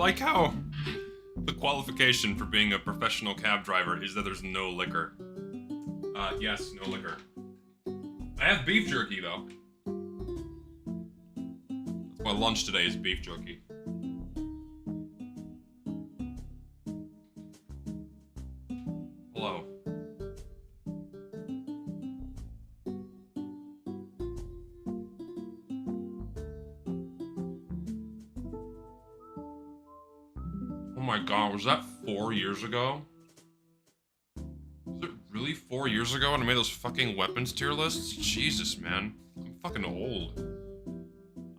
like how the qualification for being a professional cab driver is that there's no liquor. Yes, no liquor. I have beef jerky, though. That's my lunch today is beef jerky. Hello. Oh my god, was that 4 years ago? Was it really 4 years ago when I made those fucking weapons tier lists? Jesus, man. I'm fucking old.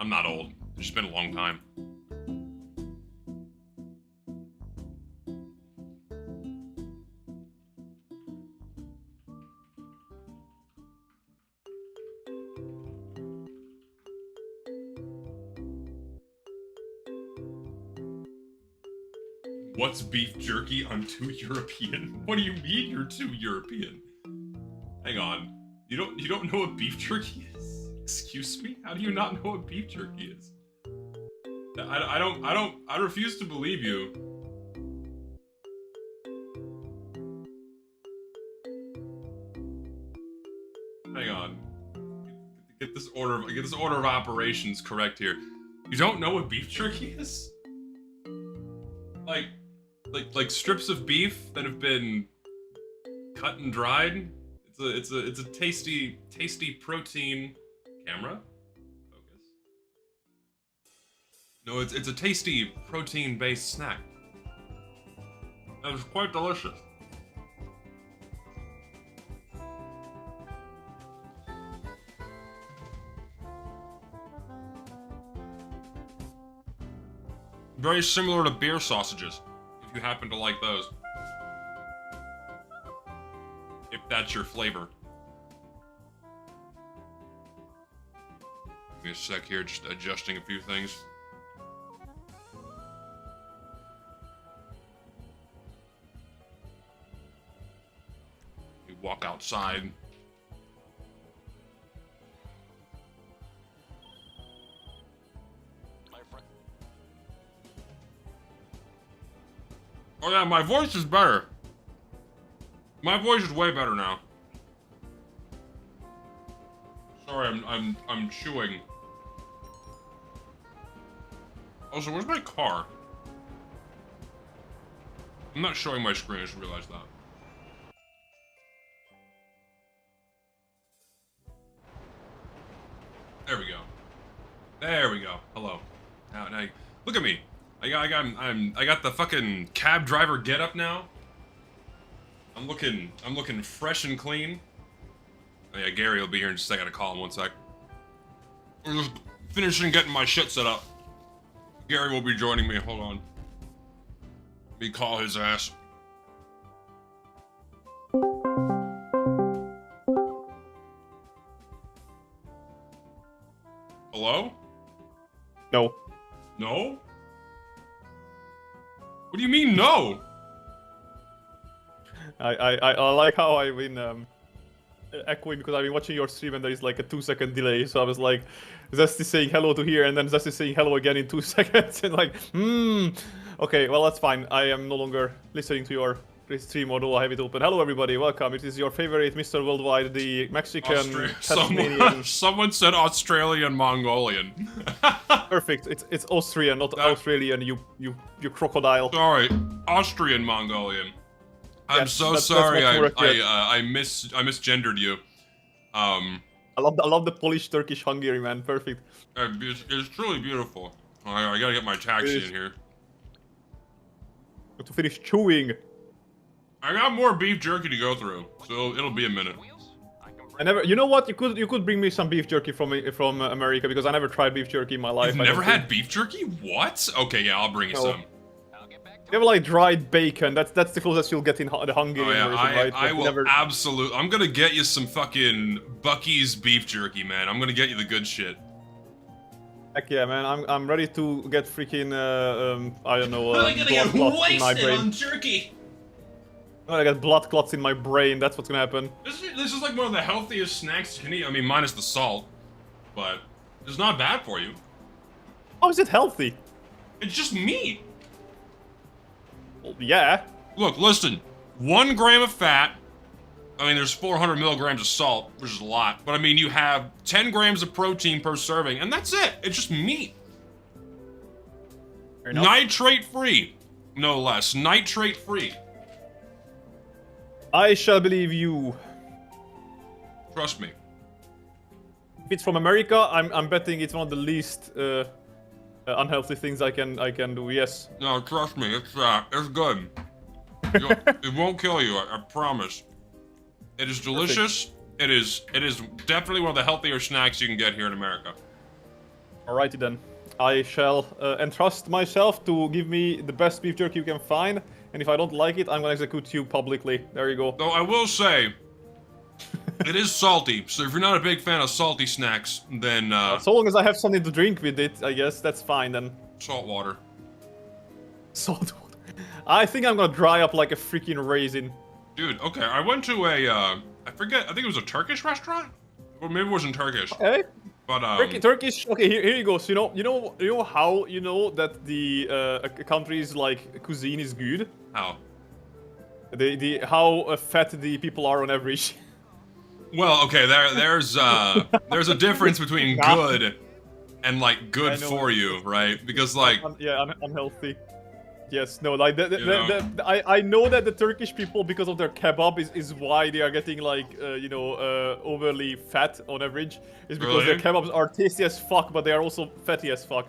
I'm not old. It's just been a long time. What's beef jerky? I'm too European. What do you mean you're too European? Hang on. You don't know what beef jerky is? Excuse me? How do you not know what beef jerky is? I refuse to believe you. Hang on. Get this order of operations correct here. You don't know what beef jerky is? Like strips of beef that have been cut and dried. It's a tasty protein. Camera? Focus. No, it's a tasty protein-based snack. That was quite delicious. Very similar to beer sausages, if you happen to like those. If that's your flavor. Give me a sec here, just adjusting a few things. We walk outside. Oh yeah, my voice is better. My voice is way better now. Sorry, I'm chewing. Also, where's my car? I'm not showing my screen, I just realized that. There we go. There we go. Hello. Now, look at me. I got the fucking cab driver getup now. I'm looking fresh and clean. Oh yeah, Gary will be here in just a second. I gotta call him 1 sec. I'm just finishing getting my shit set up. Gary will be joining me. Hold on. Let me call his ass. Hello? No. No? What do you mean, no? I like how I've been echoing because I've been watching your stream and there is like a 2-second delay. So I was like, Zesty saying hello to here and then Zesty saying hello again in 2 seconds and like, Okay, well that's fine. I am no longer listening to your stream, although I have it open. Hello everybody, welcome. It is your favorite Mr. Worldwide, the Mexican Tasmanian. Someone said Australian Mongolian. Perfect. It's Austrian, not Australian. You crocodile. Sorry, Austrian Mongolian. I'm Yes, so that's sorry. much more I misgendered you. I love the Polish, Turkish, Hungary man. Perfect. It's truly beautiful. I gotta get my taxi in here. To finish chewing. I got more beef jerky to go through, so it'll be a minute. I never. You know what? You could bring me some beef jerky from America because I never tried beef jerky in my life. You've never had beef jerky? What? Okay, yeah, I'll bring you some. They have like dried bacon. That's the closest you'll get in the Hungarian version, right? I will absolutely. I'm gonna get you some fucking Bucky's beef jerky, man. I'm gonna get you the good shit. Heck yeah, man! I'm ready to get freaking I don't know. I'm gonna get wasted on jerky. I got blood clots in my brain. That's what's gonna happen. This is like one of the healthiest snacks you can eat. I mean, minus the salt, but it's not bad for you. How is it healthy? It's just meat. Well, yeah. Look, listen. 1 gram of fat. I mean, there's 400 milligrams of salt, which is a lot. But I mean, you have 10 grams of protein per serving, and that's it. It's just meat. Fair enough. Nitrate-free, no less. Nitrate-free. I shall believe you. Trust me. If it's from America, I'm betting it's one of the least unhealthy things I can do. Yes. No, trust me. It's good. It won't kill you. I promise. It is delicious. It is definitely one of the healthier snacks you can get here in America. Alrighty then. I shall entrust myself to give me the best beef jerky you can find, and if I don't like it, I'm gonna execute you publicly. There you go. Though I will say, it is salty. So if you're not a big fan of salty snacks, then So long as I have something to drink with it, I guess that's fine then. salt water. Salt water. I think I'm gonna dry up like a freaking raisin. Dude, okay. I went to a I forget. I think it was a Turkish restaurant, or maybe it wasn't Turkish. Okay. But Turkish. Okay, here you go. So you know how you know that the a country's like cuisine is good. How? How fat the people are on average. Well, okay. There's a difference between good and like good for you, right? Because like unhealthy. Yes, no, like You know. I know that the Turkish people, because of their kebab, is why they are getting like overly fat on average. Is because their Really? kebabs are tasty as fuck, but they are also fatty as fuck.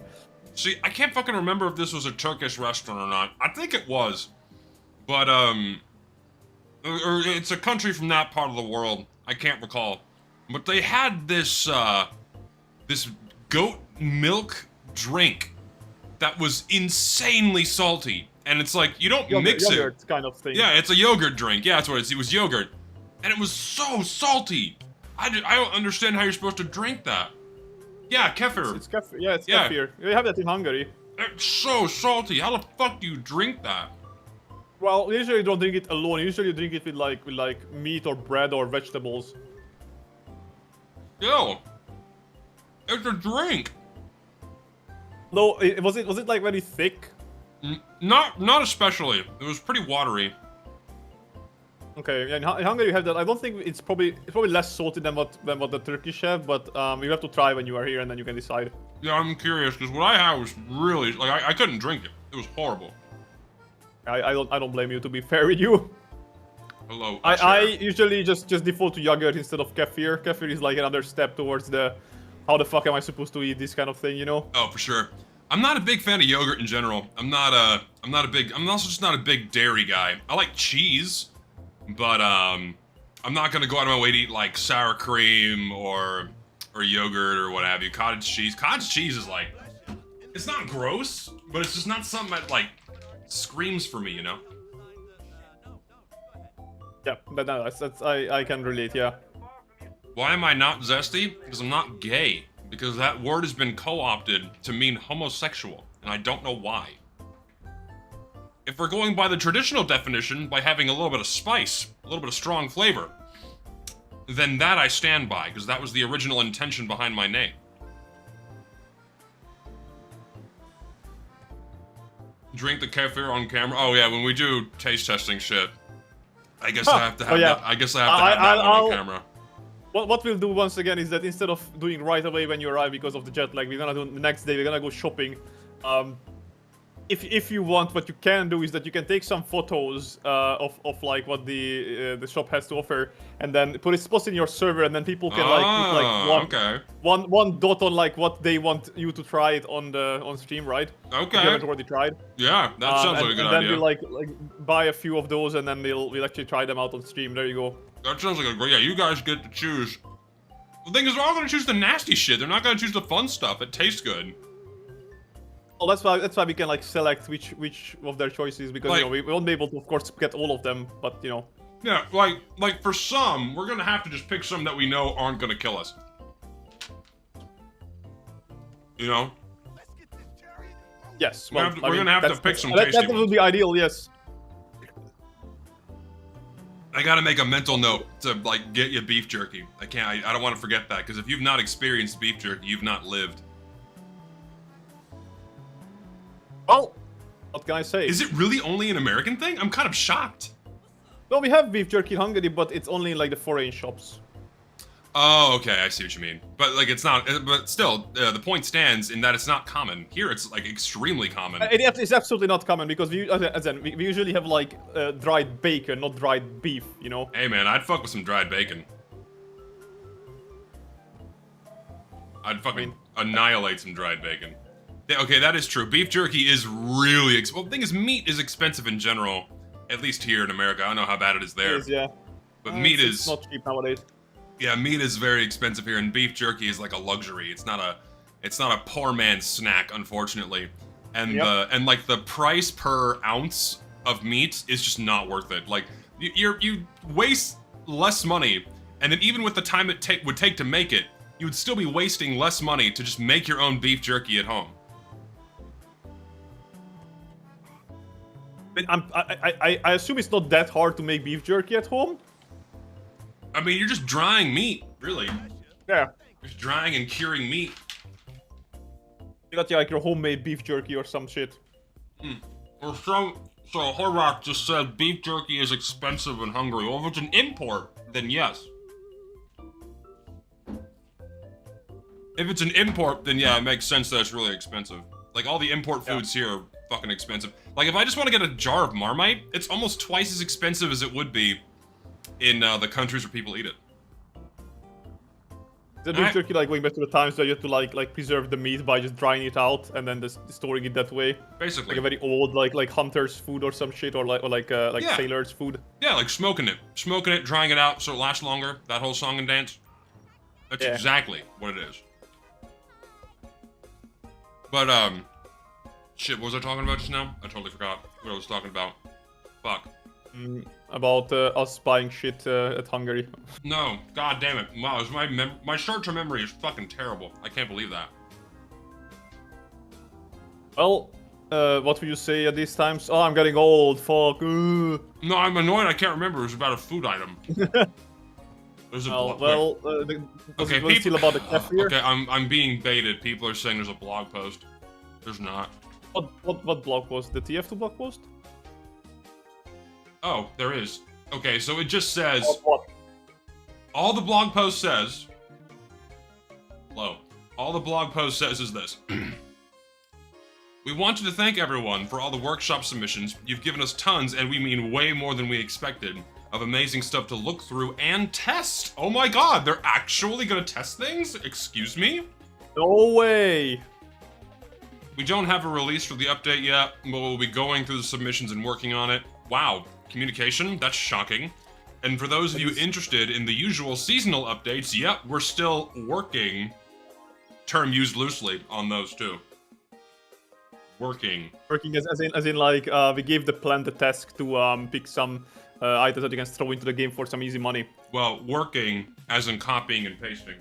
See, I can't fucking remember if this was a Turkish restaurant or not. I think it was. But, or it's a country from that part of the world. I can't recall. But they had this, this goat milk drink that was insanely salty. And it's like, you don't mix Yogurt it. kind of thing. Yeah, it's a yogurt drink. Yeah, that's what it is. It was yogurt. And it was so salty. I don't understand how you're supposed to drink that. Yeah, kefir. It's kefir. Yeah, it's Yeah. kefir. You have that in Hungary. It's so salty. How the fuck do you drink that? Well, usually you don't drink it alone. Usually you drink it with like meat or bread or vegetables. Ew. It's a drink. No, was it like very thick? Not especially. It was pretty watery. Okay, yeah, in Hungary you have that. I don't think it's probably less salty than what the Turkish have, but you have to try when you are here and then you can decide. Yeah, I'm curious because what I had was really like I couldn't drink it. It was horrible. I don't blame you, to be fair with you. Hello. I chair. usually just default to yogurt instead of kefir. Kefir is like another step towards the how the fuck am I supposed to eat this kind of thing, you know? Oh, for sure. I'm not a big fan of yogurt in general. I'm also just not a big dairy guy. I like cheese, but I'm not gonna go out of my way to eat like sour cream or yogurt or what have you. Cottage cheese. Cottage cheese is like, it's not gross, but it's just not something that like screams for me, you know? Yeah, but no, I can relate, yeah. Why am I not zesty? Because I'm not gay. Because that word has been co-opted to mean homosexual, and I don't know why. If we're going by the traditional definition, by having a little bit of spice, a little bit of strong flavor, then that I stand by, because that was the original intention behind my name. Drink the kefir on camera. Oh yeah, when we do taste testing shit, I guess I have to have that. I guess I have to have that one on camera. What we'll do once again is that instead of doing right away when you arrive because of the jet lag, we're gonna do the next day. We're gonna go shopping. If you want, what you can do is that you can take some photos of like what the shop has to offer, and then post in your server, and then people can like put like one dot on like what they want you to try it on stream, right? Okay. If you haven't already tried. Yeah, that sounds like a good idea. And then we like buy a few of those, and then we'll actually try them out on stream. There you go. That sounds like a great. Yeah, you guys get to choose. The thing is, they're all gonna choose the nasty shit. They're not gonna choose the fun stuff. It tastes good. Well, that's why we can like select which of their choices, because Like, we won't be able to, of course, get all of them. But you know. Yeah, like for some, we're gonna have to just pick some that we know aren't gonna kill us. You know. Yes. We're Well, gonna have to pick some that tasty would ones. be ideal. Yes. I gotta make a mental note to like get you beef jerky. I can't. I don't want to forget that, because if you've not experienced beef jerky, you've not lived. Well, What can I say? Is it really only an American thing? I'm kind of shocked. No, we have beef jerky in Hungary, but it's only in like the foreign shops. Oh, okay, I see what you mean. But like, it's not. But still, the point stands in that it's not common. Here, it's like extremely common. It's absolutely not common because we usually have like dried bacon, not dried beef. You know. Hey man, I'd fuck with some dried bacon. I'd fucking annihilate some dried bacon. Yeah, okay, that is true. Beef jerky is really well, the thing is, meat is expensive in general. At least here in America. I don't know how bad it is there. It is, yeah. But meat is it's not cheap nowadays. Yeah, meat is very expensive here, and beef jerky is like a luxury. It's not a poor man's snack, unfortunately. And like the price per ounce of meat is just not worth it. Like you waste less money, and then even with the time it would take to make it, you would still be wasting less money to just make your own beef jerky at home. I assume it's not that hard to make beef jerky at home. I mean, you're just drying meat, really. Yeah. Just drying and curing meat. You got like your homemade beef jerky or some shit. Or so Horvath just said beef jerky is expensive in Hungary. Well, if it's an import, then yes. If it's an import, then yeah, it makes sense that it's really expensive. Like, all the import foods here are fucking expensive. Like, if I just want to get a jar of Marmite, it's almost twice as expensive as it would be in the countries where people eat it. The beef jerky, like, going back to the times that you have to, like preserve the meat by just drying it out and then just storing it that way. Basically. Like a very old, like hunter's food or some shit, or like sailor's food. Yeah, like smoking it, drying it out so it lasts longer. That whole song and dance. That's exactly what it is. But, shit, what was I talking about just now? I totally forgot what I was talking about. Fuck. About us buying shit at Hungary. No, god damn it. Wow, my short-term memory is fucking terrible. I can't believe that. Well, what would you say at these times? Oh, I'm getting old, fuck. No, I'm annoyed I can't remember. It was about a food item. There's a okay, people still about the cafe here? Okay, I'm being baited. People are saying there's a blog post. There's not. What blog post? The TF2 blog post? Oh, there is. Okay, so it just says... What? All the blog post says... Hello. All the blog post says is this. We wanted to thank everyone for all the workshop submissions. You've given us tons, and we mean way more than we expected, of amazing stuff to look through and test. Oh my god, they're actually gonna test things? Excuse me? No way! We don't have a release for the update yet, but we'll be going through the submissions and working on it. Wow, communication? That's shocking. And for those of you interested in the usual seasonal updates, yep, we're still working, term used loosely, on those too. Working as in like we gave the plant the task to pick some items that you can throw into the game for some easy money. Well, working as in copying and pasting.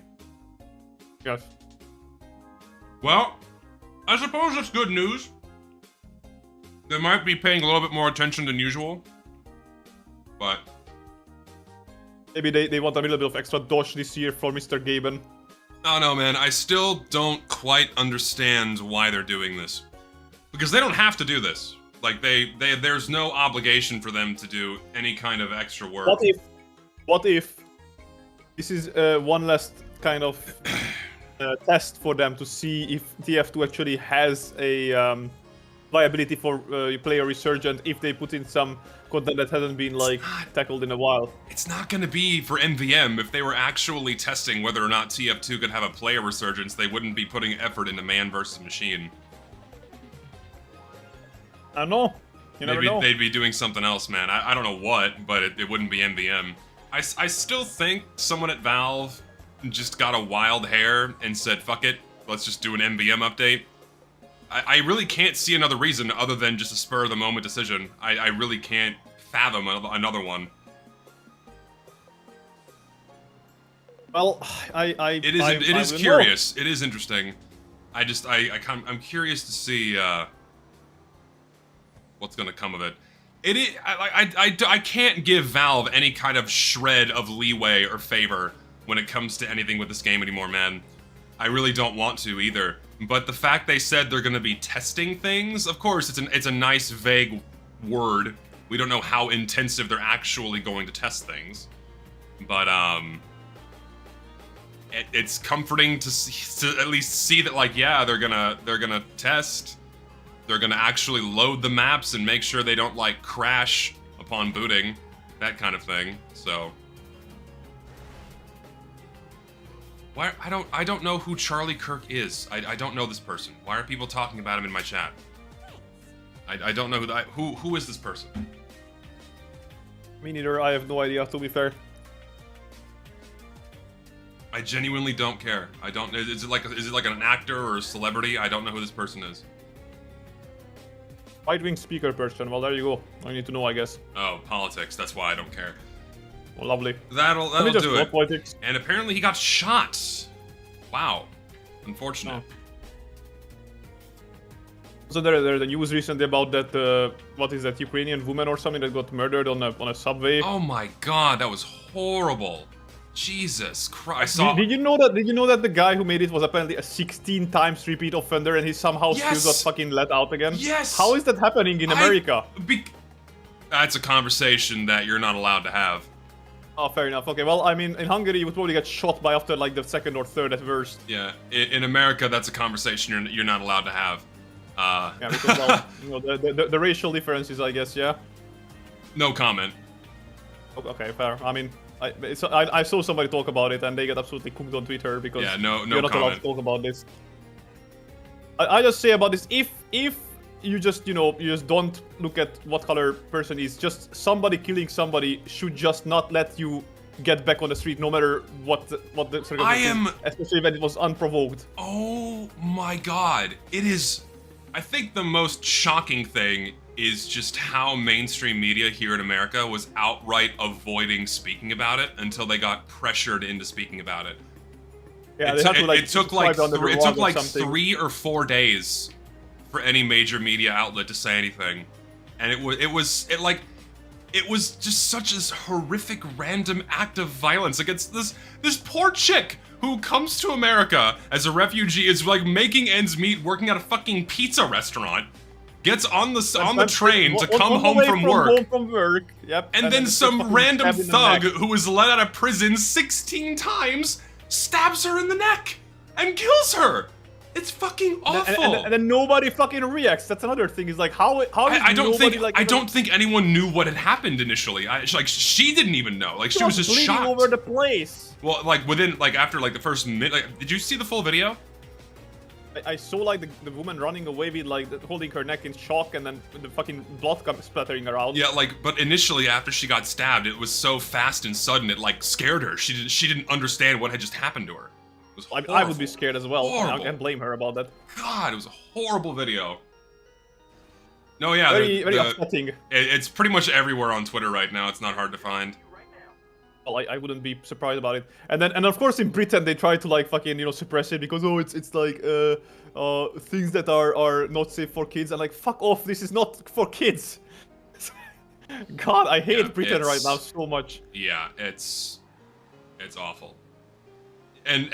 Yes. Well, I suppose that's good news. They might be paying a little bit more attention than usual, but maybe they want a little bit of extra dosh this year for Mr. Gaben. I don't know, man. I still don't quite understand why they're doing this. Because they don't have to do this. Like, there's no obligation for them to do any kind of extra work. What if this is one last kind of test for them to see if TF2 actually has a viability for player resurgent if they put in some content that hasn't been tackled in a while. It's not gonna be for MVM. If they were actually testing whether or not TF2 could have a player resurgence, they wouldn't be putting effort into man versus machine. I don't know. You never know. They'd be doing something else, man. I don't know what, but it wouldn't be MVM. I still think someone at Valve just got a wild hair and said, fuck it, let's just do an MVM update. I really can't see another reason other than just a spur-of-the-moment decision. I really can't fathom another one. Well, It is curious. Know. It is interesting. I'm curious to see what's gonna come of it. I can't give Valve any kind of shred of leeway or favor when it comes to anything with this game anymore, man. I really don't want to either. But the fact they said they're going to be testing things, of course, it's a nice vague word. We don't know how intensive they're actually going to test things. But it's comforting to at least see that, like, yeah, they're gonna test. They're gonna actually load the maps and make sure they don't, like, crash upon booting, that kind of thing. So why I don't know who Charlie Kirk is. I don't know this person. Why are people talking about him in my chat? I don't know who is this person. Me neither. I have no idea, to be fair. I genuinely don't care. I don't. Is it like an actor or a celebrity? I don't know who this person is. Right-wing speaker person. Well, there you go. I need to know, I guess. Oh, politics. That's why I don't care. Well, lovely. That'll just do it. Politics. And apparently he got shot. Wow. Unfortunate. Oh. So there's the news recently about that. What is that Ukrainian woman or something that got murdered on a subway? Oh my God, that was horrible. Jesus Christ! I saw. Did you know that? Did you know that the guy who made it was apparently a 16 times repeat offender, and he somehow still got fucking let out again? Yes. How is that happening in America? That's a conversation that you're not allowed to have. Oh, fair enough. Okay, well, I mean, in Hungary, you would probably get shot by after like the second or third at worst. Yeah, in America, that's a conversation you're not allowed to have. Yeah, because well, you know, the racial differences, I guess. Yeah. No comment. Okay, fair. I mean, I saw somebody talk about it, and they got absolutely cooked on Twitter because no you're not comment. allowed to talk about this. I just say about this: if you just you just don't look at what color person is, just somebody killing somebody should just not let you get back on the street, no matter what the circumstances, especially when it was unprovoked. Oh my God! It is. I think the most shocking thing is just how mainstream media here in America was outright avoiding speaking about it until they got pressured into speaking about it. Yeah, it took like 3 or 4 days for any major media outlet to say anything, and it was just such a horrific random act of violence against this poor chick who comes to America as a refugee, is like making ends meet, working at a fucking pizza restaurant, gets on the train to come home from work. Yep. And then some random thug who was let out of prison 16 times stabs her in the neck and kills her. It's fucking awful. And then nobody fucking reacts. That's another thing. Is like how I don't think anyone knew what had happened initially. She didn't even know. Like, she was just shocked. Over the place. Well, like after the first minute. Like, did you see the full video? I saw like the woman running away with like holding her neck in shock, and then the fucking blood comes splattering around. Yeah, but initially after she got stabbed, it was so fast and sudden it like scared her. She didn't understand what had just happened to her. It was I would be scared as well. Horrible. I can't blame her about that. God, it was a horrible video. No, yeah, very upsetting. It's pretty much everywhere on Twitter right now. It's not hard to find. Well, I wouldn't be surprised about it. And of course in Britain they try to like fucking suppress it because it's like things that are not safe for kids. And like, fuck off, this is not for kids. God, I hate Britain right now so much. Yeah, it's awful. And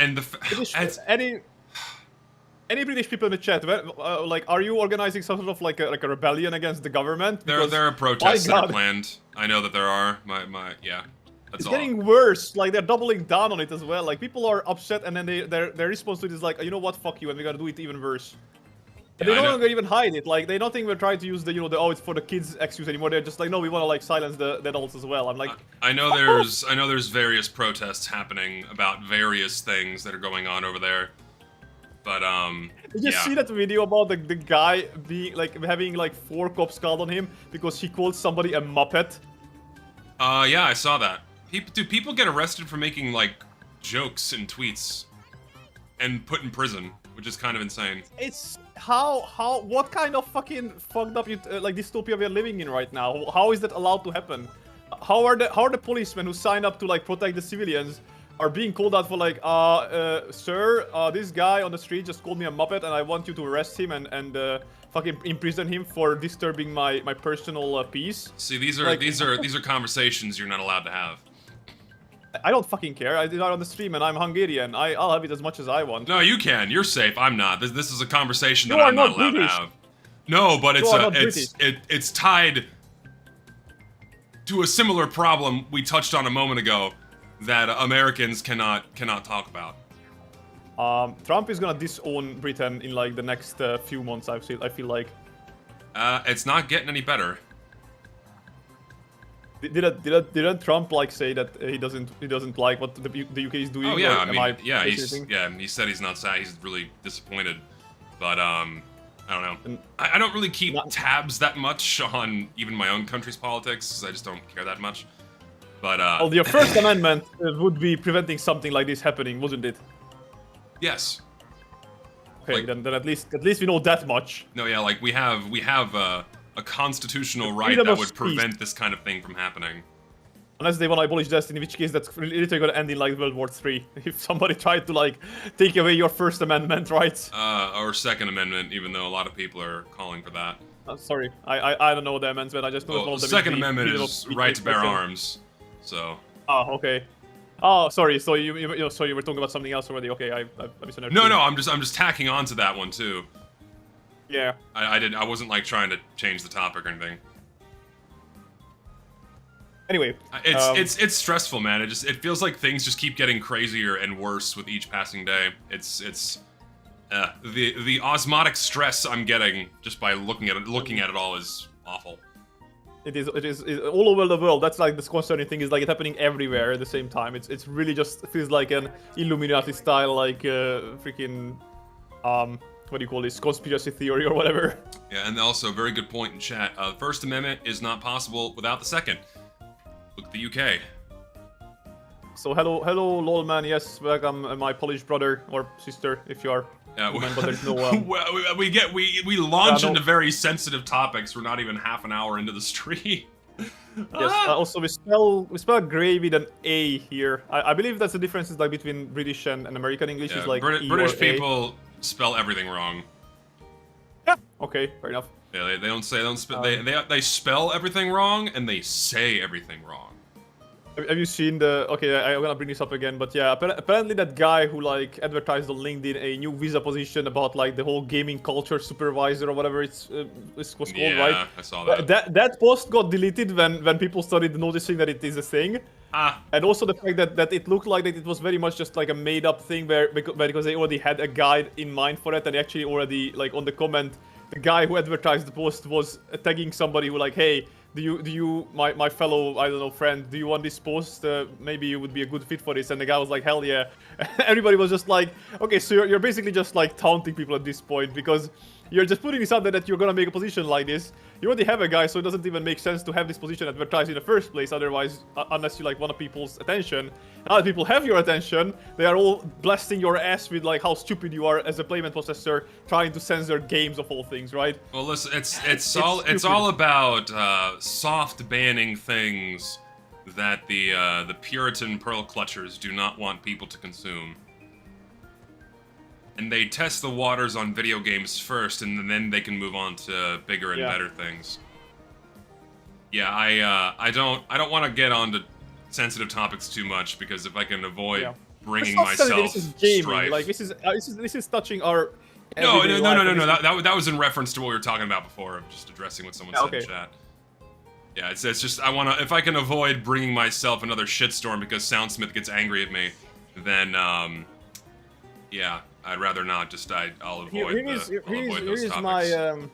any British people in the chat, like, are you organizing some sort of like a rebellion against the government? There are protests that are planned. I know that there are. Yeah. That's it's getting worse. Like, they're doubling down on it as well. Like, people are upset, and then their response to it is like, you know what, fuck you, and we gotta do it even worse. And they no longer even hide it. Like, they don't think we're trying to use the it's for the kids excuse anymore. They're just like, no, we want to like silence the adults as well. I'm like, I know there's various protests happening about various things that are going on over there. But did you see that video about the guy being like having like 4 cops called on him because he called somebody a muppet? Yeah, I saw that. People get arrested for making like jokes and tweets and put in prison, which is kind of insane. It's what kind of fucking fucked up like dystopia we are living in right now? How is that allowed to happen? How are the policemen who sign up to like protect the civilians are being called out for like, sir, this guy on the street just called me a muppet and I want you to arrest him and fucking imprison him for disturbing my personal peace? See, these are conversations you're not allowed to have. I don't fucking care. I did it on the stream, and I'm Hungarian. I'll have it as much as I want. No, you can. You're safe. I'm not. This is a conversation You that are I'm not not allowed British. to have. No, but it's are not it's tied to a similar problem we touched on a moment ago that Americans cannot talk about. Trump is gonna disown Britain in like the next few months. I feel like. It's not getting any better. Didn't Trump like say that he doesn't like what the UK is doing? Oh yeah, or I am mean, yeah, hallucinating? he said he's not sad. He's really disappointed, but I don't know. And I don't really keep not- tabs that much on even my own country's politics, 'cause I just don't care that much. But Well, your First Amendment would be preventing something like this happening, wouldn't it? yes, Okay, Like- then at least we know that much. no, yeah, like we have a constitutional right freedom that of would speech. prevent this kind of thing from happening. Unless they want to abolish Destiny, in which case that's literally gonna end in like World War III. If somebody tried to like take away your First Amendment rights. Or Second Amendment, even though a lot of people are calling for that. Sorry, I don't know the amendments, but I just know Well, one the of them Second is the Amendment freedom of is speech right to bear expression. arms, so. Oh, okay. Oh, sorry. So you were talking about something else already. Okay, I misunderstood. No, I'm just tacking onto that one too. Yeah. I wasn't like trying to change the topic or anything. Anyway, It's stressful, man. It feels like things just keep getting crazier and worse with each passing day. It's the osmotic stress I'm getting just by looking at it all is awful. it is all over the world. That's like the concerning thing is like it's happening everywhere at the same time. It's really just feels like an Illuminati style like freaking what do you call this, conspiracy theory or whatever. Yeah, and also very good point in chat. The First Amendment is not possible without the Second. Look at the UK. So hello lol man. Yes, welcome my Polish brother or sister if you are. Yeah, woman, but there's no. we launch no. into very sensitive topics. We're not even half an hour into the stream. Yes. Also, we spell gray with an A here. I believe that's the difference is like between British and American English. Yeah, Is like E British or A. people spell everything wrong. Yeah. Okay, fair enough. Yeah, they don't they spell everything wrong and they say everything wrong. Have you seen the? Okay, I'm gonna bring this up again, but yeah, apparently that guy who like advertised on LinkedIn a new visa position about like the whole gaming culture supervisor or whatever it was called, Yeah, right? I saw that. That post got deleted when people started noticing that it is a thing. And also the fact that it looked like that it was very much just like a made up thing because they already had a guide in mind for it and they actually already like on the comment, the guy who advertised the post was tagging somebody who like, hey, do you my fellow, I don't know, friend, do you want this post? Maybe you would be a good fit for this. And the guy was like, hell yeah. Everybody was just like, okay, so you're basically just like taunting people at this point because you're just putting this out there that you're gonna make a position like this. You already have a guy, so it doesn't even make sense to have this position advertised in the first place. Otherwise, unless you like want people's attention. Now that people have your attention, they are all blasting your ass with like how stupid you are as a playment processor, trying to censor games of all things, right? Well, listen, it's all about soft banning things that the Puritan pearl clutchers do not want people to consume. And they test the waters on video games first, and then they can move on to bigger and better things. Yeah, I don't want to get onto sensitive topics too much because if I can avoid bringing myself this is gaming. strife. Like this is touching our. No, everyday life. that was in reference to what we were talking about before, of just addressing what someone said in chat. Yeah, it's just I wanna, if I can avoid bringing myself another shitstorm because Soundsmith gets angry at me, then yeah, I'd rather not. Just I'll avoid those topics.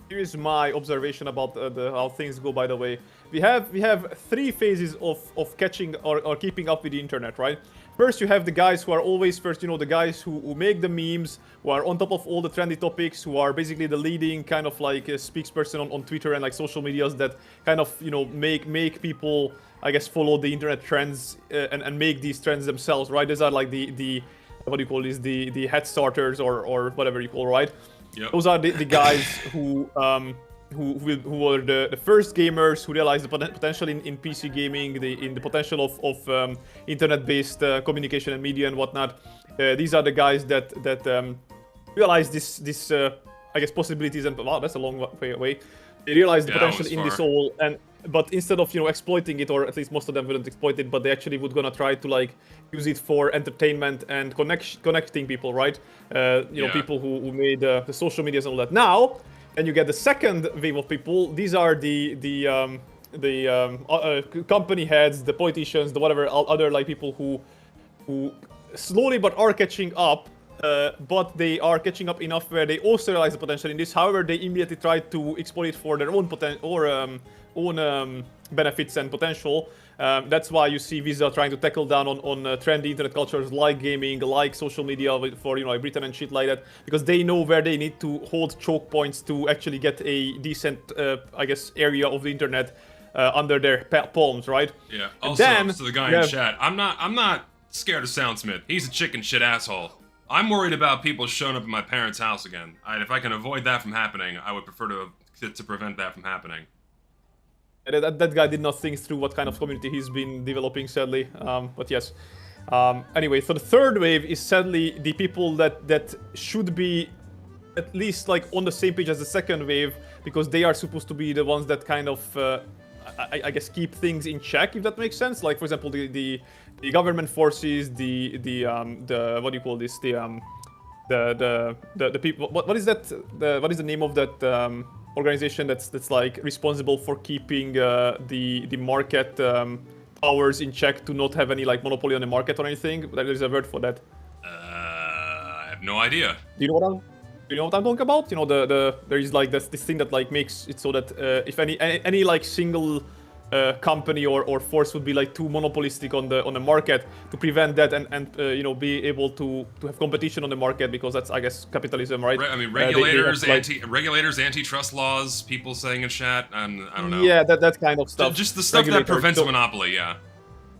Here is my observation about how things go. By the way, we have three phases of catching or keeping up with the internet, right? First, you have the guys who are always first, you know, the guys who make the memes, who are on top of all the trendy topics, who are basically the leading kind of like spokesperson on Twitter and like social medias that kind of, you know, make people, I guess, follow the internet trends and make these trends themselves, right? These are like the what do you call these, the head starters or whatever you call, right? Yep. Those are the guys who were the first gamers who realized the potential in PC gaming, in the potential of internet-based communication and media and whatnot. These are the guys that realized this I guess possibilities and wow, that's a long way away. They realized the potential in this all, and but instead of exploiting it, or at least most of them wouldn't exploit it, but they actually would gonna try to like use it for entertainment and connecting people, right? Yeah. People who made the social medias and all that. Now, and you get the second wave of people. These are the company heads, the politicians, the whatever other like people who slowly but are catching up. But they are catching up enough where they also realize the potential in this. However, they immediately try to exploit it for their own benefits and potential. That's why you see Visa trying to tackle down on trendy internet cultures like gaming, like social media for like Britain and shit like that, because they know where they need to hold choke points to actually get a decent, I guess, area of the internet under their palms, right? Yeah. And Also, then to the guy you in have- chat, I'm not scared of Soundsmith. He's a chicken shit asshole. I'm worried about people showing up at my parents' house again. If I can avoid that from happening, I would prefer to prevent that from happening. That guy did not think through what kind of community he's been developing, sadly. But yes. Anyway, so the third wave is sadly the people that should be at least like on the same page as the second wave, because they are supposed to be the ones that kind of, I guess, keep things in check, if that makes sense. Like, for example, the government forces, the what do you call this? The people. What is that? What is the name of that organization that's like responsible for keeping the market powers in check to not have any like monopoly on the market or anything? There's a word for that. I have no idea. Do you know what I'm talking about? You know, there is like this thing that like makes it so that if any like single company or force would be like too monopolistic on the market, to prevent that and be able to have competition on the market, because that's, I guess, capitalism, right? I mean, They regulators, have, like, regulators, antitrust laws, people saying in chat, I don't know. Yeah, that kind of stuff. Just the stuff that Regulators. prevents So- monopoly, yeah.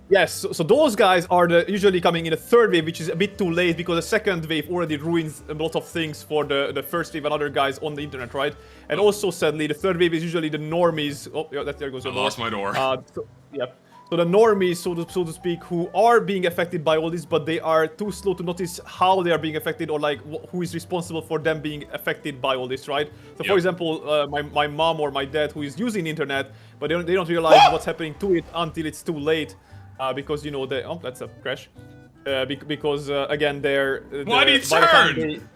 Yes, so those guys are usually coming in a third wave, which is a bit too late, because the second wave already ruins a lot of things for the first wave and other guys on the internet, right? And also, sadly, the third wave is usually the normies. Oh, yeah, there goes I your door. lost my door. So the normies, so to speak, who are being affected by all this, but they are too slow to notice how they are being affected, or like who is responsible for them being affected by all this, right? So, for Yep. example, my mom or my dad, who is using the internet, but they don't realize what's happening to it until it's too late. Because they that's a crash. Because again, Why did you turn?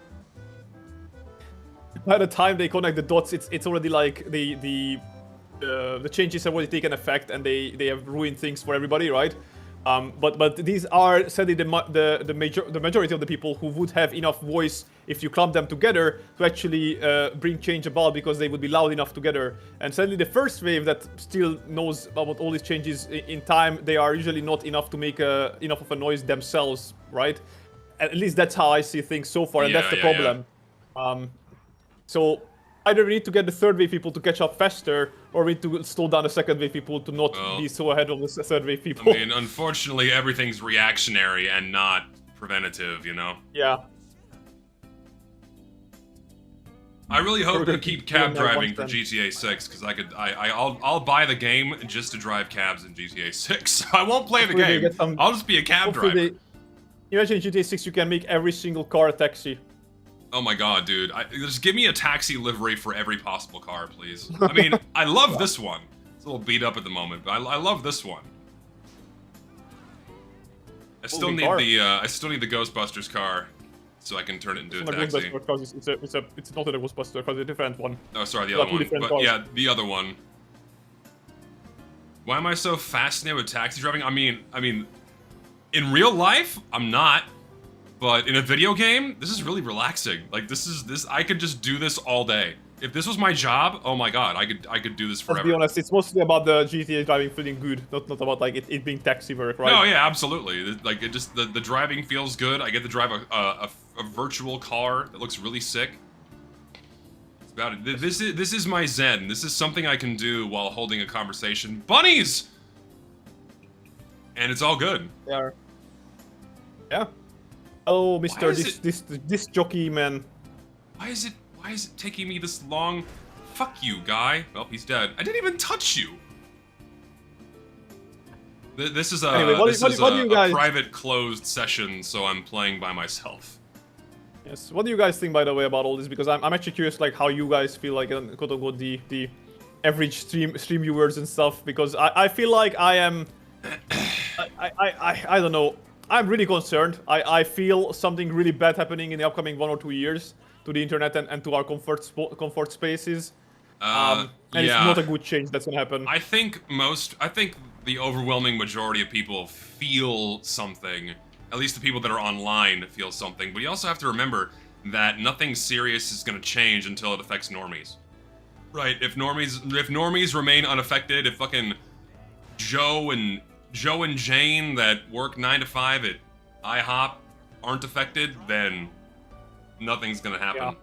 By the time they connect the dots, it's already like the changes have already taken effect, and they have ruined things for everybody, right? But these are sadly the majority of the people who would have enough voice if you clump them together to actually bring change about, because they would be loud enough together. And sadly, the first wave that still knows about all these changes in time, they are usually not enough to make enough of a noise themselves, right? At least that's how I see things so far, and Yeah, that's the yeah, problem. So either we need to get the third wave people to catch up faster, or we need to slow down the second wave people to not be so ahead of the third wave people. I mean, unfortunately, everything's reactionary and not preventative, you know? Yeah. I really hope they keep cab doing that driving once for then. GTA 6, because I'll buy the game just to drive cabs in GTA 6. I won't play the Hopefully they game. get some- I'll just be a cab Hopefully driver. imagine in GTA 6 you can make every single car a taxi. Oh my god, dude. Just give me a taxi livery for every possible car, please. I mean, I love this one. It's a little beat up at the moment, but I love this one. I still Moving need car. I still need the Ghostbusters car, so I can turn it into a It's not a taxi. Ghostbuster because it's not a Ghostbuster because it's a different one. Oh, sorry, the Yeah, other two one. different But cars. yeah, the other one. Why am I so fascinated with taxi driving? I mean, in real life, I'm not. But in a video game, this is really relaxing. Like this I could just do this all day. If this was my job, oh my god, I could do this Let's forever. be honest, it's mostly about the GTA driving feeling good, not about like it being taxi work, right? No, yeah, absolutely. Like it just the driving feels good. I get to drive a virtual car that looks really sick. It's about it. This is my zen. This is something I can do while holding a conversation. Bunnies. And it's all good. They are. Yeah. Oh, Mister, is this jockey man. Why is it taking me this long? Fuck you, guy. Well, he's dead. I didn't even touch you. This is a Anyway, what do you guys- private closed session, so I'm playing by myself. Yes. What do you guys think, by the way, about all this? Because I'm actually curious, like how you guys feel like quote unquote the average stream viewers and stuff, because I feel like I am I don't know. I'm really concerned. I feel something really bad happening in the upcoming 1 or 2 years to the internet and to our comfort spaces. And it's yeah. not a good change that's gonna happen. I think the overwhelming majority of people feel something. At least the people that are online feel something. But you also have to remember that nothing serious is going to change until it affects normies. Right? If normies remain unaffected, if fucking Joe and Jane that work 9 to 5 at IHOP aren't affected, then nothing's going to happen.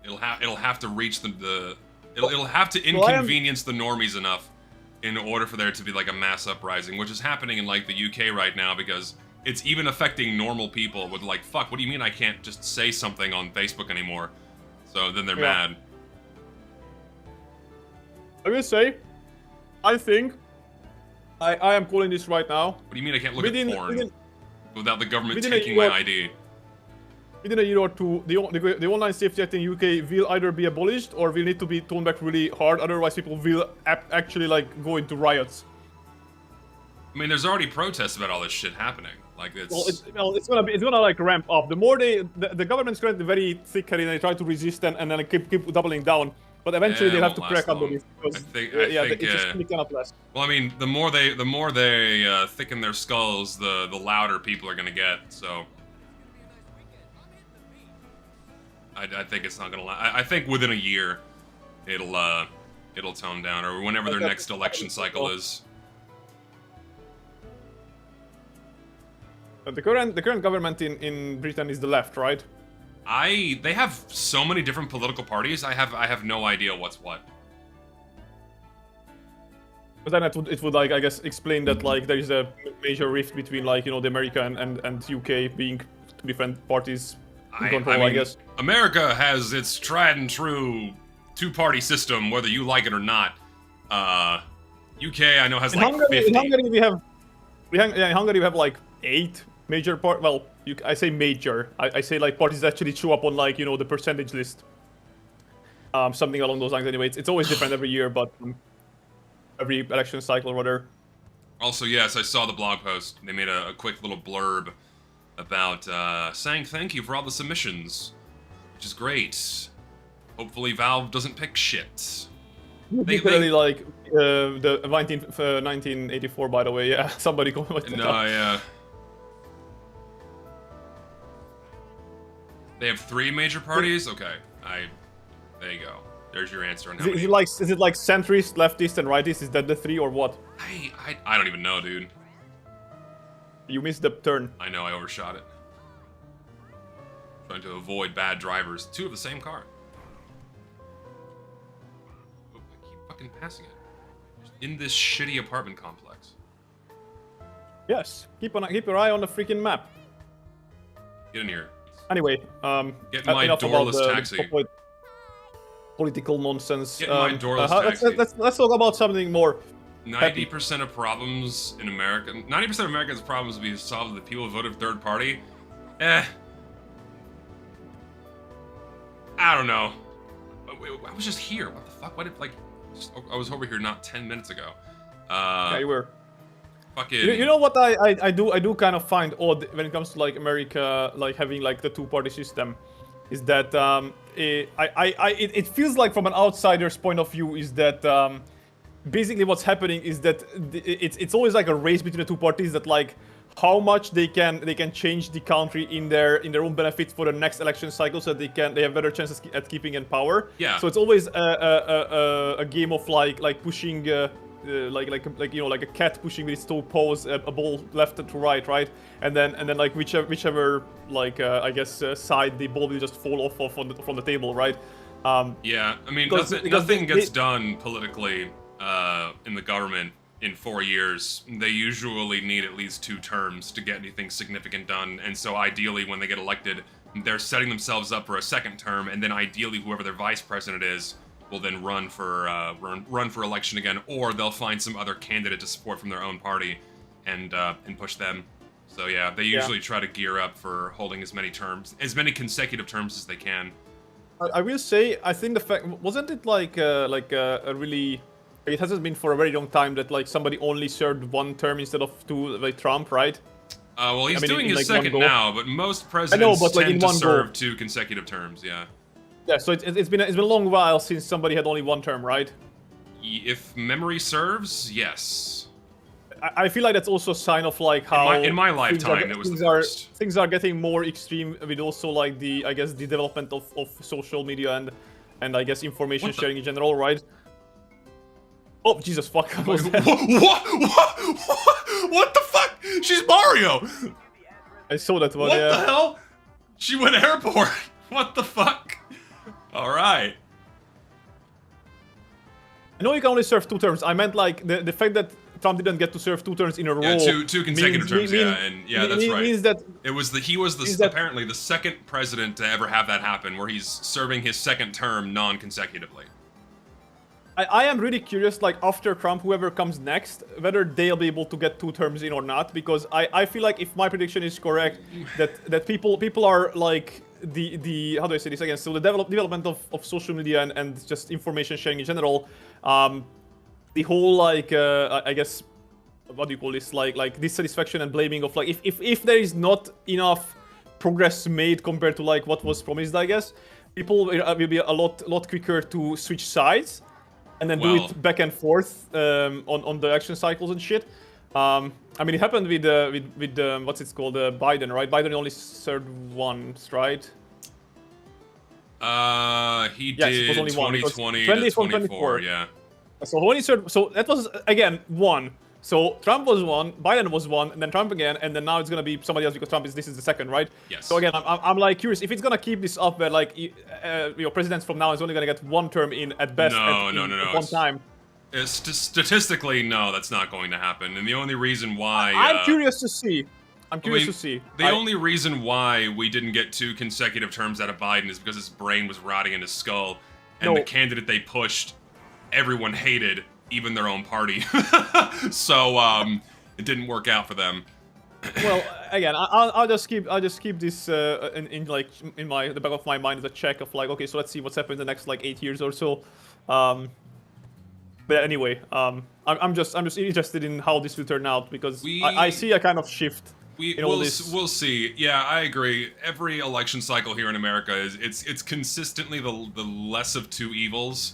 Yeah. It'll have to reach it'll have to inconvenience the normies enough in order for there to be like a mass uprising, which is happening in like the UK right now, because it's even affecting normal people with like, fuck, what do you mean I can't just say something on Facebook anymore? So then they're mad. I will say, I think I am calling this right now. What do you mean I can't look at porn without the government taking my ID? Within a year or two, the online safety act in UK will either be abolished or will need to be toned back really hard. Otherwise, people will actually like go into riots. I mean, there's already protests about all this shit happening. Like it's it's gonna like ramp up. The more the government's currently very thick-headed and they try to resist and then keep doubling down. But eventually they have to crack under this because it just cannot last. Well, I mean, the more they thicken their skulls, the louder people are gonna get. So. I think it's not gonna last. I think within a year, it'll tone down, or whenever their next election cycle is. The current government in Britain is the left, right? They have so many different political parties. I have no idea what's what. But then it would like, I guess, explain that like there is a major rift between like, you know, the America and UK being two different parties. I mean, guess. America has its tried and true two-party system, whether you like it or not. UK, I know, has like 50. In Hungary in Hungary we have like 8 major Well, I say major. I say like parties that actually show up on like, you know, the percentage list. Something along those lines. Anyway, it's always different every year, but every election cycle, rather. Also, yes, I saw the blog post. They made a quick little blurb about saying thank you for all the submissions, which is great. Hopefully Valve doesn't pick shit. Literally like the 1984, by the way. Yeah, somebody commented. No, yeah. They have 3 major parties. Okay, there you go. There's your answer on how many. Is it like centrist, leftist, and rightist? Is that the 3 or what? I don't even know, dude. You missed the turn. I know, I overshot it. Trying to avoid bad drivers. 2 of the same car. Oh, I keep fucking passing it. Just in this shitty apartment complex. Yes. Keep your eye on the freaking map. Get in here. Anyway, get my doorless taxi. Political nonsense. Get my doorless taxi. Let's talk about something more. 90% of problems in America, 90% of America's problems will be solved if the people voted third party. I don't know. I was just here. What the fuck? What did I was over here not 10 minutes ago. Yeah, you were. Fucking. You know what I do kind of find odd when it comes to like America, like having like the 2-party system, is that it feels like from an outsider's point of view is that. Basically what's happening is that it's always like a race between the 2 parties, that like how much they can change the country in their own benefit for the next election cycle, so they have better chances at keeping in power. Yeah. So it's always a game of like pushing like you know, like a cat pushing with its 2 paws a ball left to right, and then like whichever like I guess side the ball will just fall off from the table, right? Yeah, I mean nothing gets done politically. In the government in 4 years. They usually need at least 2 terms to get anything significant done, and so ideally when they get elected, they're setting themselves up for a 2nd term, and then ideally whoever their vice president is will then run for election again, or they'll find some other candidate to support from their own party and push them. So yeah, they usually try to gear up for holding as many consecutive terms as they can. I will say, I think the fact wasn't it like a really. It hasn't been for a very long time that like somebody only served one term instead of two, like Trump, right? Well, he's I mean, doing his like, second now, but most presidents I know, but, like, tend in to one serve go. 2 consecutive terms. Yeah. Yeah, so it's been a long while since somebody had only one term, right? If memory serves, yes. I feel like that's also a sign of like how In my lifetime, it was the first. Things are getting more extreme with also like the, I guess, the development of social media and I guess information sharing in general, right? Oh Jesus fuck! What the fuck? She's Mario. I saw that one. What Yeah. the hell? She went airport. What the fuck? All right. I know you can only serve 2 terms. I meant like the fact that Trump didn't get to serve 2 terms in a row. Yeah, two consecutive terms. That's right. Means that he was apparently the second president to ever have that happen, where he's serving his second term non-consecutively. I am really curious, like after Trump, whoever comes next, whether they'll be able to get 2 terms in or not. Because I feel like if my prediction is correct, that people are like the how do I say this again? So the development of social media and just information sharing in general, the whole like I guess what do you call this, like dissatisfaction and blaming of like if there is not enough progress made compared to like what was promised, I guess people will be a lot quicker to switch sides. And then do it back and forth on the election cycles and shit. I mean, it happened with what's it called, Biden, right? Biden only served once, right? He Yes, did it was only 2020 one. to 24, yeah. So when he served, so that was again one. So Trump was one, Biden was one, and then Trump again, and then now it's gonna be somebody else because this is the second, right? Yes. So again, I'm like curious if it's gonna keep this up where like presidents from now is only gonna get 1 term in at best. No. At one time. Statistically, no, that's not going to happen. And the only reason why I'm curious to see. To see. The only reason why we didn't get 2 consecutive terms out of Biden is because his brain was rotting in his skull, and the candidate they pushed, everyone hated. Even their own party. So it didn't work out for them. Well, again, I'll just keep this in the back of my mind as a check of like, okay, so let's see what's happened in the next like 8 years or so. But anyway, I'm just interested in how this will turn out because I see a kind of shift. We'll see. Yeah, I agree. Every election cycle here in America it's consistently the less of 2 evils.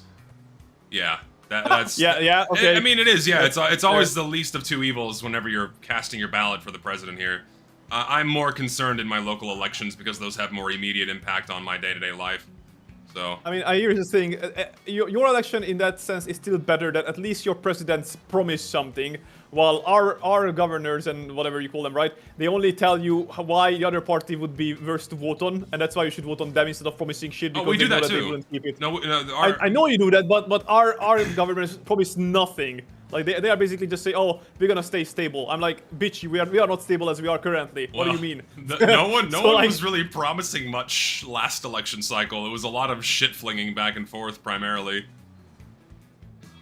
Yeah. That's okay. I mean, it is. Yeah, it's always the least of 2 evils whenever you're casting your ballot for the president here. I'm more concerned in my local elections because those have more immediate impact on my day-to-day life. So I mean, I hear the thing. Your election, in that sense, is still better that at least your presidents promise something, while our governors and whatever you call them, right? They only tell you why the other party would be worse to vote on, and that's why you should vote on them instead of promising shit because we do they know that that too. they wouldn't keep it. No, I know you do that, but our governments promise nothing. Like they are basically just say, oh, we're gonna stay stable. I'm like, bitch, we are not stable as we are currently. What do you mean? No one was really promising much last election cycle. It was a lot of shit flinging back and forth primarily.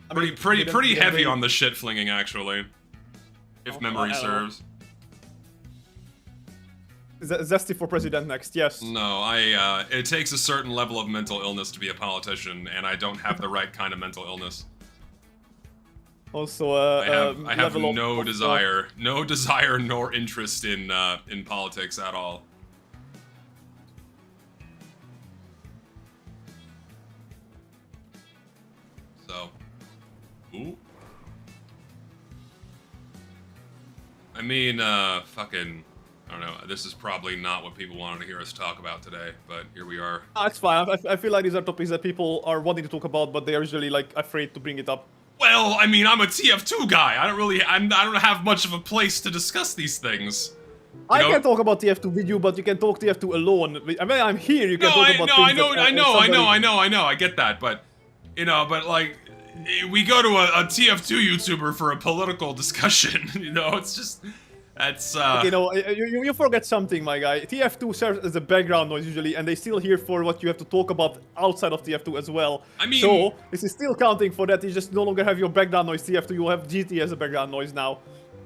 Pretty heavy on the shit flinging actually, if memory serves. Zesty for president next, yes. No, it takes a certain level of mental illness to be a politician, and I don't have the right kind of mental illness. Also, I have no desire nor interest in politics at all. So, ooh. I mean, fucking, I don't know. This is probably not what people wanted to hear us talk about today, but here we are. It's fine. I feel like these are topics that people are wanting to talk about, but they are usually like afraid to bring it up. Well, I mean, I'm a TF2 guy. I don't have much of a place to discuss these things. I can talk about TF2 with you, but you can talk TF2 alone. I mean, I'm here. You can talk about things. I know. I get that, but like, we go to a TF2 YouTuber for a political discussion. It's just. That's you forget something, my guy. TF2 serves as a background noise usually, and they still here for what you have to talk about outside of TF2 as well. I mean, so this is still counting for that. You just no longer have your background noise TF2. You will have GT as a background noise now.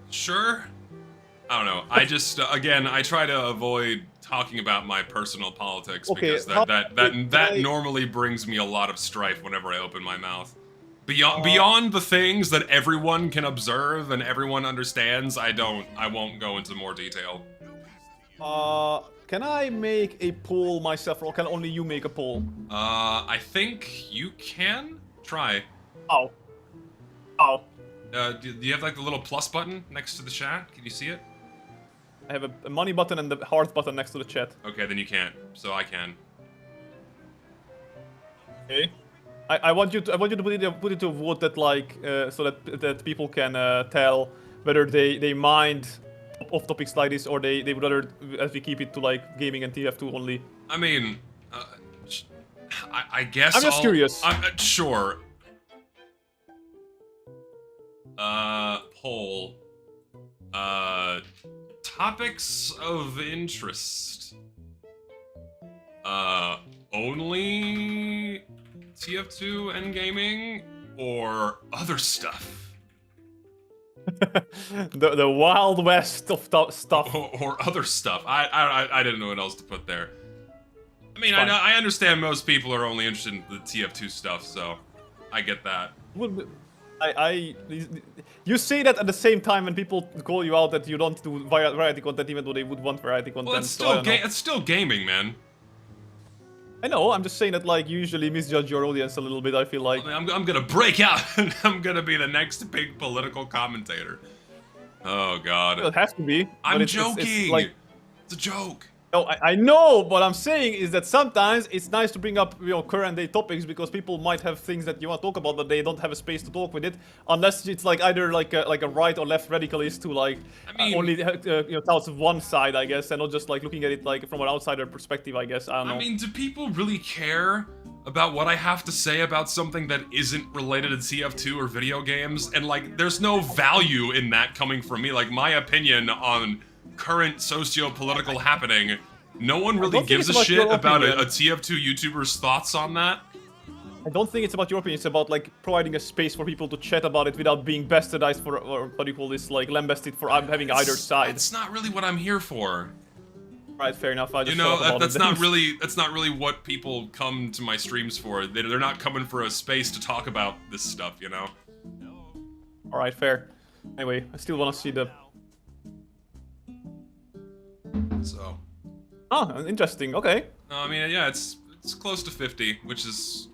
Sure. I don't know. I just again, I try to avoid talking about my personal politics Okay, because how- that I- normally brings me a lot of strife whenever I open my mouth. Beyond the things that everyone can observe and everyone understands, I won't go into more detail. Can I make a poll myself, or can only you make a poll? I think you can try. Oh. Oh. Do you have like the little plus button next to the chat? Can you see it? I have a money button and the heart button next to the chat. Okay, then you can't. So I can. Okay. I want you to put it to a vote that like so that people can tell whether they mind off topics like this or they would rather as we keep it to like gaming and TF2 only. I mean, I guess I'm just curious. Sure. Poll. Topics of interest. Only TF2 and gaming or other stuff? the Wild West of stuff. Or other stuff. I didn't know what else to put there. I mean, Fine. I understand most people are only interested in the TF2 stuff, so I get that. You say that at the same time when people call you out that you don't do variety content, even though they would want variety content. Well, it's so I don't know. it's still gaming, man. I know. I'm just saying that like you usually misjudge your audience a little bit. I feel like. I mean, I'm gonna break out and I'm gonna be the next big political commentator. Oh God. It has to be. I'm but it's joking. like, It's a joke. no, I know. What I'm saying is that sometimes it's nice to bring up current day topics because people might have things that you want to talk about, but they don't have a space to talk with it unless it's like either like a right or left radicalist who like I mean- only thoughts of one side, I guess, and not just like looking at it like from an outsider perspective, I guess. I don't know. I mean, do people really care about what I have to say about something that isn't related to TF2 or video games? And like, there's no value in that coming from me. Like, my opinion on current socio-political happening, no one really don't think gives a it's about shit your about a opinion. TF2 YouTuber's thoughts on that. I don't think it's about your opinion. It's about like providing a space for people to chat about it without being bastardized for, or what do you call this, like lambasted for having either side. That's not really what I'm here for. Right, fair enough. I just You know, thought about that's it not then. really what people come to my streams for. They're not coming for a space to talk about this stuff, you know? All right, fair. Anyway, I still want to see the. So, Oh, interesting. Okay. I mean, yeah, it's close to 50, which is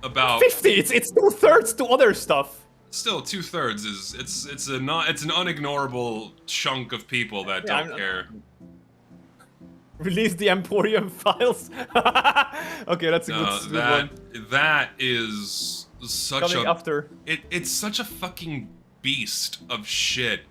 about 50. It's 2/3 to other stuff. still 2/3 is it's an unignorable chunk of people that Yeah, don't care. Release the Emporium files. Okay, that's a No, good one. that is such Coming a after. it's such a fucking beast of shit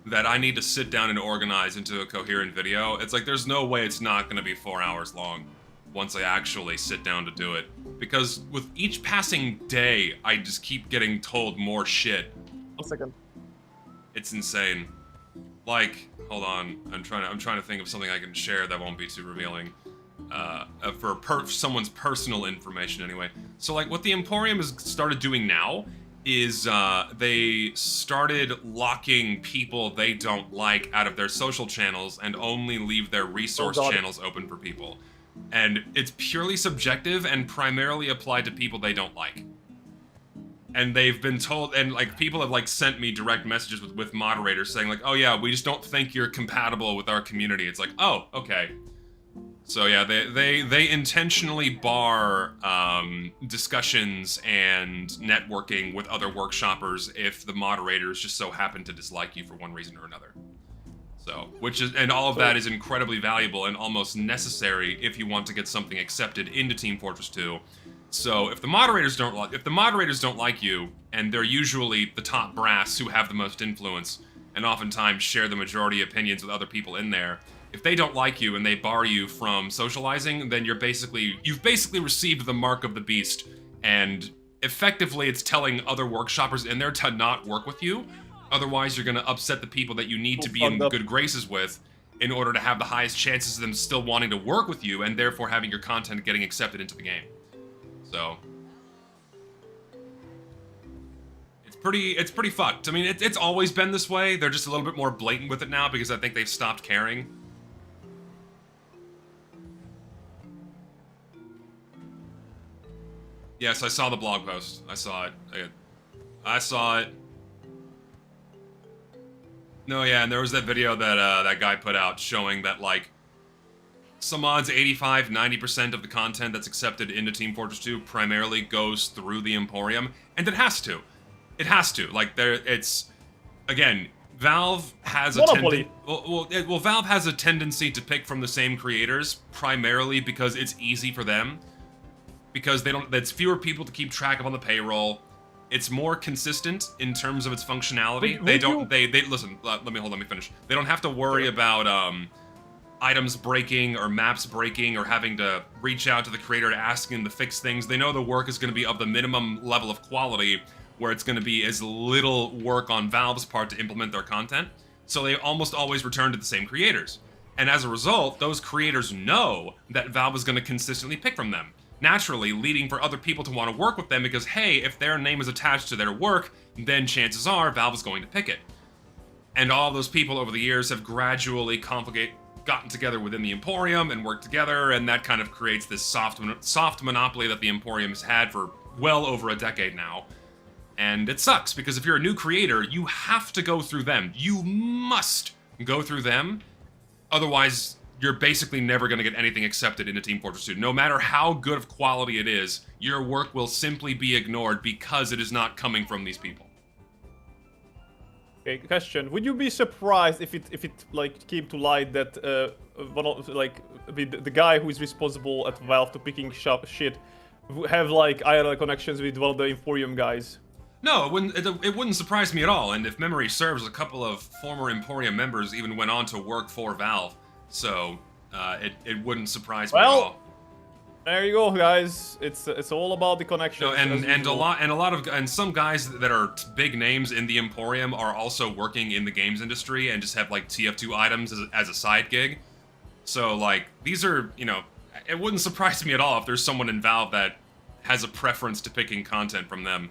that I need to sit down and organize into a coherent video. It's like there's no way it's not going to be 4 hours long once I actually sit down to do it. Because with each passing day, I just keep getting told more shit. 1 second. It's insane. Like, hold on, I'm trying to think of something I can share that won't be too revealing. For someone's personal information anyway. So like what the Emporium has started doing now is they started locking people they don't like out of their social channels and only leave their resource Oh, God. channels open for people. And it's purely subjective and primarily applied to people they don't like. And they've been told, and like people have like sent me direct messages with moderators saying like, oh yeah, we just don't think you're compatible with our community. It's like, oh, okay. So yeah, they intentionally bar discussions and networking with other workshoppers if the moderators just so happen to dislike you for one reason or another. So, and all of that is incredibly valuable and almost necessary if you want to get something accepted into Team Fortress 2. So if the moderators don't like you, and they're usually the top brass who have the most influence, and oftentimes share the majority opinions with other people in there, if they don't like you and they bar you from socializing, then you've basically received the mark of the beast, and effectively it's telling other workshoppers in there to not work with you. Otherwise, you're going to upset the people that you need to be in good graces with in order to have the highest chances of them still wanting to work with you and therefore having your content getting accepted into the game. So, it's it's pretty fucked. I mean, it's always been this way. They're just a little bit more blatant with it now because I think they've stopped caring. Yes, I saw the blog post. I saw it. I saw it. No, yeah, and there was that video that that guy put out showing that, like, some odds 85, 90% of the content that's accepted into Team Fortress 2 primarily goes through the Emporium, and it has to. It has to. Like, it's again, Valve has a tendency. Well, Valve has a tendency to pick from the same creators primarily because it's easy for them. Because there's fewer people to keep track of on the payroll. It's more consistent in terms of its functionality. Listen. Let me finish. They don't have to worry about items breaking or maps breaking or having to reach out to the creator to ask him to fix things. They know the work is going to be of the minimum level of quality, where it's going to be as little work on Valve's part to implement their content. So they almost always return to the same creators, and as a result, those creators know that Valve is going to consistently pick from them. Naturally leading for other people to want to work with them because, hey, if their name is attached to their work, then chances are Valve is going to pick it. And all those people over the years have gradually gotten together within the Emporium and worked together, and that kind of creates this soft monopoly that the Emporium has had for well over a decade now. And it sucks, because if you're a new creator, you have to go through them. You must go through them, otherwise you're basically never going to get anything accepted into Team Fortress 2. No matter how good of quality it is, your work will simply be ignored because it is not coming from these people. Okay, question: would you be surprised if it like came to light that the guy who is responsible at Valve to picking shit have like IRL connections with one of the Emporium guys? No, it wouldn't surprise me at all. And if memory serves, a couple of former Emporium members even went on to work for Valve. So, it wouldn't surprise me at all. There you go, guys. It's all about the connection. No, and some guys that are big names in the Emporium are also working in the games industry and just have like TF2 items as a side gig. So like these are, you know, it wouldn't surprise me at all if there's someone in Valve that has a preference to picking content from them.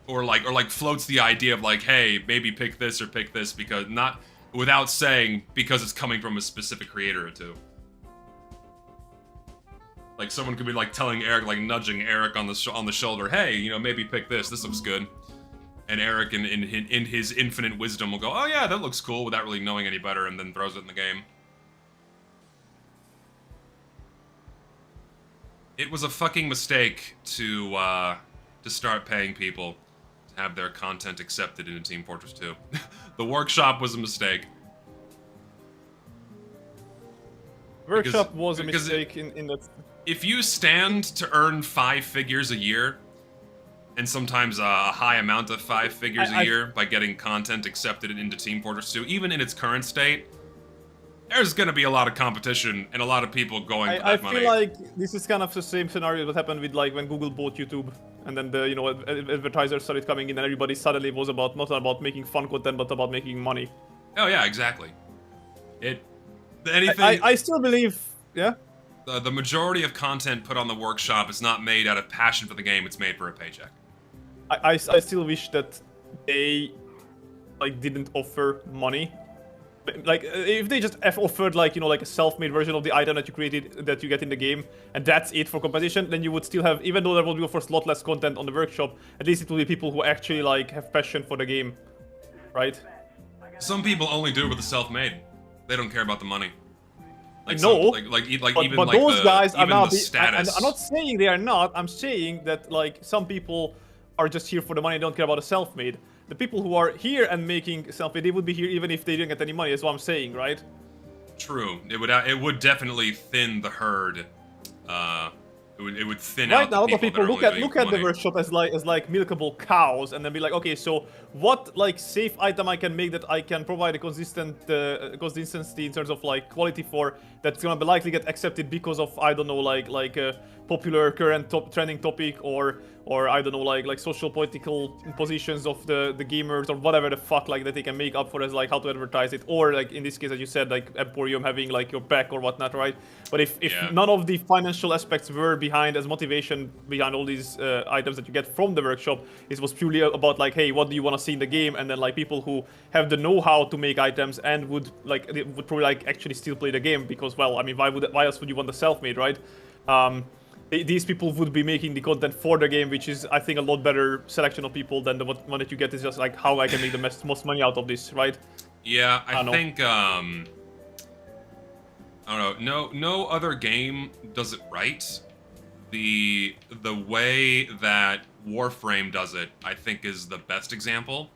Or like floats the idea of like, hey, maybe pick this or pick this because without saying because it's coming from a specific creator or two. Like someone could be like telling Eric, like nudging Eric on the shoulder, hey, you know, maybe pick this. This looks good. And Eric, in his infinite wisdom, will go, oh yeah, that looks cool, without really knowing any better, and then throws it in the game. It was a fucking mistake to start paying people to have their content accepted into Team Fortress 2. The workshop was a mistake. Workshop was a mistake in that. If you stand to earn 5 figures a year, and sometimes a high amount of 5 figures a year by getting content accepted into Team Fortress 2, even in its current state, there's gonna be a lot of competition and a lot of people going for that money. I feel like this is kind of the same scenario that happened with like when Google bought YouTube, and then the advertisers started coming in, and everybody suddenly was not about making fun content, but about making money. Oh yeah, exactly. I still believe, yeah. The majority of content put on the workshop is not made out of passion for the game, it's made for a paycheck. I still wish that they like didn't offer money. Like if they just offered like, you know, like a self-made version of the item that you created that you get in the game, and that's it for competition, then you would still have, even though there will be of course a lot less content on the workshop, at least it will be people who actually like have passion for the game, right? Some people only do it with the self-made. They don't care about the money. Like no, but those guys are not. Status. I'm not saying they are not. I'm saying that like some people are just here for the money and don't care about the self-made. The people who are here and making self-made, they would be here even if they didn't get any money. That's what I'm saying, right? True. It would definitely thin the herd. It would thin right out now, the a lot of people look at the workshop as like milkable cows, and then be like, okay, so what like safe item I can make that I can provide a consistency in terms of like quality for, that's gonna be likely get accepted because of, I don't know, like popular current trending topic, or I don't know, like social political positions of the gamers, or whatever the fuck like that they can make up for as like how to advertise it, or like in this case, as you said, like Emporium having like your back or whatnot, right? But if Yeah. none of the financial aspects were behind as motivation behind all these items that you get from the workshop, it was purely about like, hey, what do you want to see in the game? And then like people who have the know-how to make items and would probably like actually still play the game, because, well, I mean, why else would you want the self-made, right? These people would be making the content for the game, which is, I think, a lot better selection of people than the one that you get is just like how I can make the most money out of this, right? Yeah, I know. think I don't know. No other game does it right. The way that Warframe does it, I think, is the best example,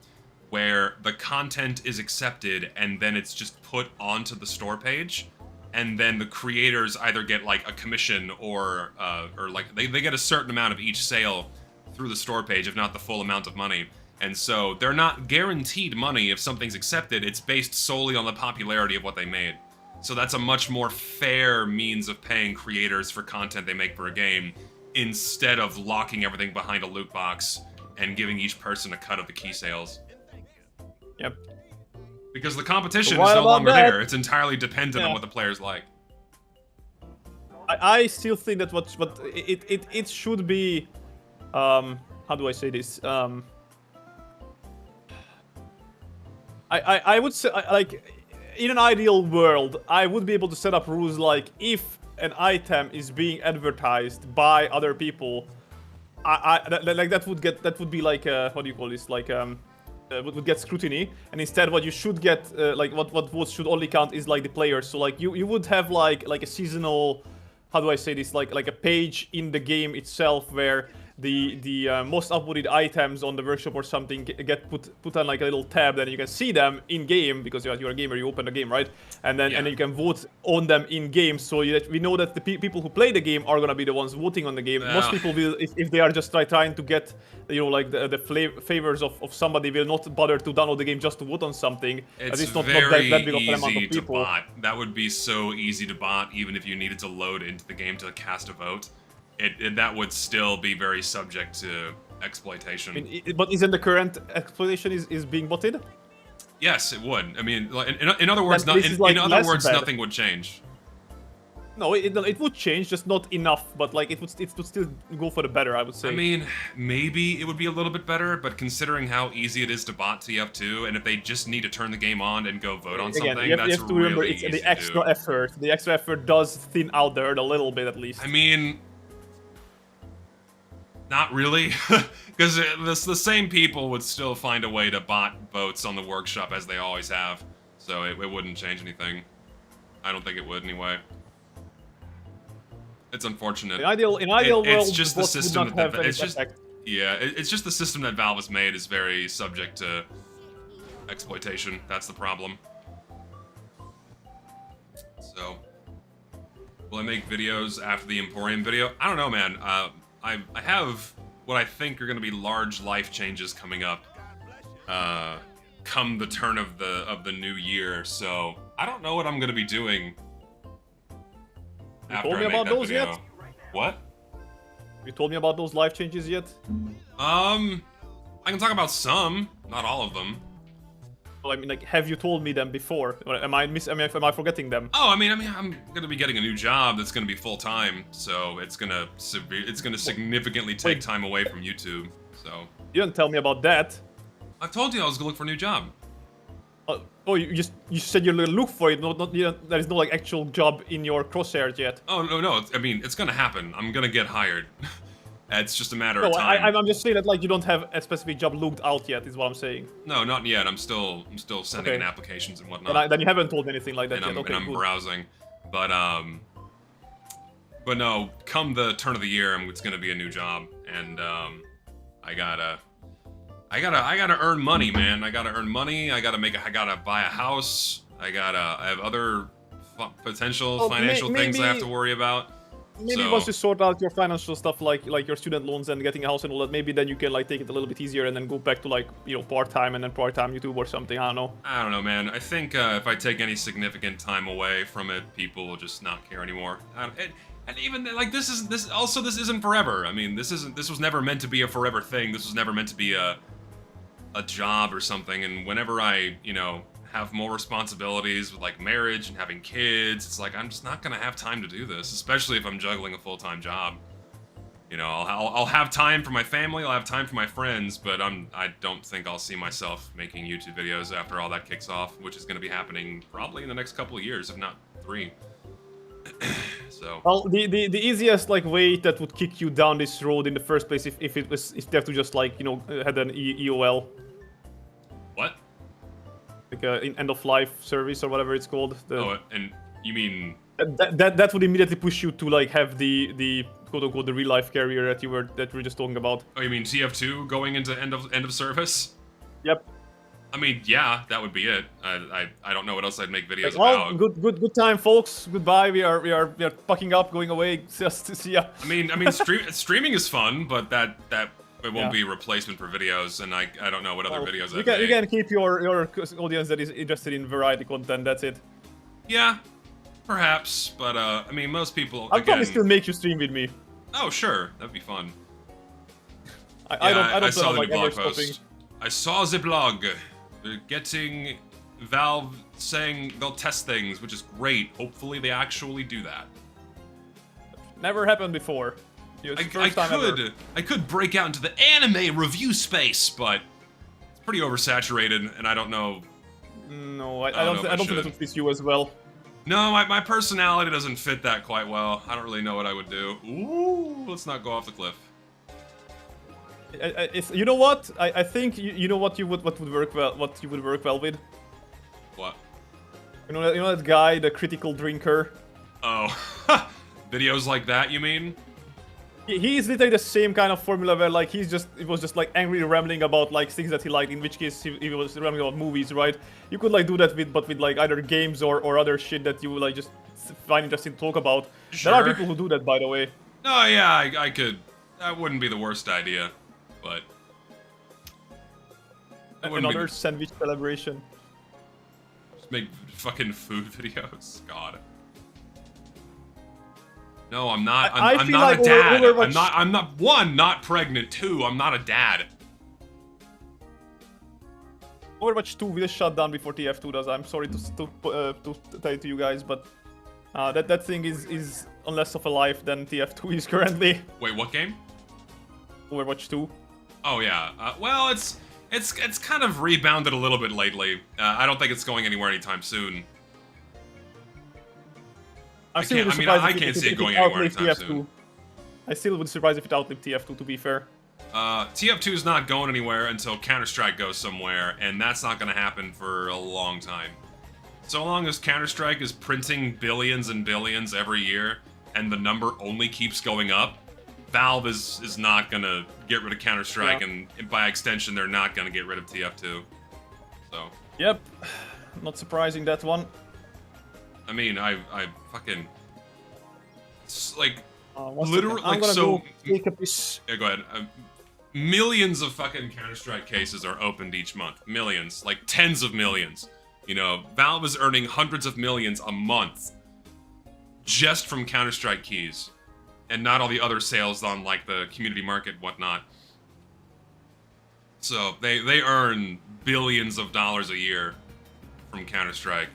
where the content is accepted and then it's just put onto the store page, and then the creators either get like a commission or like they get a certain amount of each sale through the store page, if not the full amount of money. And so they're not guaranteed money if something's accepted. It's based solely on the popularity of what they made. So that's a much more fair means of paying creators for content they make for a game, instead of locking everything behind a loot box and giving each person a cut of the key sales. Yep. Because the competition But is what no about longer that? there. It's entirely dependent on Yeah. what the players like. I still think that what it should be, how do I say this? I would say, like, in an ideal world, I would be able to set up rules like, if an item is being advertised by other people, that would be like, what do you call this? Like, would get scrutiny, and instead what you should get, like what votes should only count is like the players. So like you would have like a seasonal, how do I say this, like a page in the game itself where the most upvoted items on the workshop or something get put on like a little tab, then you can see them in game, because you're a gamer, you open the game, right? And then you can vote on them in game, so we know that the people who play the game are gonna be the ones voting on the game. Most people will, if they are just trying to get, you know, like the favors of somebody, will not bother to download the game just to vote on something. It's not very that big of an amount of easy to people. bot. That would be so easy to bot, even if you needed to load into the game to cast a vote. That would still be very subject to exploitation. I mean, but isn't the current exploitation is being botted? Yes, it would. I mean, like, in other words, Then this is, like, in other less words, bad. nothing would change. No, it would change, just not enough. But like it would still go for the better, I would say. I mean, maybe it would be a little bit better, but considering how easy it is to bot TF2, and if they just need to turn the game on and go vote on Again, something, you that's have to remember really it's easy the to extra do. effort. The extra effort does thin out the herd a little bit, at least. I mean, not really, because the same people would still find a way to bot votes on the workshop as they always have, so it wouldn't change anything. I don't think it would anyway. It's unfortunate. In ideal world, it's just the bots would system not that have any it's just effect. yeah, it's just the system that Valve has made is very subject to exploitation. That's the problem. So, will I make videos after the Emporium video? I don't know, man. I have what I think are going to be large life changes coming up. Come the turn of the new year. So I don't know what I'm going to be doing. You After told me I make about that those video. yet? What? You told me about those life changes yet? I can talk about some, not all of them. Well, I mean, like, have you told me them before? Or am I forgetting them? Oh, I mean, I'm gonna be getting a new job that's gonna be full time, so it's gonna significantly take time away from YouTube. So You didn't tell me about that. I've told you I was gonna look for a new job. Oh, you said you're gonna look for it. There is no like actual job in your crosshairs yet. Oh no, I mean it's gonna happen. I'm gonna get hired. It's just a matter No, of time. I'm just saying that like you don't have a specific job looked out yet. Is what I'm saying. No, not yet. I'm still sending Okay. in applications and whatnot. Then you haven't told me anything like that and yet. Okay, I'm good. browsing, but no. Come the turn of the year, it's gonna be a new job, and I gotta earn money, man. I gotta earn money. I gotta buy a house. I have other potential Well, financial things I have maybe- to worry about. Maybe So- once you sort out your financial stuff, like your student loans and getting a house and all that, maybe then you can like take it a little bit easier and then go back to like, you know, part-time and then part-time YouTube or something. I don't know. I don't know, man. I think if I take any significant time away from it, people will just not care anymore. And even like this isn't forever. I mean, this was never meant to be a forever thing. This was never meant to be a job or something. And whenever I, you know, have more responsibilities with like marriage and having kids, it's like I'm just not gonna have time to do this, especially if I'm juggling a full-time job. You know, I'll have time for my family, I'll have time for my friends, but I don't think I'll see myself making YouTube videos after all that kicks off, which is going to be happening probably in the next couple of years, if not 3. So. Well, the easiest like way that would kick you down this road in the first place if they have to just like, you know, had an EOL, What? like an end of life service or whatever it's called. Oh, and you mean that would immediately push you to like have the quote unquote the real life carrier that we were just talking about. Oh, you mean TF2 going into end of service? Yep. I mean, yeah, that would be it. I don't know what else I'd make videos Well, about. good time, folks. Goodbye. We are packing up, going away. Just to see ya. I mean, streaming is fun, but that it won't be a replacement for videos, and I don't know what other videos I'd You make. can keep your audience that is interested in variety content. That's it. Yeah, perhaps, but I mean, most people. I'll again, probably still make you stream with me. Oh, sure, that'd be fun. I don't saw the like new blog ever post. stopping. I saw the blog. They're getting Valve saying they'll test things, which is great. Hopefully, they actually do that. Never happened before. I could break out into the anime review space, but it's pretty oversaturated, and I don't know. No, I don't don't know if I think that should. would fit you as well. No, my personality doesn't fit that quite well. I don't really know what I would do. Ooh, let's not go off the cliff. You know what? I think you know what would work well. What you would work well with. What? You know that guy, the critical drinker. Oh, videos like that, you mean? He's literally the same kind of formula where like he was just like angry rambling about like things that he liked. In which case he was rambling about movies, right? You could like do that with like either games or other shit that you like just find interesting to talk about. Sure. There are people who do that, by the way. No, yeah, I could. That wouldn't be the worst idea, but Another sandwich celebration. Just make fucking food videos. God. No, I'm not. I I'm feel not like a dad. Overwatch... I'm not. One, not pregnant. Two, I'm not a dad. Overwatch 2 will shut down before TF2 does. I'm sorry to tell it to you guys, but that thing is on less of a life than TF2 is currently. Wait, what game? Overwatch 2. Oh yeah. Well, it's kind of rebounded a little bit lately. I don't think it's going anywhere anytime soon. I can't see it going anywhere anytime soon. I still would be surprised if it outlived TF2, to be fair. TF2 is not going anywhere until Counter-Strike goes somewhere, and that's not going to happen for a long time. So long as Counter-Strike is printing billions and billions every year, and the number only keeps going up, Valve is not going to get rid of Counter-Strike, and by extension, they're not going to get rid of TF2. So. Yep. Not surprising, that one. I mean, I fucking... It's like... literally, like, so... Take a piece. Yeah, go ahead. Millions of fucking Counter-Strike cases are opened each month. Millions. Like, tens of millions. You know, Valve is earning hundreds of millions a month just from Counter-Strike keys. And not all the other sales on, like, the community market and whatnot. So, they earn billions of dollars a year from Counter-Strike.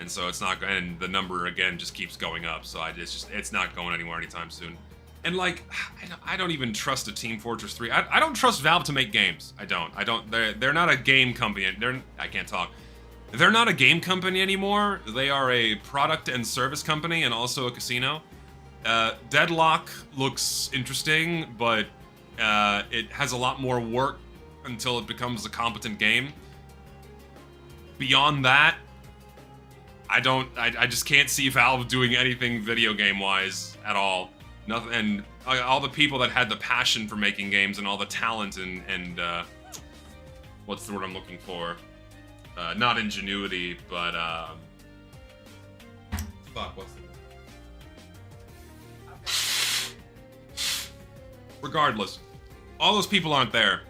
And so it's not, and the number again just keeps going up. So it's not going anywhere anytime soon. And like, I don't even trust a Team Fortress 3. I don't trust Valve to make games. I don't. They're not a game company. I can't talk. They're not a game company anymore. They are a product and service company and also a casino. Deadlock looks interesting, but it has a lot more work until it becomes a competent game. Beyond that, I just can't see Valve doing anything video game wise at all. Nothing, and all the people that had the passion for making games and all the talent and what's the word I'm looking for? Not ingenuity, but fuck, what's the word? Regardless, all those people aren't there.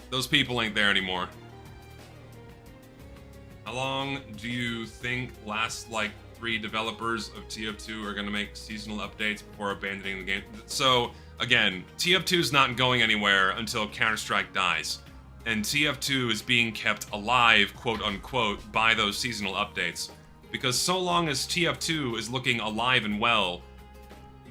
Those people ain't there anymore. How long do you think lasts, like, 3 developers of TF2 are going to make seasonal updates before abandoning the game. So, again, TF2 is not going anywhere until Counter-Strike dies. And TF2 is being kept alive, quote-unquote, by those seasonal updates. Because so long as TF2 is looking alive and well,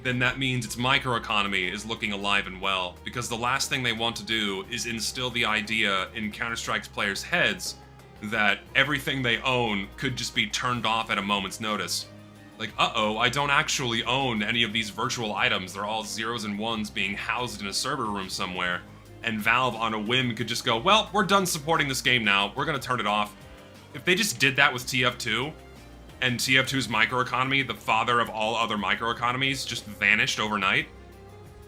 then that means its microeconomy is looking alive and well. Because the last thing they want to do is instill the idea in Counter-Strike's players' heads that everything they own could just be turned off at a moment's notice. Like, uh-oh, I don't actually own any of these virtual items. They're all zeros and ones being housed in a server room somewhere. And Valve, on a whim, could just go, well, we're done supporting this game now. We're gonna turn it off. If they just did that with TF2, and TF2's microeconomy, the father of all other microeconomies, just vanished overnight,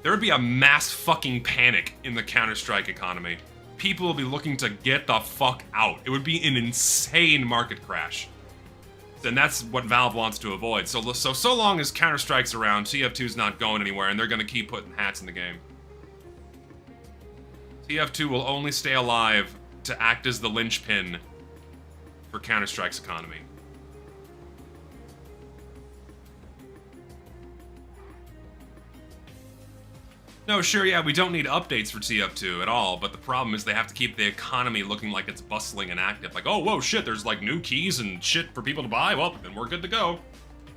there would be a mass fucking panic in the Counter-Strike economy. People will be looking to get the fuck out. It would be an insane market crash. And that's what Valve wants to avoid. So long as Counter-Strike's around, TF2's not going anywhere, and they're gonna keep putting hats in the game. TF2 will only stay alive to act as the linchpin for Counter-Strike's economy. No, sure, yeah, we don't need updates for TF2 at all, but the problem is they have to keep the economy looking like it's bustling and active. Like, oh, whoa, shit, there's like new keys and shit for people to buy. Well, then we're good to go.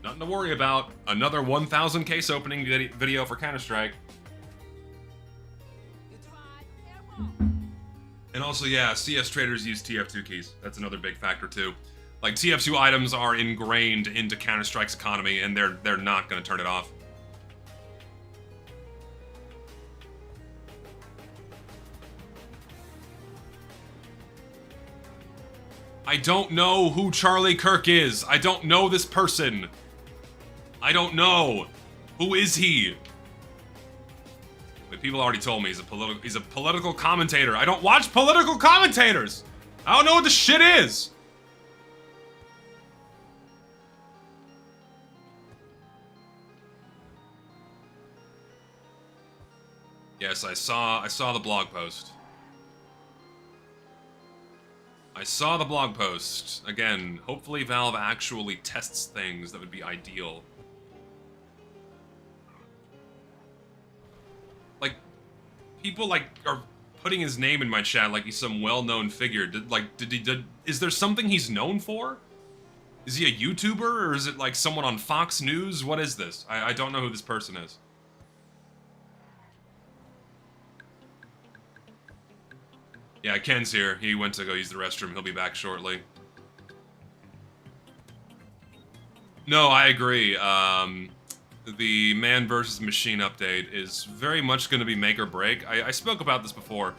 Nothing to worry about. Another 1,000 case opening video for Counter-Strike. And also, yeah, CS traders use TF2 keys. That's another big factor, too. Like, TF2 items are ingrained into Counter-Strike's economy, and they're not gonna turn it off. I don't know who Charlie Kirk is. I don't know this person. I don't know. Who is he? But people already told me he's a political commentator. I don't watch political commentators. I don't know what the shit is. Yes, I saw the blog post. I saw the blog post. Again, hopefully Valve actually tests things that would be ideal. Like, people, like, are putting his name in my chat like he's some well-known figure. Is there something he's known for? Is he a YouTuber, or is it, like, someone on Fox News? What is this? I don't know who this person is. Yeah, Ken's here. He went to go use the restroom. He'll be back shortly. No, I agree. The Man vs. Machine update is very much going to be make or break. I spoke about this before.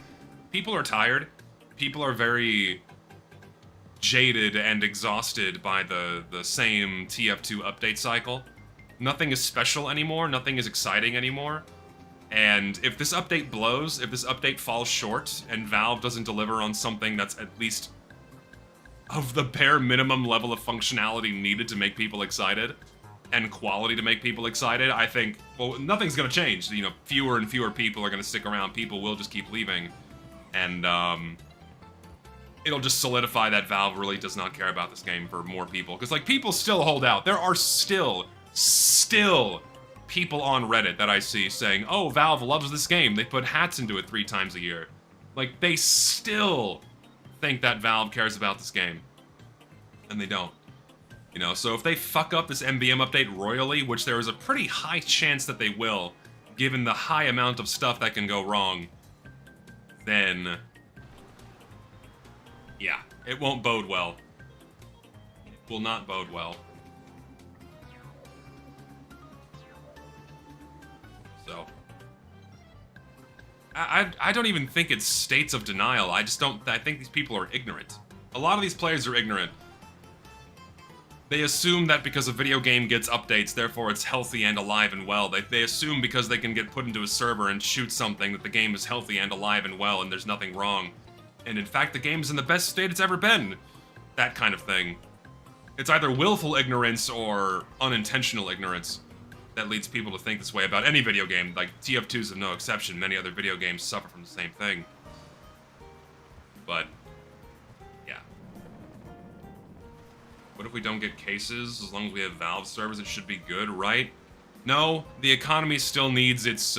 People are tired. People are very jaded and exhausted by the same TF2 update cycle. Nothing is special anymore. Nothing is exciting anymore. And if this update blows, if this update falls short, and Valve doesn't deliver on something that's at least of the bare minimum level of functionality needed to make people excited, and quality to make people excited, I think, well, nothing's gonna change. You know, fewer and fewer people are gonna stick around, people will just keep leaving. And, it'll just solidify that Valve really does not care about this game for more people. Because, like, people still hold out. There are still people on Reddit that I see saying, oh, Valve loves this game. They put hats into it 3 times a year. Like, they still think that Valve cares about this game. And they don't. You know, so if they fuck up this MVM update royally, which there is a pretty high chance that they will, given the high amount of stuff that can go wrong, then yeah, it won't bode well. It will not bode well. So, I don't even think it's states of denial. I think these people are ignorant. A lot of these players are ignorant. They assume that because a video game gets updates, therefore it's healthy and alive and well. They assume because they can get put into a server and shoot something that the game is healthy and alive and well and there's nothing wrong. And in fact, the game's in the best state it's ever been. That kind of thing. It's either willful ignorance or unintentional ignorance that leads people to think this way about any video game. Like, TF2's of no exception. Many other video games suffer from the same thing. But What if we don't get cases? As long as we have Valve servers, it should be good, right? No, the economy still needs its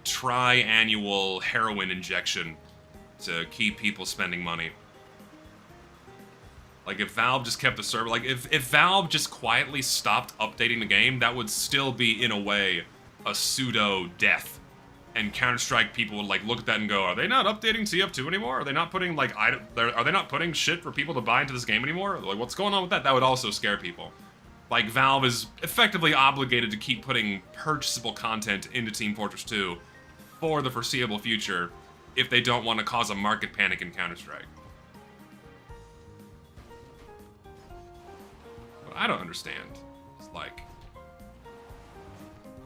tri-annual heroin injection to keep people spending money. Like, if Valve just kept the server... Like, if Valve just quietly stopped updating the game, that would still be, in a way, a pseudo-death. And Counter-Strike people would, like, look at that and go, are they not updating TF2 anymore? Are they not putting, like, are they not putting shit for people to buy into this game anymore? Like, what's going on with that? That would also scare people. Like, Valve is effectively obligated to keep putting purchasable content into Team Fortress 2 for the foreseeable future if they don't want to cause a market panic in Counter-Strike. What I don't understand is, like,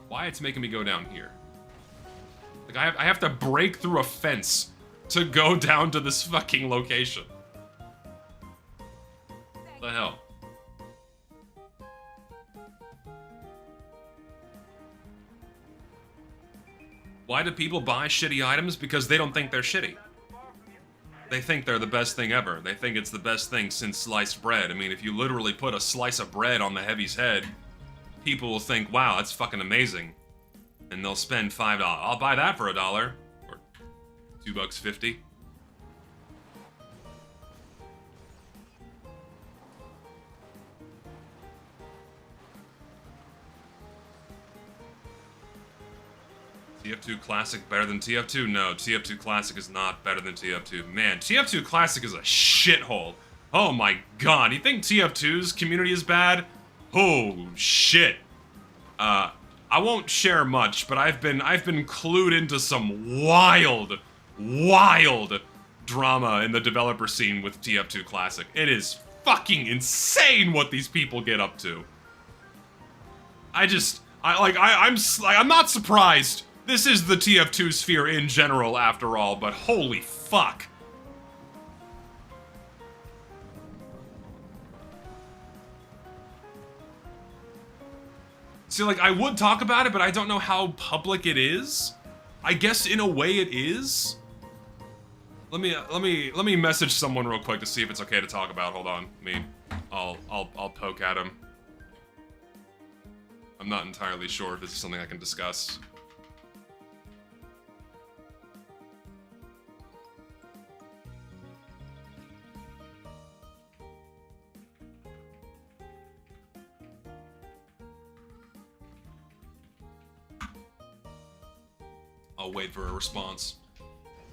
why it's making me go down here. Like, I have to break through a fence to go down to this fucking location. What the hell? Why do people buy shitty items? Because they don't think they're shitty. They think they're the best thing ever. They think it's the best thing since sliced bread. I mean, if you literally put a slice of bread on the Heavy's head, people will think, wow, that's fucking amazing. And they'll spend $5. I'll buy that for $1. Or $2.50. TF2 Classic better than TF2? No, TF2 Classic is not better than TF2. Man, TF2 Classic is a shithole. Oh my god, you think TF2's community is bad? Oh shit. I won't share much, but I've been clued into some wild drama in the developer scene with TF2 Classic. It is fucking insane what these people get up to. I'm not surprised. This is the TF2 sphere in general, after all, but holy fuck. See, like, I would talk about it, but I don't know how public it is. I guess in a way it is. Let me message someone real quick to see if it's okay to talk about. Hold on. I'll poke at him. I'm not entirely sure if this is something I can discuss. I'll wait for a response.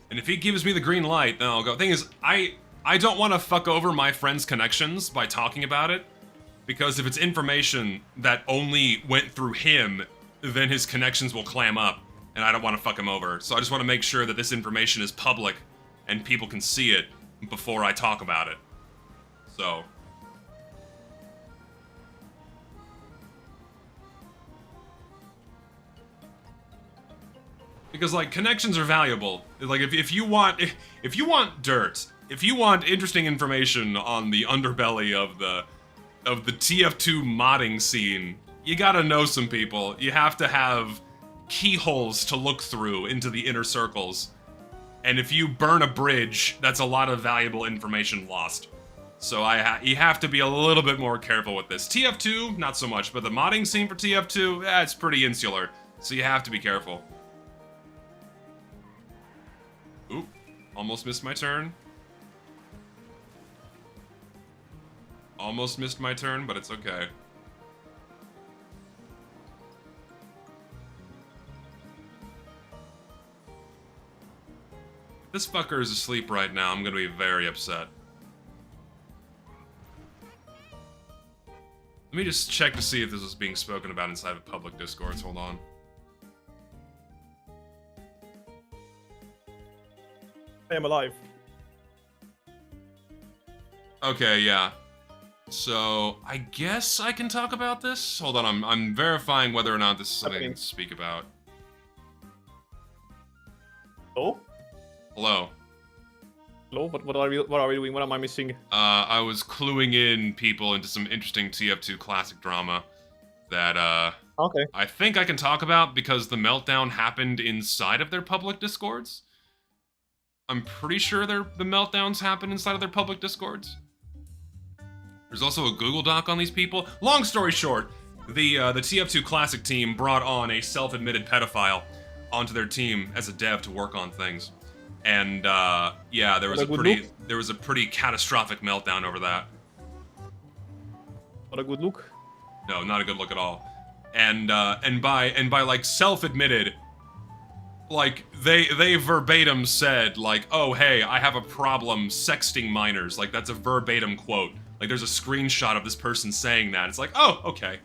And if he gives me the green light, then I'll go. Thing is, I don't want to fuck over my friend's connections by talking about it, because if it's information that only went through him, then his connections will clam up, and I don't want to fuck him over. So I just want to make sure that this information is public and people can see it before I talk about it. So... because, like, connections are valuable. Like, if you want dirt, if you want interesting information on the underbelly of the TF2 modding scene, you gotta know some people. You have to have keyholes to look through into the inner circles. And if you burn a bridge, that's a lot of valuable information lost. So you have to be a little bit more careful with this. TF2, not so much, but the modding scene for TF2, it's pretty insular. So you have to be careful. Oop, almost missed my turn. Almost missed my turn, but it's okay. If this fucker is asleep right now, I'm gonna be very upset. Let me just check to see if this is being spoken about inside of public discourse. Hold on. I am alive. Okay, yeah. So, I guess I can talk about this? Hold on, I'm verifying whether or not this is something I can speak about. Hello? Hello. Hello? What are we doing? What am I missing? I was cluing in people into some interesting TF2 Classic drama that, okay. I think I can talk about because the meltdown happened inside of their public discords. I'm pretty sure the meltdowns happen inside of their public discords. There's also a Google Doc on these people. Long story short, the TF2 Classic team brought on a self-admitted pedophile onto their team as a dev to work on things, and yeah, there was a pretty catastrophic meltdown over that. Not a good look. No, not a good look at all. And by like self-admitted, like they verbatim said like, oh hey, I have a problem sexting minors. Like that's a verbatim quote. Like there's a screenshot of this person saying that. It's like, oh, okay.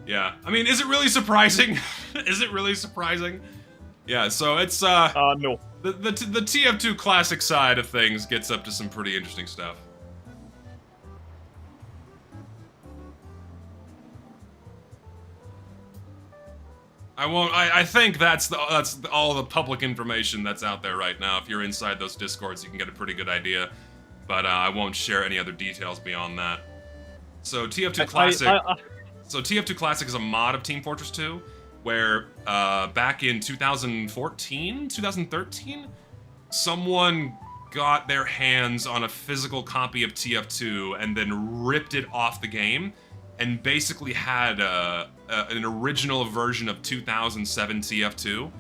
Yeah. I mean, is it really surprising? Is it really surprising? Yeah, so it's no. The TF2 Classic side of things gets up to some pretty interesting stuff. I think that's all the public information that's out there right now. If you're inside those Discords, you can get a pretty good idea. But I won't share any other details beyond that. So TF2 Classic. So TF2 Classic is a mod of Team Fortress 2, where back in 2014, 2013, someone got their hands on a physical copy of TF2 and then ripped it off the game, and basically had an original version of 2007 TF2,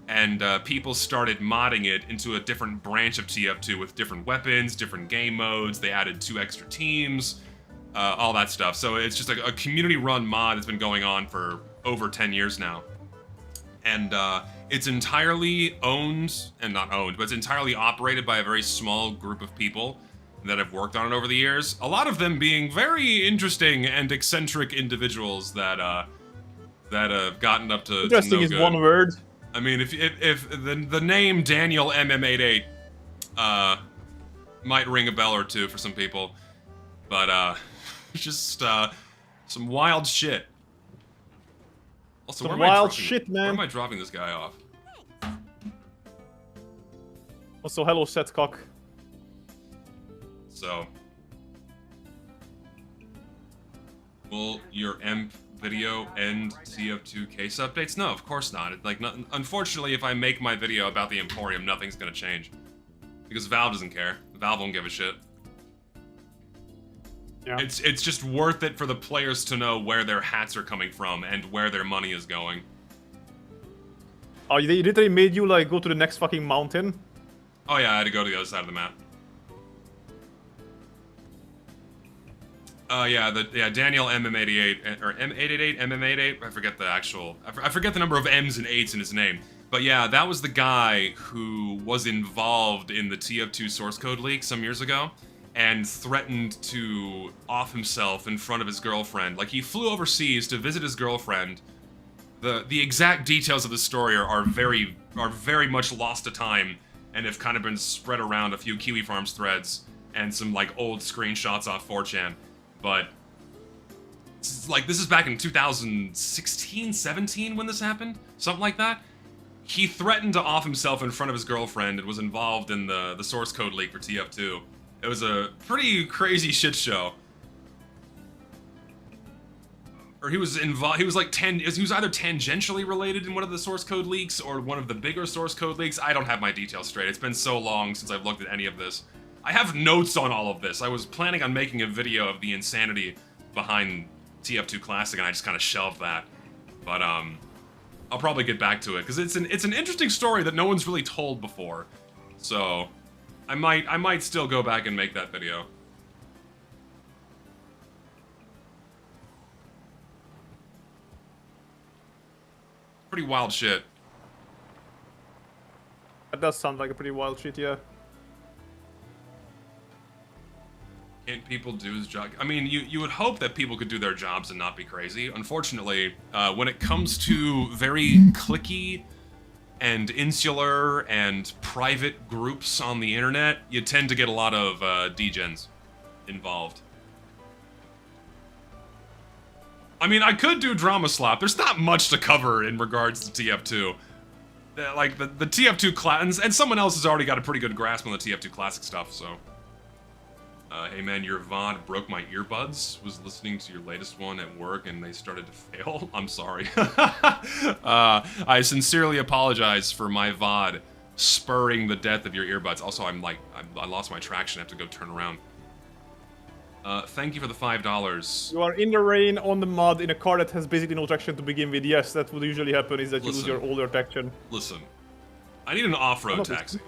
and people started modding it into a different branch of TF2 with different weapons, different game modes. They added 2 extra teams, all that stuff. So it's just a community-run mod that's been going on for over 10 years now. And it's entirely owned, and not owned, but it's entirely operated by a very small group of people that have worked on it over the years. A lot of them being very interesting and eccentric individuals that have gotten up to Interesting no is good. one word. I mean, if the name Daniel MM88 might ring a bell or two for some people, but just some wild shit. Also, Some where am I wild dropping- shit, man. Where am I dropping this guy off? Also, hello, Setcock. So, will your EMP video end TF2 case updates? No, of course not. Unfortunately, if I make my video about the Emporium, nothing's gonna change. Because Valve doesn't care. Valve won't give a shit. Yeah. It's just worth it for the players to know where their hats are coming from and where their money is going. Oh, they literally made you like go to the next fucking mountain. Oh yeah, I had to go to the other side of the map. Daniel MM88 or M888, MM88. I forget the actual. I forget the number of M's and 8s in his name. But yeah, that was the guy who was involved in the TF2 source code leak some years ago, and threatened to off himself in front of his girlfriend. Like he flew overseas to visit his girlfriend. The exact details of the story are very much lost to time, and have kind of been spread around a few Kiwi Farms threads and some like old screenshots off 4chan. But like this is back in 2016, 17 when this happened, something like that. He threatened to off himself in front of his girlfriend and was involved in the source code leak for TF2. It was a pretty crazy shit show. Or he was involved. He was like he was either tangentially related in one of the source code leaks or one of the bigger source code leaks. I don't have my details straight. It's been so long since I've looked at any of this. I have notes on all of this. I was planning on making a video of the insanity behind TF2 Classic, and I just kind of shelved that. But I'll probably get back to it because it's an interesting story that no one's really told before. So I might still go back and make that video. Pretty wild shit. That does sound like a pretty wild shit, yeah. Can't people do his job? I mean, you would hope that people could do their jobs and not be crazy. Unfortunately, when it comes to very cliquey and insular and private groups on the internet, you tend to get a lot of degens involved. I mean, I could do Drama Slap. There's not much to cover in regards to TF2. Like, the TF2 class, and someone else has already got a pretty good grasp on the TF2 Classic stuff, so... hey man, your VOD broke my earbuds. Was listening to your latest one at work and they started to fail. I'm sorry. I sincerely apologize for my VOD spurring the death of your earbuds. Also, I lost my traction. I have to go turn around. Thank you for the $5. You are in the rain, on the mud, in a car that has basically no traction to begin with. Yes, that would usually happen, is that you lose Listen. all your traction. Listen, I need an off-road not taxi.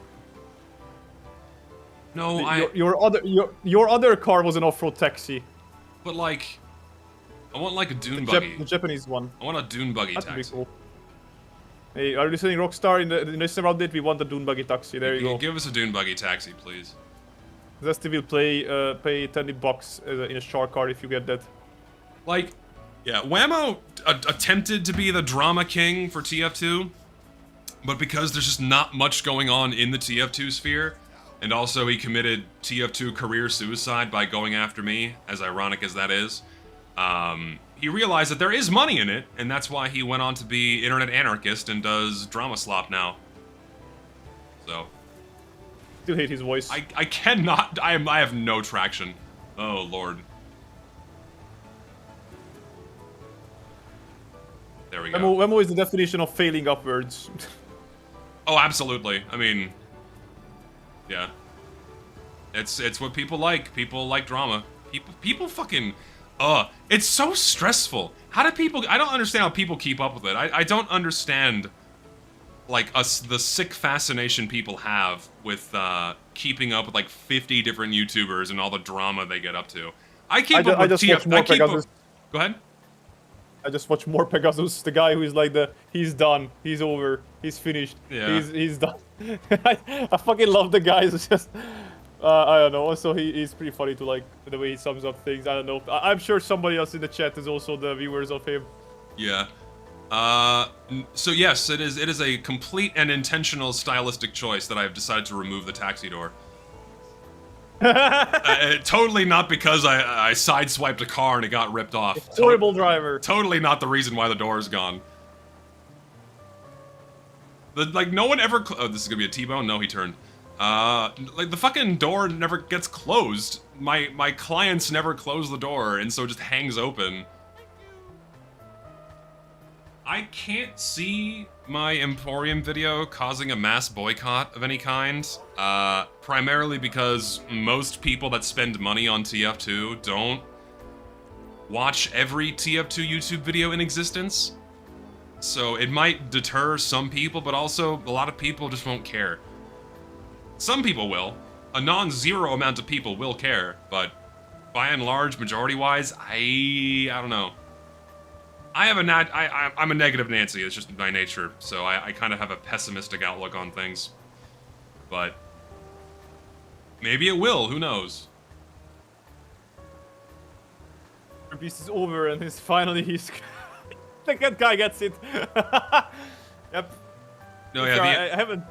No, Your other car was an off-road taxi. But like, I want like a dune buggy. The Japanese one. I want a dune buggy That'd be taxi. cool. Hey, are you listening, Rockstar? In the next update, we want the dune buggy taxi. There you go. Give us a dune buggy taxi, please. Zesty will pay $20 in a shark card if you get that. Like, yeah, Whammo attempted to be the drama king for TF2, but because there's just not much going on in the TF2 sphere, and also he committed TF2 career suicide by going after me, as ironic as that is, he realized that there is money in it, and that's why he went on to be internet anarchist and does drama slop now. So, Still hate his voice. I cannot, I have no traction. Oh, Lord. There we go. Wemo is the definition of failing upwards. Oh, absolutely. I mean, yeah. It's what people like. People like drama. People fucking, it's so stressful. How do people, I don't understand how people keep up with it. I don't understand, like, the sick fascination people have with, keeping up with, like, 50 different YouTubers and all the drama they get up to. I keep up with TF, Go ahead. I just watch more Pegasus, the guy who is like he's done, he's over, he's finished, Yeah. he's done. I fucking love the guy. It's just, I don't know. Also, he's pretty funny to like the way he sums up things. I don't know. I'm sure somebody else in the chat is also the viewers of him. Yeah. So yes, it is a complete and intentional stylistic choice that I've decided to remove the taxi door. Totally not because I sideswiped a car and it got ripped off. Horrible driver. Totally not the reason why the door is gone. Like, no one ever... Oh, this is gonna be a T-bone? No, he turned. Like, the fucking door never gets closed. My clients never close the door, and so it just hangs open. I can't see my Emporium video causing a mass boycott of any kind, primarily because most people that spend money on TF2 don't watch every TF2 YouTube video in existence. So it might deter some people, but also a lot of people just won't care. Some people will. A non-zero amount of people will care, but by and large, majority-wise, I don't know. I'm a negative Nancy, it's just my nature, so I kind of have a pessimistic outlook on things. But maybe it will, who knows? Beast is over and he's that guy gets it. Yep. No, yeah, I haven't.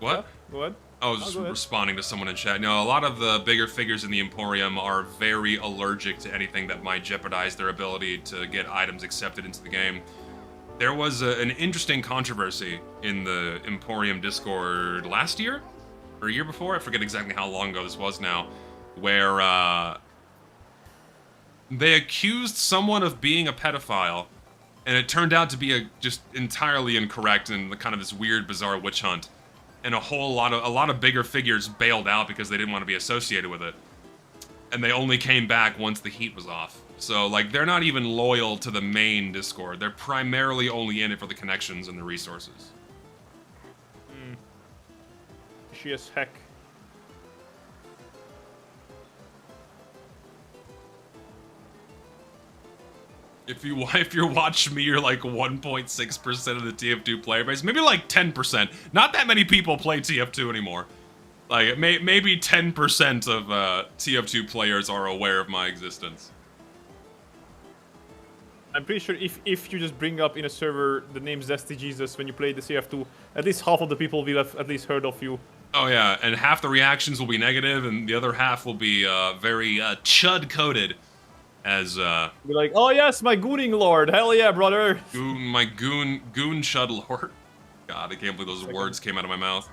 What? Huh? Go ahead. I was just go ahead. responding to someone in chat. No, a lot of the bigger figures in the Emporium are very allergic to anything that might jeopardize their ability to get items accepted into the game. There was an interesting controversy in the Emporium Discord last year? Or a year before? I forget exactly how long ago this was now. Where, they accused someone of being a pedophile, and it turned out to be just entirely incorrect and kind of this weird, bizarre witch hunt. And a lot of bigger figures bailed out because they didn't want to be associated with it. And they only came back once the heat was off. So, like, they're not even loyal to the main Discord. They're primarily only in it for the connections and the resources. She is heck. If you watch me, you're like 1.6% of the TF2 player base. Maybe like 10%. Not that many people play TF2 anymore. Like, maybe 10% of TF2 players are aware of my existence. I'm pretty sure if you just bring up in a server the name Zesty Jesus when you play the CF2, at least half of the people will have at least heard of you. Oh yeah, and half the reactions will be negative, and the other half will be very chud-coded. As Be like, oh yes, my gooning lord, hell yeah, brother. my goon chud lord. God, I can't believe those words came out of my mouth.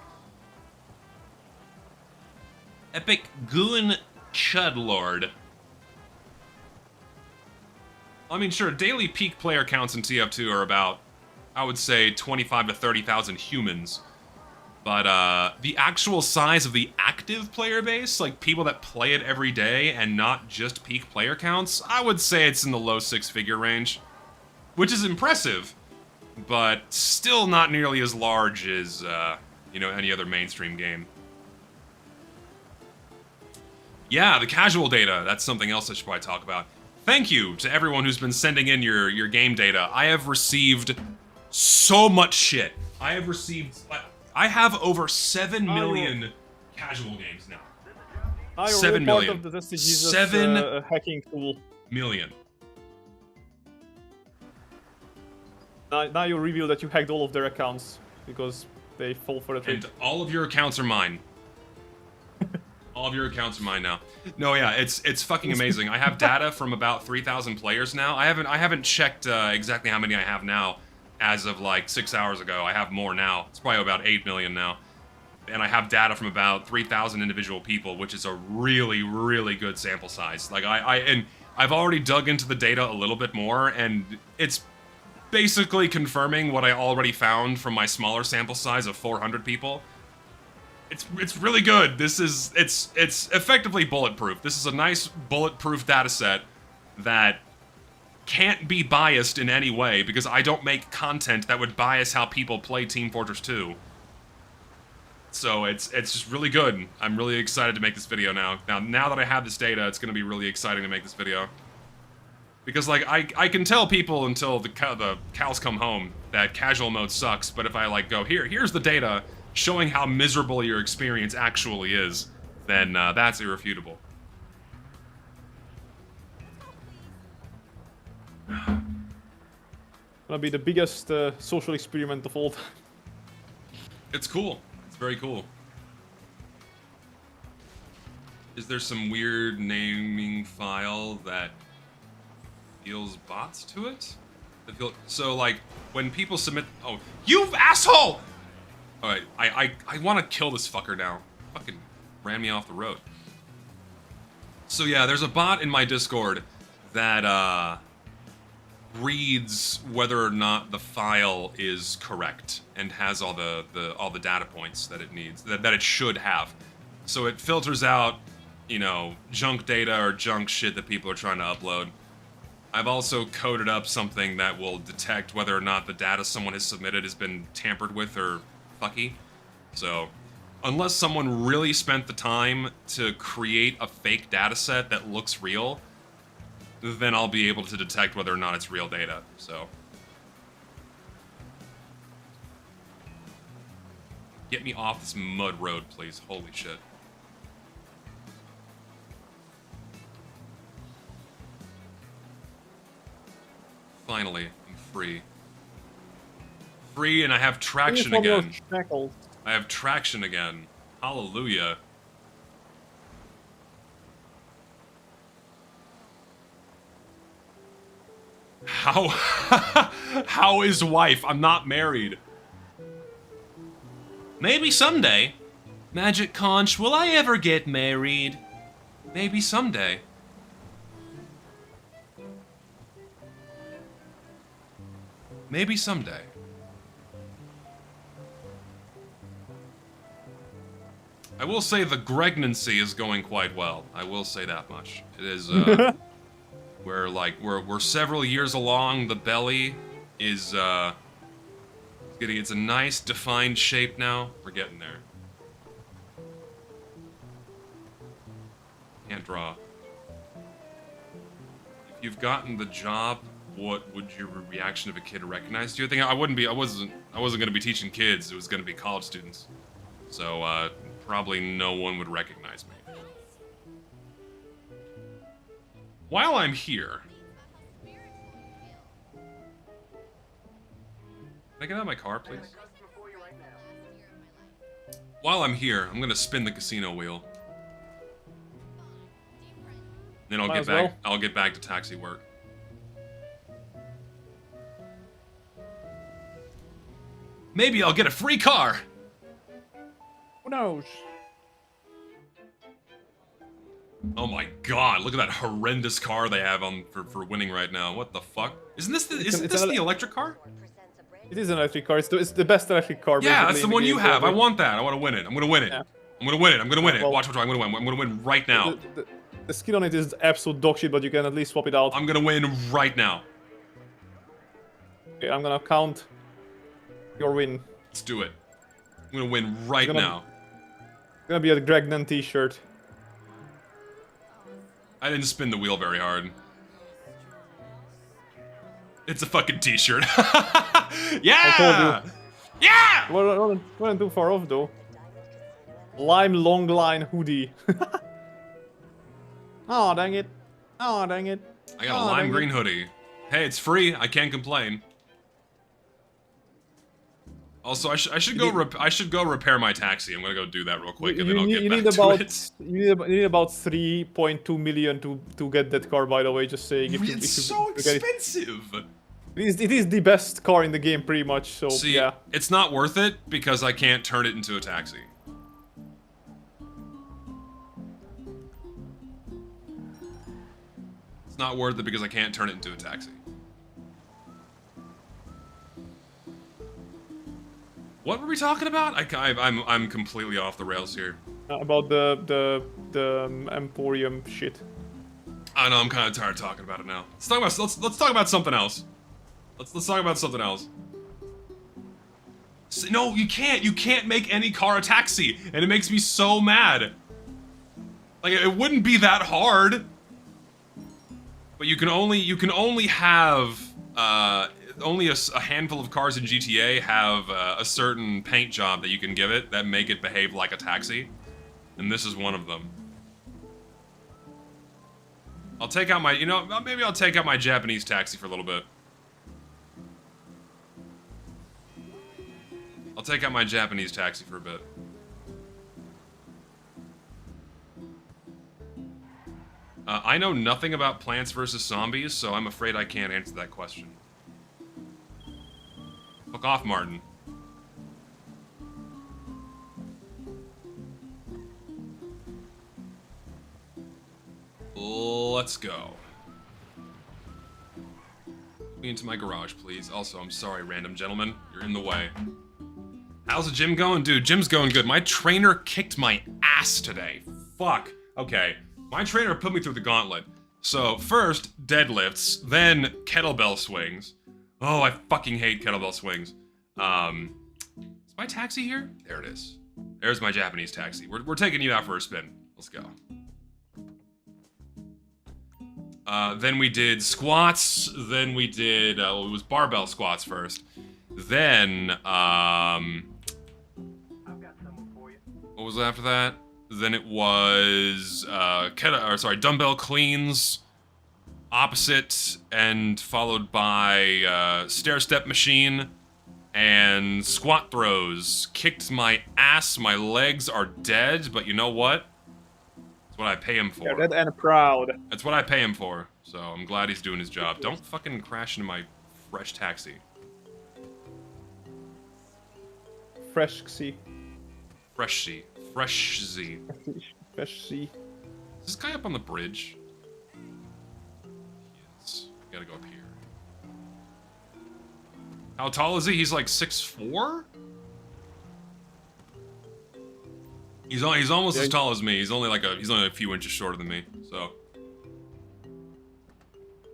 Epic goon chud lord. I mean, sure, daily peak player counts in TF2 are about, I would say, 25 to 30,000 humans. But the actual size of the active player base, like people that play it every day and not just peak player counts, I would say it's in the low six-figure range, which is impressive, but still not nearly as large as, you know, any other mainstream game. Yeah, the casual data, that's something else I should probably talk about. Thank you to everyone who's been sending in your game data. I have received so much shit. I have over 7 million casual games now. 7 million. Part of the Jesus, 7 hacking tool. million. Now you reveal that you hacked all of their accounts because they fall for the trick. And all of your accounts are mine. All of your accounts are mine now. No, yeah, it's fucking amazing. I have data from about 3,000 players now. I haven't checked exactly how many I have now as of like 6 hours ago. I have more now. It's probably about 8 million now. And I have data from about 3,000 individual people, which is a really, really good sample size. Like I've already dug into the data a little bit more, and it's basically confirming what I already found from my smaller sample size of 400 people. It's really good. It's effectively bulletproof. This is a nice bulletproof data set that can't be biased in any way because I don't make content that would bias how people play Team Fortress 2. So it's just really good. I'm really excited to make this video now. Now that I have this data, it's gonna be really exciting to make this video. Because like I can tell people until the cows come home that casual mode sucks, but if I like go here's the data showing how miserable your experience actually is, then that's irrefutable. Gonna be the biggest social experiment of all time. It's cool. It's very cool. Is there some weird naming file that feels bots to it? So like when people submit, oh, you asshole! All right, I want to kill this fucker now. Fucking ran me off the road. So yeah, there's a bot in my Discord that reads whether or not the file is correct and has all the data points that it needs, that it should have. So it filters out, you know, junk data or junk shit that people are trying to upload. I've also coded up something that will detect whether or not the data someone has submitted has been tampered with or fucky. So, unless someone really spent the time to create a fake data set that looks real, then I'll be able to detect whether or not it's real data. So, get me off this mud road, please. Holy shit. Finally, I'm free. Free, and I have traction again. I have traction again. Hallelujah. How is wife? I'm not married. Maybe someday. Magic Conch, will I ever get married? Maybe someday. Maybe someday. I will say the pregnancy is going quite well. I will say that much. It is, we're several years along. The belly is, it's a nice defined shape now. We're getting there. Can't draw. If you've gotten the job, what would your reaction if a kid recognized you? I think I wasn't gonna be teaching kids. It was gonna be college students. So, probably no one would recognize me. While I'm here... Can I get out of my car, please? While I'm here, I'm gonna spin the casino wheel. Then I'll get back to taxi work. Maybe I'll get a free car! Who knows? Oh my god, look at that horrendous car they have on for winning right now. What the fuck? Isn't this the electric car? It is an electric car. It's the best electric car. Yeah, basically, that's the in one you game, have. I probably. want that. I want to win it. I'm gonna win it. Yeah. I'm gonna win it. I'm gonna win it. Well, Watch, I'm gonna win. I'm gonna win right now. The skin on it is absolute dog shit, but you can at least swap it out. I'm gonna win right now. Okay, I'm gonna count your win. Let's do it. I'm gonna win right gonna- now. It's gonna be a Gregnan t-shirt. I didn't spin the wheel very hard. It's a fucking t-shirt. Yeah! I told Yeah! Well, wasn't too far off though. Lime long line hoodie. Oh dang it! Oh dang it! I got a lime green hoodie. Hey, it's free. I can't complain. Also, I should go repair my taxi. I'm gonna go do that real quick, and then I'll get back to it. You need about 3.2 million to get that car. By the way, just saying. It's so get it. expensive. It is the best car in the game, pretty much. So See, yeah. it's not worth it because I can't turn it into a taxi. It's not worth it because I can't turn it into a taxi. What were we talking about? I'm completely off the rails here. About the Emporium shit. I know, I'm kind of tired of talking about it now. Let's talk about something else. Let's talk about something else. No, you can't. You can't make any car a taxi, and it makes me so mad. Like, it wouldn't be that hard. But you can only have only a handful of cars in GTA have a certain paint job that you can give it that make it behave like a taxi, and this is one of them. I'll take out my, maybe I'll take out my Japanese taxi for a little bit. I'll take out my Japanese taxi for a bit. I know nothing about Plants vs. Zombies, so I'm afraid I can't answer that question. Fuck off, Martin. Let's go. Put me into my garage, please. Also, I'm sorry, random gentleman. You're in the way. How's the gym going? Dude, gym's going good. My trainer kicked my ass today. Fuck. Okay. My trainer put me through the gauntlet. So, first, deadlifts, then kettlebell swings. Oh, I fucking hate kettlebell swings. Is my taxi here? There it is. There's my Japanese taxi. We're taking you out for a spin. Let's go. Then we did squats, then we did, well, it was barbell squats first. Then, I've got something for you. What was after that? Then it was, dumbbell cleans, opposite, and followed by, stair-step machine, and squat throws. Kicked my ass, my legs are dead, but you know what? That's what I pay him for. Yeah, dead and proud. That's what I pay him for, so I'm glad he's doing his job. Don't fucking crash into my fresh taxi. Fresh sea. Fresh Z. Fresh Z. Fresh sea. Is this guy up on the bridge? He is. We gotta go up here. How tall is he? He's like 6'4"? He's almost as tall as me. He's only a few inches shorter than me. So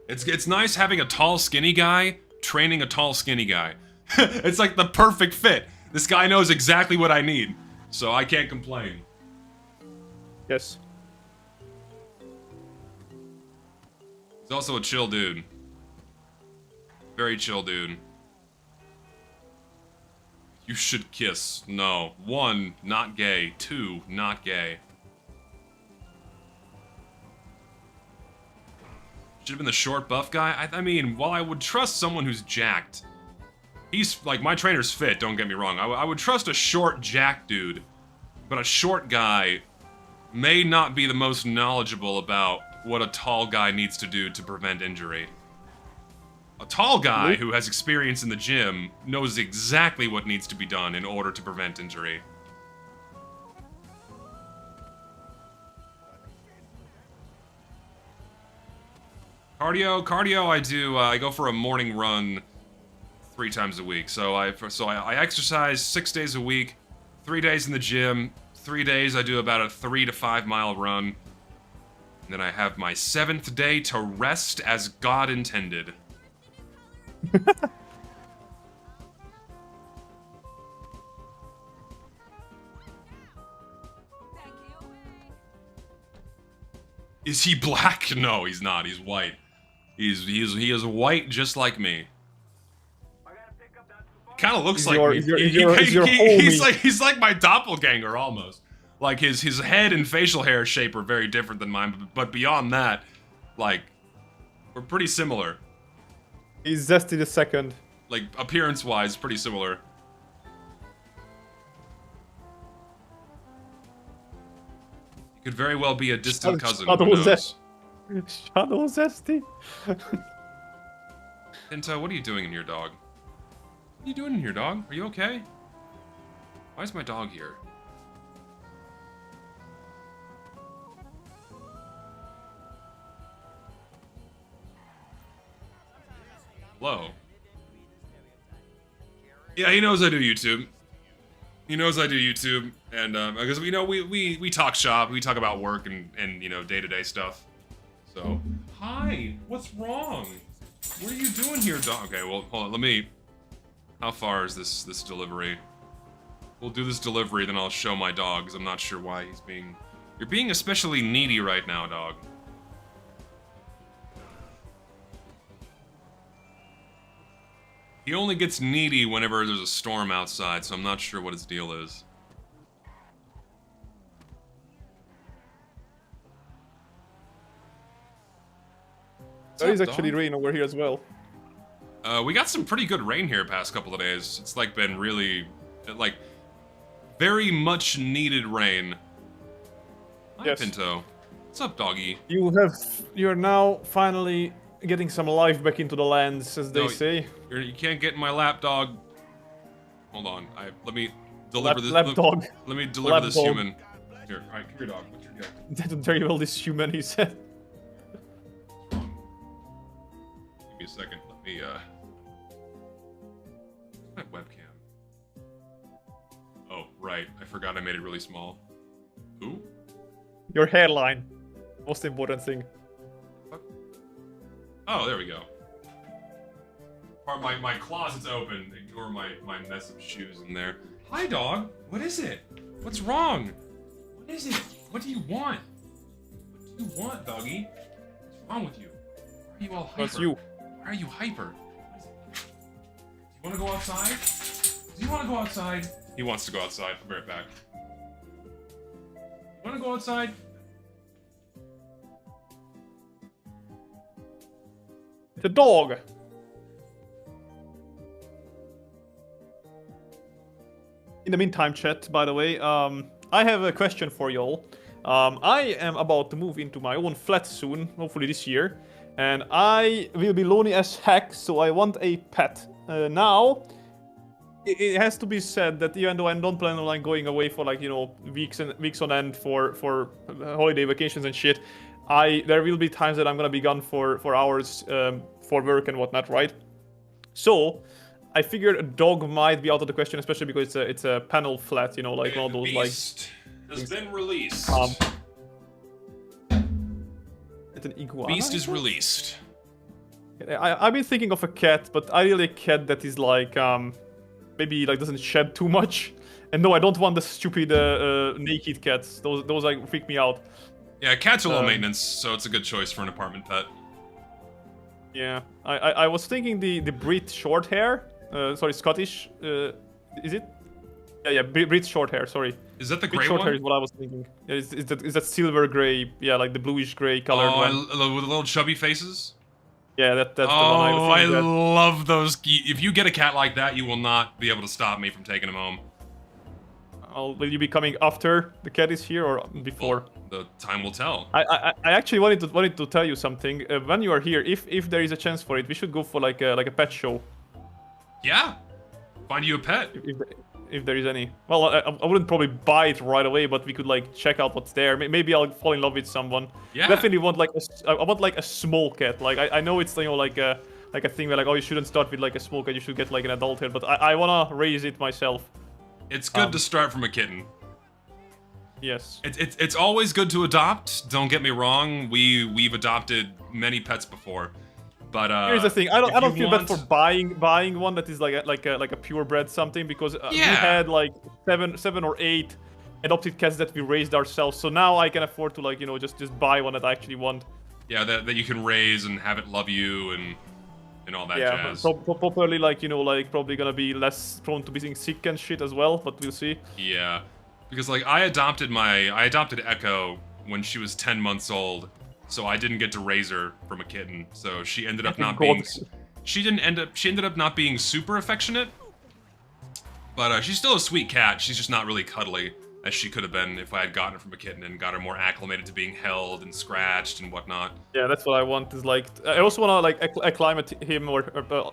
it's nice having a tall skinny guy training a tall skinny guy. It's like the perfect fit. This guy knows exactly what I need, so I can't complain. Yes. He's also a chill dude. Very chill dude. You should kiss. No. 1, not gay. 2, not gay. Should have been the short buff guy. I mean, while I would trust someone who's jacked, he's, like, my trainer's fit, don't get me wrong. I would trust a short jack dude, but a short guy may not be the most knowledgeable about what a tall guy needs to do to prevent injury. A tall guy who has experience in the gym knows exactly what needs to be done in order to prevent injury. Cardio I do, I go for a morning run 3 times a week. So I exercise 6 days a week, 3 days in the gym, 3 days I do about a 3 to 5 mile run. And then I have my 7th day to rest as God intended. Is he black? No, he's not. He's white. He is white just like me. Kind of looks like me. He's like my doppelganger almost. Like his head and facial hair shape are very different than mine, but beyond that, like we're pretty similar. He's Zesty the second. Like appearance-wise, pretty similar. You could very well be a distant cousin. Who knows? Shadow Zesty. Pinto, what are you doing in here, dog? What are you doing in here, dog? Are you okay? Why is my dog here? Hello. Yeah, he knows I do YouTube. He knows I do YouTube, and because we talk shop, we talk about work and you know day-to-day stuff. So, hi, what's wrong? What are you doing here, dog? Okay, well, hold on. Let me. How far is this delivery? We'll do this delivery, then I'll show my dog. Because I'm not sure why he's being. You're being especially needy right now, dog. He only gets needy whenever there's a storm outside, so I'm not sure what his deal is. There is actually rain over here as well. We got some pretty good rain here past couple of days. It's like been really, like, very much needed rain. Hi, Yes. Pinto. What's up, doggy? You're now finally getting some life back into the lands, as they No, say. You can't get in my lap, dog. Hold on. Let me deliver this. Lapdog. Let me deliver this Lapdog. human. Here, all right, come here, dog. What's your deal? That's very well this human, he said. Give me a second. Let me where's my webcam? Oh, right. I forgot I made it really small. Who? Your hairline. Most important thing. Oh, there we go. My closet's open. Ignore my mess of shoes in there. Hi, dog. What is it? What's wrong? What is it? What do you want? What do you want, doggy? What's wrong with you? Why are you all hyper? That's you. Why are you hyper? Do you want to go outside? Do you want to go outside? He wants to go outside. I'll be right back. You want to go outside? The dog. In the meantime, chat, by the way, I have a question for y'all. I am about to move into my own flat soon, hopefully this year. And I will be lonely as heck, so I want a pet. Now, it has to be said that even though I don't plan on like going away for like, you know, weeks on end for holiday vacations and shit, there will be times that I'm gonna be gone for hours for work and whatnot, right? So I figured a dog might be out of the question, especially because it's a panel flat, you know, like one of those like. Beast has been released. It's an iguana. Beast is released. I've been thinking of a cat, but ideally a cat that is like maybe like doesn't shed too much. And no, I don't want the stupid naked cats. Those like freak me out. Yeah, cats are low maintenance, so it's a good choice for an apartment pet. Yeah, I was thinking the Brit short hair. Sorry, Scottish. Is it? Yeah, Brit short hair. Sorry. Is that the Brit gray short one? hair is what I was thinking. Yeah, is that silver gray? Yeah, like the bluish gray colored one. With the little chubby faces? Yeah, that's the one I was I thinking. love those. If you get a cat like that, you will not be able to stop me from taking him home. Will you be coming after the cat is here or before? The time will tell. I actually wanted to tell you something. When you are here, if there is a chance for it, we should go for like a pet show. Yeah. Find you a pet. If there is any. Well, I wouldn't probably buy it right away, but we could like check out what's there. Maybe I'll fall in love with someone. Yeah. Definitely want like I want like a small cat. Like I know it's, you know, like like a thing where like, oh, you shouldn't start with like a smoker, you should get like an adult here. But I wanna raise it myself. It's good to start from a kitten. Yes. It's always good to adopt. Don't get me wrong. We've adopted many pets before, but here's the thing. I don't feel bad want... for buying one that is like a purebred something, because we Yeah. had like seven or 8 adopted cats that we raised ourselves. So now I can afford to like, you know, just buy one that I actually want. Yeah, that you can raise and have it love you and all that Yeah, jazz. properly, like, you know, like probably gonna be less prone to being sick and shit as well, but we'll see. Yeah, because like I adopted Echo when she was 10 months old, so I didn't get to raise her from a kitten. So she ended up not being, she ended up not being super affectionate, but she's still a sweet cat. She's just not really cuddly as she could have been if I had gotten her from a kitten and got her more acclimated to being held and scratched and whatnot. Yeah, that's what I want. Is like, I also wanna like acclimate him, or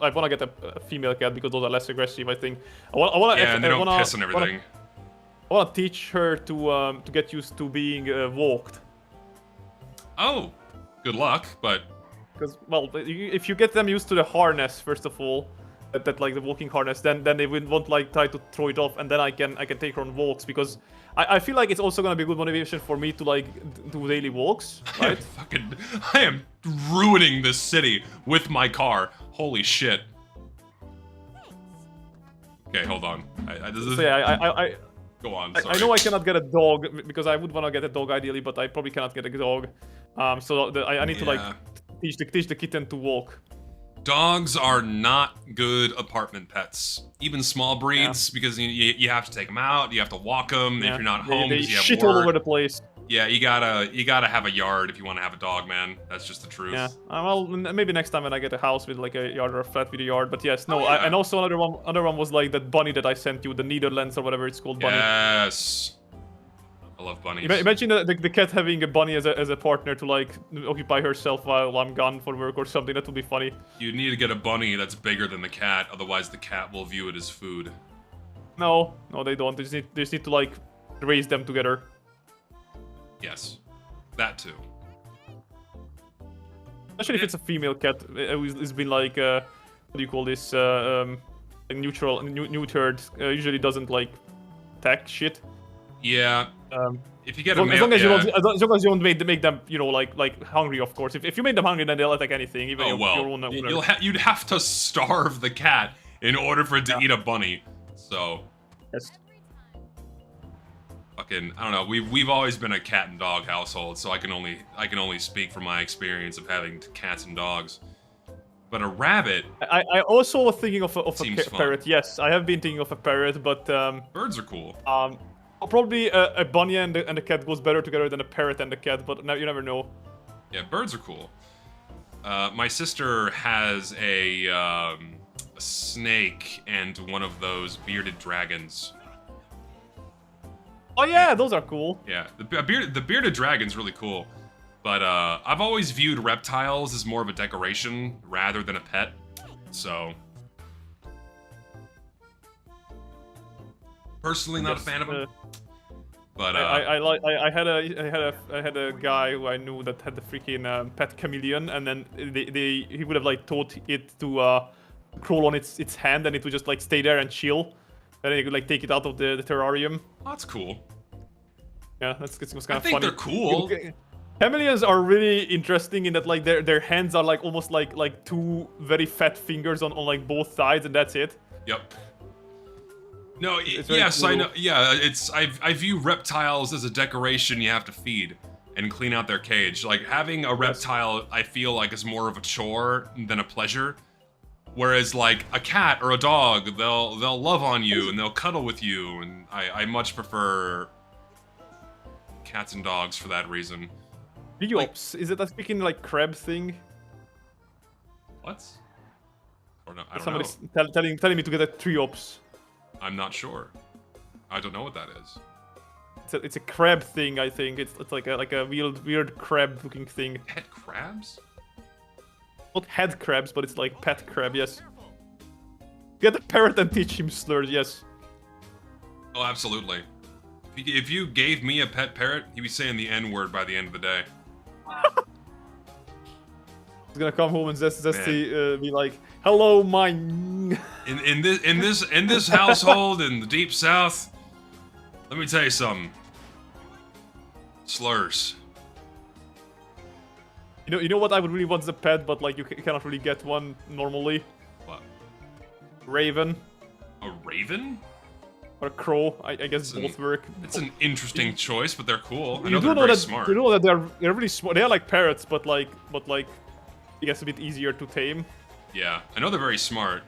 I wanna get a female cat because those are less aggressive. I think. I wanna. Yeah, and they don't piss and everything. I wanna teach her to get used to being walked. Oh, good luck, but Because, well, if you get them used to the harness first of all, that like the walking harness, then they won't like try to throw it off, and then I can take her on walks, because I feel like it's also gonna be good motivation for me to like do daily walks, right? I am ruining this city with my car. Holy shit. Okay, hold on. So yeah, Go on. I know I cannot get a dog because I would want to get a dog ideally, but I probably cannot get a dog. So I need to like teach the kitten to walk. Dogs are not good apartment pets, even small breeds, because you have to take them out, you have to walk them. If you're not home, they because you have shit work. all over the place. Yeah, you gotta have a yard if you want to have a dog, man. That's just the truth. Yeah. Well, maybe next time when I get a house with like a yard or a flat with a yard. But yes, no. Oh, yeah. And also another one was like that bunny that I sent you, the Netherlands or whatever it's called, bunny. Yes. I love bunnies. Imagine the cat having a bunny as a partner to like occupy herself while I'm gone for work or something. That would be funny. You need to get a bunny that's bigger than the cat, otherwise the cat will view it as food. No, they don't. They just need to like raise them together. Yes, that too. Especially if it's a female cat, it's been like what do you call this? Neutered. Usually doesn't like attack shit. Yeah. If you get a as male, long as you don't make them, you know, like hungry, of course. If you make them hungry, then they'll attack anything, even your own owner. You'd have to starve the cat in order for it to eat a bunny. So. Yes. Fucking, I don't know. We've always been a cat and dog household, so I can only speak from my experience of having cats and dogs. But a rabbit. I also was thinking of a parrot. Fun. Yes, I have been thinking of a parrot, but birds are cool. Probably a bunny and the cat goes better together than a parrot and the cat, but you never know. Yeah, birds are cool. My sister has a snake and one of those bearded dragons. Oh yeah, those are cool. Yeah, the bearded dragon's really cool. But I've always viewed reptiles as more of a decoration rather than a pet. So personally not a fan of them. But I had a guy who I knew that had the freaking pet chameleon, and then he would have like taught it to crawl on its hand, and it would just like stay there and chill, and then you could like take it out of the terrarium. Oh, that's cool. Yeah, that's kind of funny. I think they're cool. Chameleons are really interesting in that like their hands are like almost like two very fat fingers on like both sides, and that's it. Yep. No, yes, cool. I know. Yeah, I view reptiles as a decoration you have to feed and clean out their cage. Like having a reptile, I feel like is more of a chore than a pleasure. Whereas like a cat or a dog, they'll love on you and they'll cuddle with you, and I much prefer cats and dogs for that reason. Triops, is it a speaking like crab thing? What? Or no, I don't Somebody's know. telling me to get a triops. I'm not sure. I don't know what that is. It's a crab thing, I think. It's like a weird crab looking thing. Pet crabs? Not head crabs, but it's like pet crab. Yes. Get a parrot and teach him slurs. Yes. Oh, absolutely. If you gave me a pet parrot, he'd be saying the N-word by the end of the day. He's gonna come home and Zesty be like, "Hello, my." In this household in the deep south, let me tell you something. Slurs. You know what I would really want as a pet, but like you cannot really get one normally. What? Raven A raven? or a crow. I guess both work. It's an interesting choice, but they're cool. I You know do they're know very that smart. you know that they're really smart. They are like parrots, but like I guess a bit easier to tame. Yeah, I know they're very smart.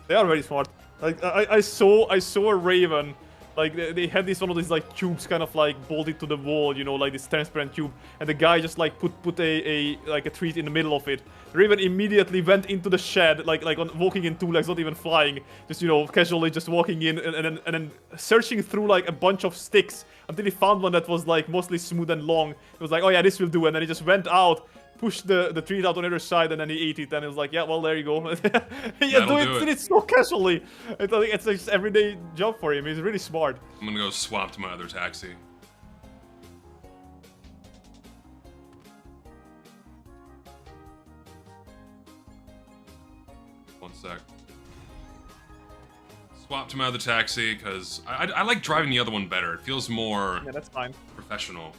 They are very smart. Like I saw a raven. Like they had this one of these like tubes kind of like bolted to the wall, you know, like this transparent tube, and the guy just like put a treat in the middle of it. The raven immediately went into the shed, like walking in two legs, not even flying, just casually just walking in and then searching through like a bunch of sticks until he found one that was like mostly smooth and long. It was like, oh yeah, this will do, and then he just went out, pushed the treat out on the other side, and then he ate it, and it was like, yeah, well, there you go. Did it so casually. I think it's like everyday job for him. He's really smart. I'm gonna go swap to my other taxi. One sec. Swap to my other taxi, because I like driving the other one better. It feels more Yeah, that's fine. professional.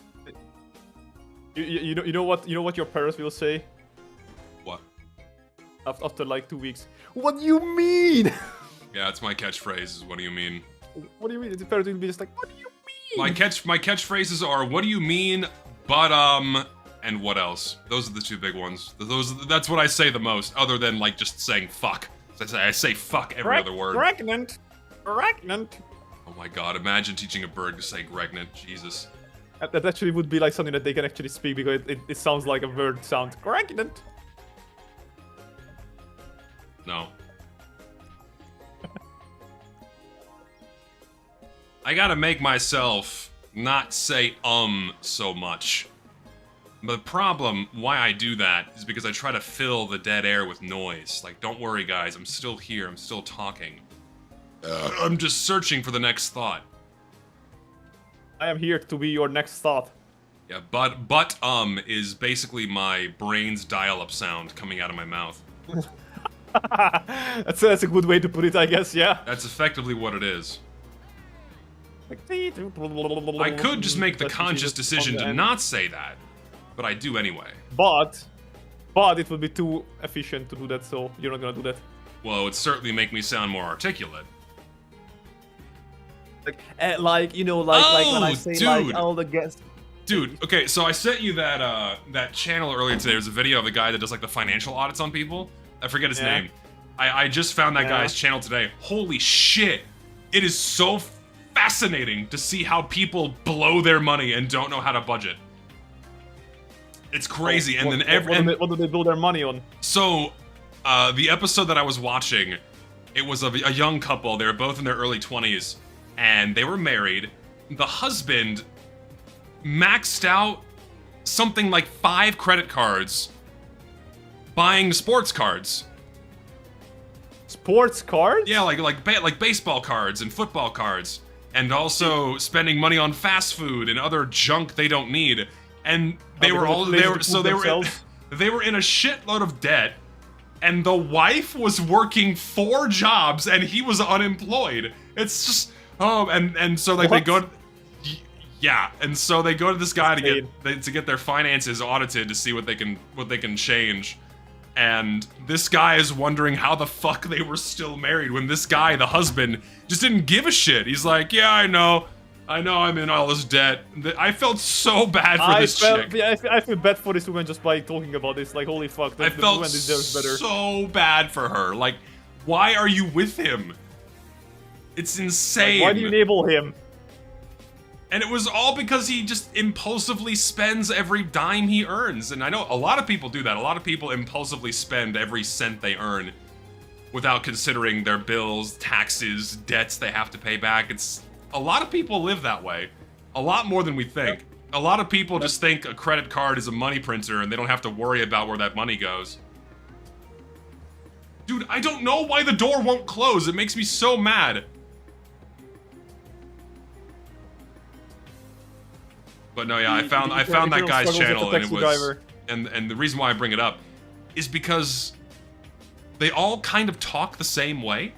You know what your parents will say What? after like 2 weeks. What do you mean? Yeah, it's my catchphrase. Is what do you mean? What do you mean? The parents will be just like, what do you mean? My catchphrases are what do you mean, but and what else? Those are the two big ones. That's what I say the most, other than like just saying fuck. I say fuck every other word. Pregnant. Oh my god! Imagine teaching a bird to say "gregnant." Jesus. That actually would be like something that they can actually speak because it sounds like a word sound. Pregnant. No. I gotta make myself not say so much. The problem why I do that is because I try to fill the dead air with noise. Like, don't worry guys, I'm still here, I'm still talking. I'm just searching for the next thought. I am here to be your next thought. Yeah, but is basically my brain's dial-up sound coming out of my mouth. That's a good way to put it, I guess. Yeah. That's effectively what it is. I could just make the conscious decision to not say that, but I do anyway. But it would be too efficient to do that, so you're not gonna do that. Well, it would certainly make me sound more articulate. Like when I say dude. like all the guests. Dude, okay, so I sent you that channel earlier today. There's a video of a guy that does like the financial audits on people. I forget his name. I just found that guy's channel today. Holy shit! It is so fascinating to see how people blow their money and don't know how to budget. It's crazy. What do they blow their money on? So, the episode that I was watching, it was a young couple. They were both in their early 20s, and they were married. The husband maxed out something like 5 credit cards buying sports cards. Sports cards? Yeah, like baseball cards and football cards, and also spending money on fast food and other junk they don't need. And they were in a shitload of debt, and the wife was working 4 jobs and he was unemployed. It's just and so like they go. Yeah, and so they go to this guy to get their finances audited to see what they can change. And this guy is wondering how the fuck they were still married when this guy, the husband, just didn't give a shit. He's like, yeah, I know I'm in all this debt. I felt so bad for this chick. Yeah, I feel bad for this woman just by talking about this. Like, holy fuck, I felt so bad for her. Like, why are you with him? It's insane. Like, why do you enable him? And it was all because he just impulsively spends every dime he earns. And I know a lot of people do that. A lot of people impulsively spend every cent they earn without considering their bills, taxes, debts they have to pay back. A lot of people live that way. A lot more than we think. A lot of people just think a credit card is a money printer and they don't have to worry about where that money goes. Dude, I don't know why the door won't close. It makes me so mad. But no, yeah, I found that guy's channel, and it was, and the reason why I bring it up is because they all kind of talk the same way,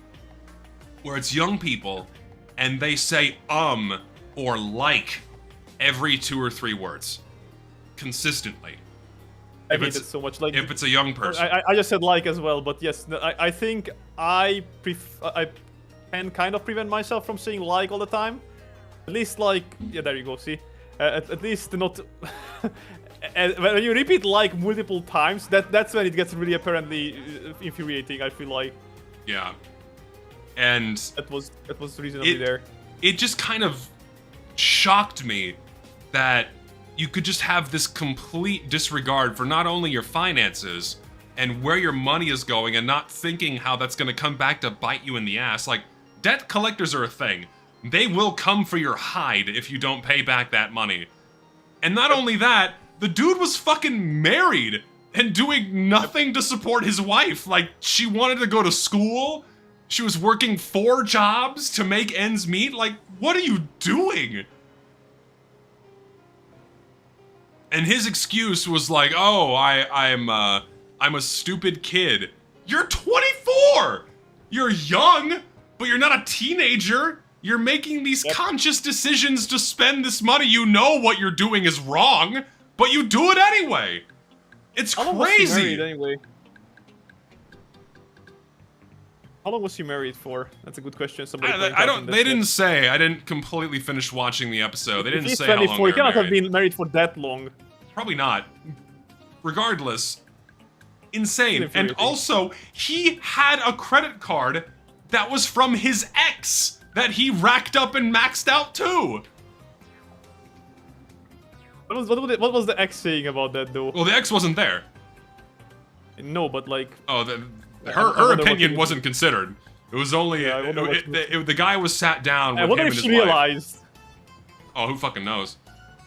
where it's young people and they say or like every 2 or 3 words consistently. I hate it so much. Like, if it's a young person. I just said like as well, but yes, I think I can kind of prevent myself from saying like all the time. At least like, yeah, there you go, see? At least not... And when you repeat like multiple times, that's when it gets really apparently infuriating, I feel like. Yeah. And... That was reasonably there. It just kind of shocked me that you could just have this complete disregard for not only your finances and where your money is going and not thinking how that's going to come back to bite you in the ass. Like, debt collectors are a thing. They will come for your hide if you don't pay back that money. And not only that, the dude was fucking married and doing nothing to support his wife. Like, she wanted to go to school. She was working 4 jobs to make ends meet. Like, what are you doing? And his excuse was like, "Oh, I'm a stupid kid." You're 24. You're young, but you're not a teenager. You're making these conscious decisions to spend this money. You know what you're doing is wrong, but you do it anyway. It's How long was he crazy. married anyway? How long was he married for? That's a good question. Somebody I don't. They didn't say. I didn't completely finish watching the episode. They didn't say how long they were He cannot have married. been married for that long. Probably not. Regardless, insane. And Infuriating. also, he had a credit card that was from his ex that he racked up and maxed out too. What was the ex saying about that though? Well, the ex wasn't there. No, but like... Oh, I her wonder what opinion he- wasn't considered. It was only Yeah, I wonder what the guy was sat down I with wonder him if and she his wife. realized. Oh, who fucking knows?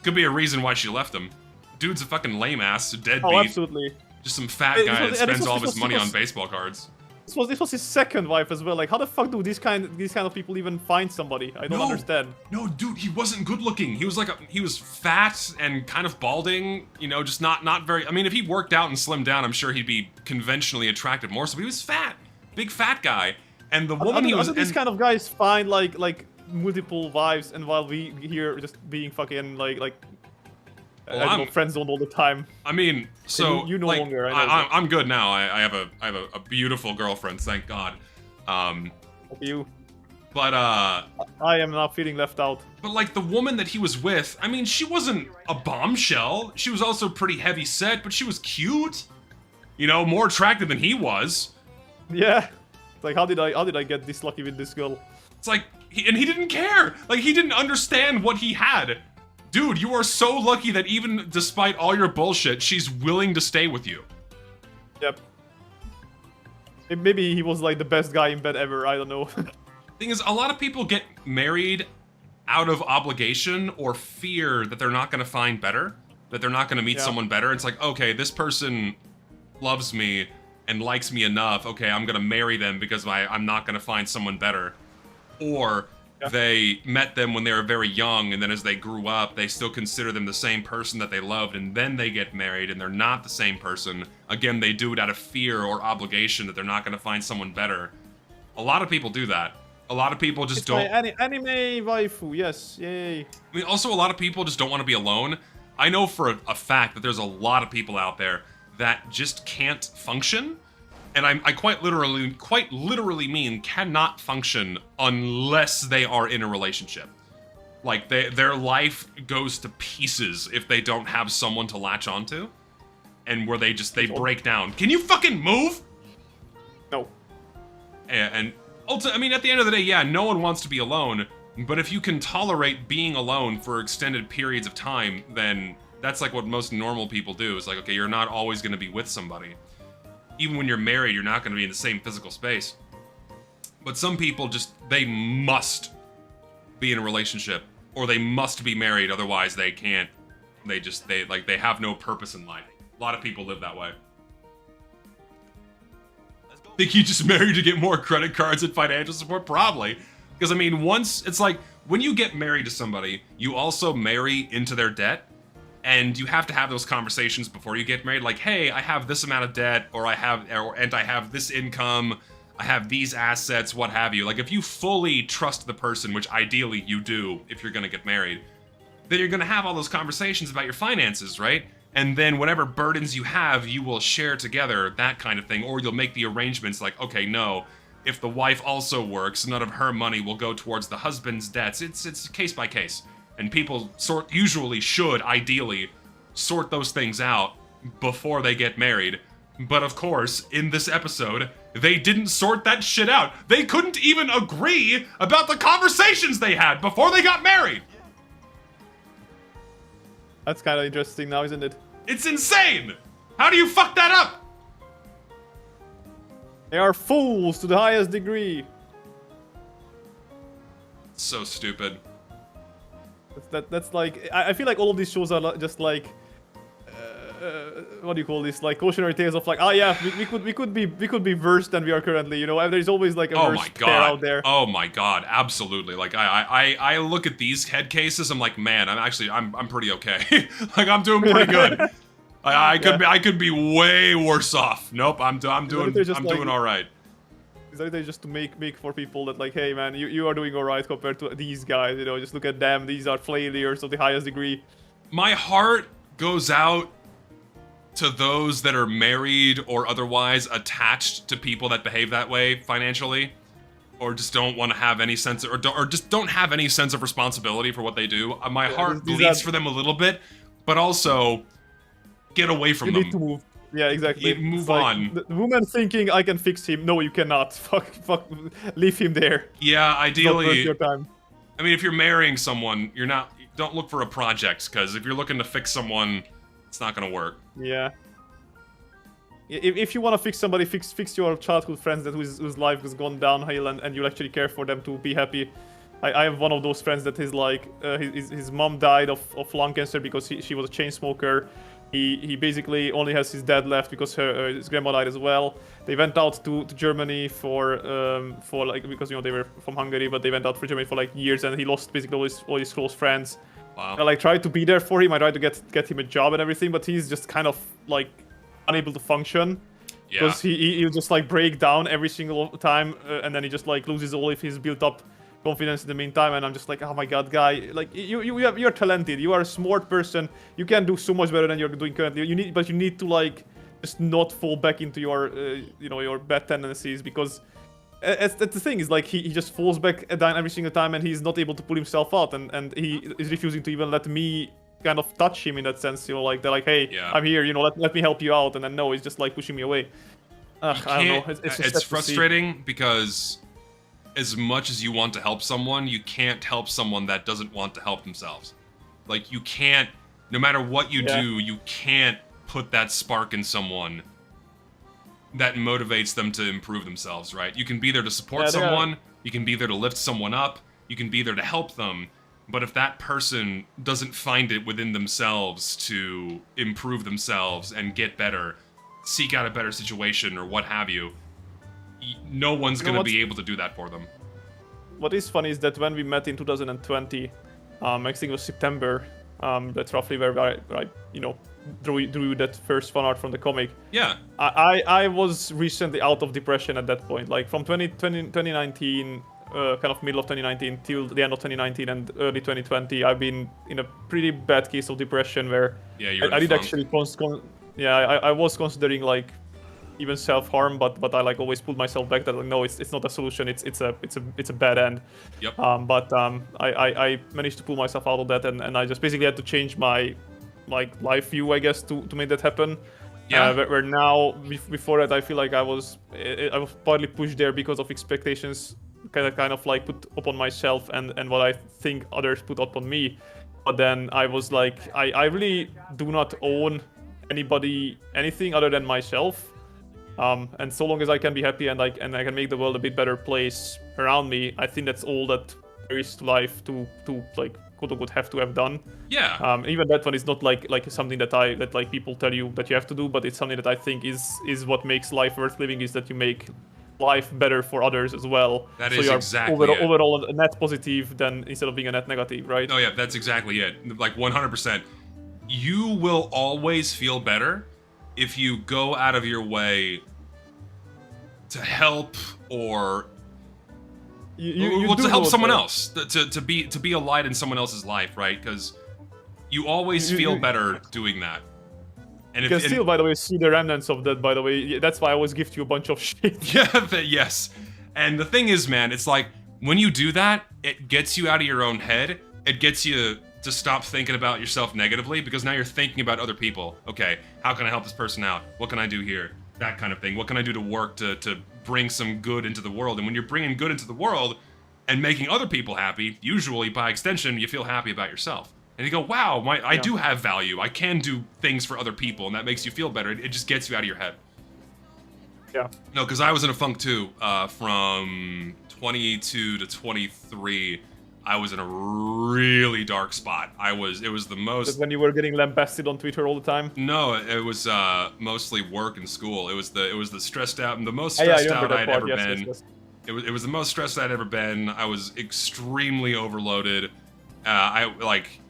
Could be a reason why she left him. Dude's a fucking lame ass, deadbeat. Oh, absolutely. Just some fat This guy was- that yeah, this spends was- all of this his was- money on baseball cards. This was his second wife as well. Like, how the fuck do these kind of people even find somebody? I don't understand. No, dude, he wasn't good looking. He was like he was fat and kind of balding. You know, just not very. I mean, if he worked out and slimmed down, I'm sure he'd be conventionally attractive more. So he was fat, big fat guy. And the woman he was. These and- kind of guys find like multiple wives, and while we here just being fucking like Well, I don't know, I'm- friend zoned all the time. I mean, so you no like, longer, I know. I'm good now. I have a beautiful girlfriend, thank God. You, But I am not feeling left out. like the woman that he was with, I mean, she wasn't a bombshell. She was also pretty heavy set, but she was cute. You know, more attractive than he was. Yeah. It's like, how did I get this lucky with this girl? It's like, and he didn't care. Like, he didn't understand what he had. Dude, you are so lucky that even despite all your bullshit, she's willing to stay with you. Yep. Maybe he was like the best guy in bed ever. I don't know. Thing is, a lot of people get married out of obligation or fear that they're not going to find better, that they're not going to meet Yeah. someone better. It's like, okay, this person loves me and likes me enough. Okay, I'm going to marry them because I'm not going to find someone better. Or Yeah. they met them when they were very young, and then as they grew up, they still consider them the same person that they loved, and then they get married and they're not the same person. Again, they do it out of fear or obligation that they're not going to find someone better. A lot of people do that. A lot of people just It's my don't. anime waifu. Yes, yay. I mean, also, a lot of people just don't want to be alone. I know for a fact that there's a lot of people out there that just can't function. And I quite literally mean cannot function unless they are in a relationship. Like, their life goes to pieces if they don't have someone to latch onto. And where they break down. Can you fucking move? No. And also, I mean, at the end of the day, yeah, no one wants to be alone. But if you can tolerate being alone for extended periods of time, then that's like what most normal people do. It's like, okay, you're not always going to be with somebody. Even when you're married, you're not going to be in the same physical space. But some people just, they must be in a relationship. Or they must be married, otherwise they can't. They have no purpose in life. A lot of people live that way. Think you just married to get more credit cards and financial support? Probably. Because, I mean, once, it's like, when you get married to somebody, you also marry into their debt. And you have to have those conversations before you get married. Like, hey, I have this amount of debt, or I have this income, I have these assets, what have you. Like, if you fully trust the person, which ideally you do if you're gonna get married, then you're gonna have all those conversations about your finances, right? And then whatever burdens you have, you will share together, that kind of thing. Or you'll make the arrangements like, okay, no, if the wife also works, none of her money will go towards the husband's debts. It's case by case. And people usually should, ideally, sort those things out before they get married. But of course, in this episode, they didn't sort that shit out. They couldn't even agree about the conversations they had before they got married. That's kind of interesting now, isn't it? It's insane! How do you fuck that up? They are fools to the highest degree. So stupid. That's like, I feel like all of these shows are just like, what do you call this? Like cautionary tales of like, oh yeah, we could be worse than we are currently, you know. And there's always like a worse pair out there. Oh my god, absolutely. Like I look at these head cases, I'm like, man, I'm pretty okay. Like I'm doing pretty good. I could be way worse off. Nope, I'm doing all right. Exactly, just to make for people that like, hey man, you are doing alright compared to these guys, you know, just look at them, these are failures of the highest degree. My heart goes out to those that are married or otherwise attached to people that behave that way financially, or just don't want to have any sense of, or just don't have any sense of responsibility for what they do. My heart bleeds for them a little bit, but also get away from them. You need to move. Yeah, exactly. Move on. The woman thinking I can fix him. No, you cannot. Fuck, leave him there. Yeah, ideally. Not worth your time. I mean, if you're marrying someone, don't look for a project, because if you're looking to fix someone, it's not gonna work. Yeah. If you want to fix somebody, fix your childhood friends whose life has gone downhill, and you actually care for them to be happy. I have one of those friends that is like, his mom died of lung cancer because she was a chain smoker. He basically only has his dad left because his grandma died as well. They went out to Germany for like, because you know they were from Hungary, but they went out for Germany for like years, and he lost basically all his close friends. Wow. I like tried to be there for him. I tried to get him a job and everything, but he's just kind of like unable to function. Yeah. Because he'll just like break down every single time, and then he just like loses all of his built up confidence in the meantime. And I'm just like, oh my god, guy, like you're talented, you are a smart person, you can do so much better than you're doing currently. You need to like just not fall back into your you know, your bad tendencies, because that's the thing is like he just falls back down every single time, and he's not able to pull himself out, and he is refusing to even let me kind of touch him in that sense, you know, like they're like, hey, yeah, I'm here, you know, let me help you out, and then no, he's just like pushing me away. I don't know. It's frustrating because as much as you want to help someone, you can't help someone that doesn't want to help themselves. Like you can't, no matter what you do, you can't put that spark in someone that motivates them to improve themselves, right? You can be there to support someone, you can be there to lift someone up, you can be there to help them, but if that person doesn't find it within themselves to improve themselves and get better, seek out a better situation or what have you, no one's going to be able to do that for them. What is funny is that when we met in 2020, I think it was September, that's roughly where I you know, drew that first fan art from the comic. Yeah. I was recently out of depression at that point, like from 2019, kind of middle of 2019 till the end of 2019 and early 2020, I've been in a pretty bad case of depression where I did actually I was considering like even self-harm, but I like always pulled myself back that like, no, it's not a solution, it's a bad end. Yep. I managed to pull myself out of that, and I just basically had to change my like life view, I guess, to make that happen. Yeah. Where now, before that, I feel like I was partly pushed there because of expectations kind of like put upon myself and what I think others put upon me. But then I was like, I really do not own anybody anything other than myself. And so long as I can be happy and I can make the world a bit better place around me, I think that's all that there is to life to like quote unquote have to have done. Yeah. Even that one is not like something that like people tell you that you have to do, but it's something that I think is what makes life worth living, is that you make life better for others as well. That so is you're exactly overall a net positive than instead of being a net negative, right? Oh yeah, that's exactly it. Like 100%. you will always feel better if you go out of your way to help or You to do help know someone that. else, to be a light in someone else's life, right? Because you always feel better doing that. And You can still, by the way, see the remnants of that, by the way. That's why I always gift you a bunch of shit. yeah, yes. And the thing is, man, it's like when you do that, it gets you out of your own head. It gets you to stop thinking about yourself negatively because now you're thinking about other people. Okay, how can I help this person out? What can I do here? That kind of thing. What can I do to work to bring some good into the world? And when you're bringing good into the world and making other people happy, usually by extension, you feel happy about yourself. And you go, wow, I do have value. I can do things for other people, and that makes you feel better. It just gets you out of your head. Yeah. No, because I was in a funk too. From 22 to 23, I was in a really dark spot. It was the most... That's when you were getting lambasted on Twitter all the time? No, it was mostly work and school. It was the stressed out, the most Yeah, I stressed remember out that I'd part, ever yes, been. yes, yes. It was the most stressed I'd ever been. I was extremely overloaded.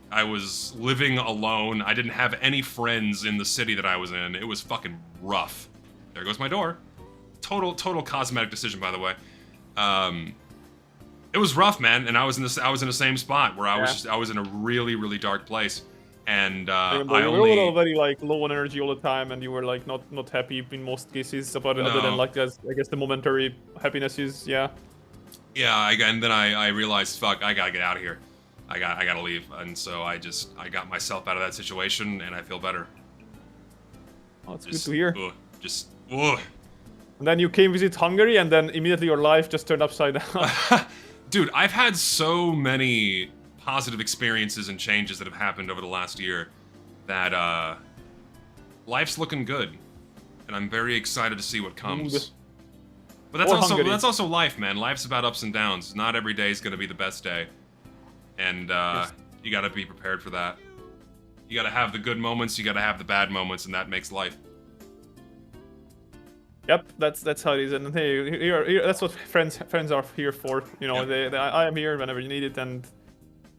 I was living alone. I didn't have any friends in the city that I was in. It was fucking rough. There goes my door. Total cosmetic decision, by the way. It was rough, man, and I was in the same spot where I was in a really dark place, and I were all very like low on energy all the time, and you were like not happy in most cases about it, other than like I guess the momentary happiness is Yeah, and then I realized, fuck, I gotta get out of here. I gotta leave, and so I got myself out of that situation, and I feel better. Oh, it's good to hear. Ugh. And then you came visit Hungary, and then immediately your life just turned upside down. Dude, I've had so many positive experiences and changes that have happened over the last year that life's looking good, and I'm very excited to see what comes. But that's also life, man. Life's about ups and downs. Not every day is gonna be the best day, and you gotta be prepared for that. You gotta have the good moments, you gotta have the bad moments, and that makes life. Yep, that's how it is, and hey, here that's what friends are here for. You know, I am here whenever you need it, and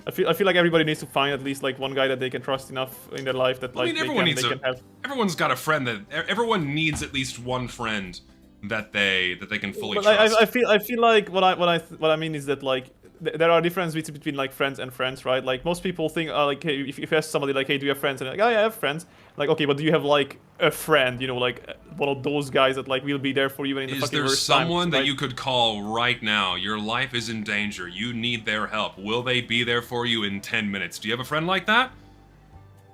I feel like everybody needs to find at least like one guy that they can trust enough in their life that like everyone's got a friend that everyone needs at least one friend that they can fully trust. I feel like what I mean is that like there are differences between like friends and friends, right? Like most people think like, hey, if you ask somebody like, hey, do you have friends? And they're like, oh yeah, I have friends. Like, okay, but do you have like a friend? You know, like one of those guys that like will be there for you in the fucking worst times. Is there someone that you could call right now? Your life is in danger. You need their help. Will they be there for you in 10 minutes? Do you have a friend like that?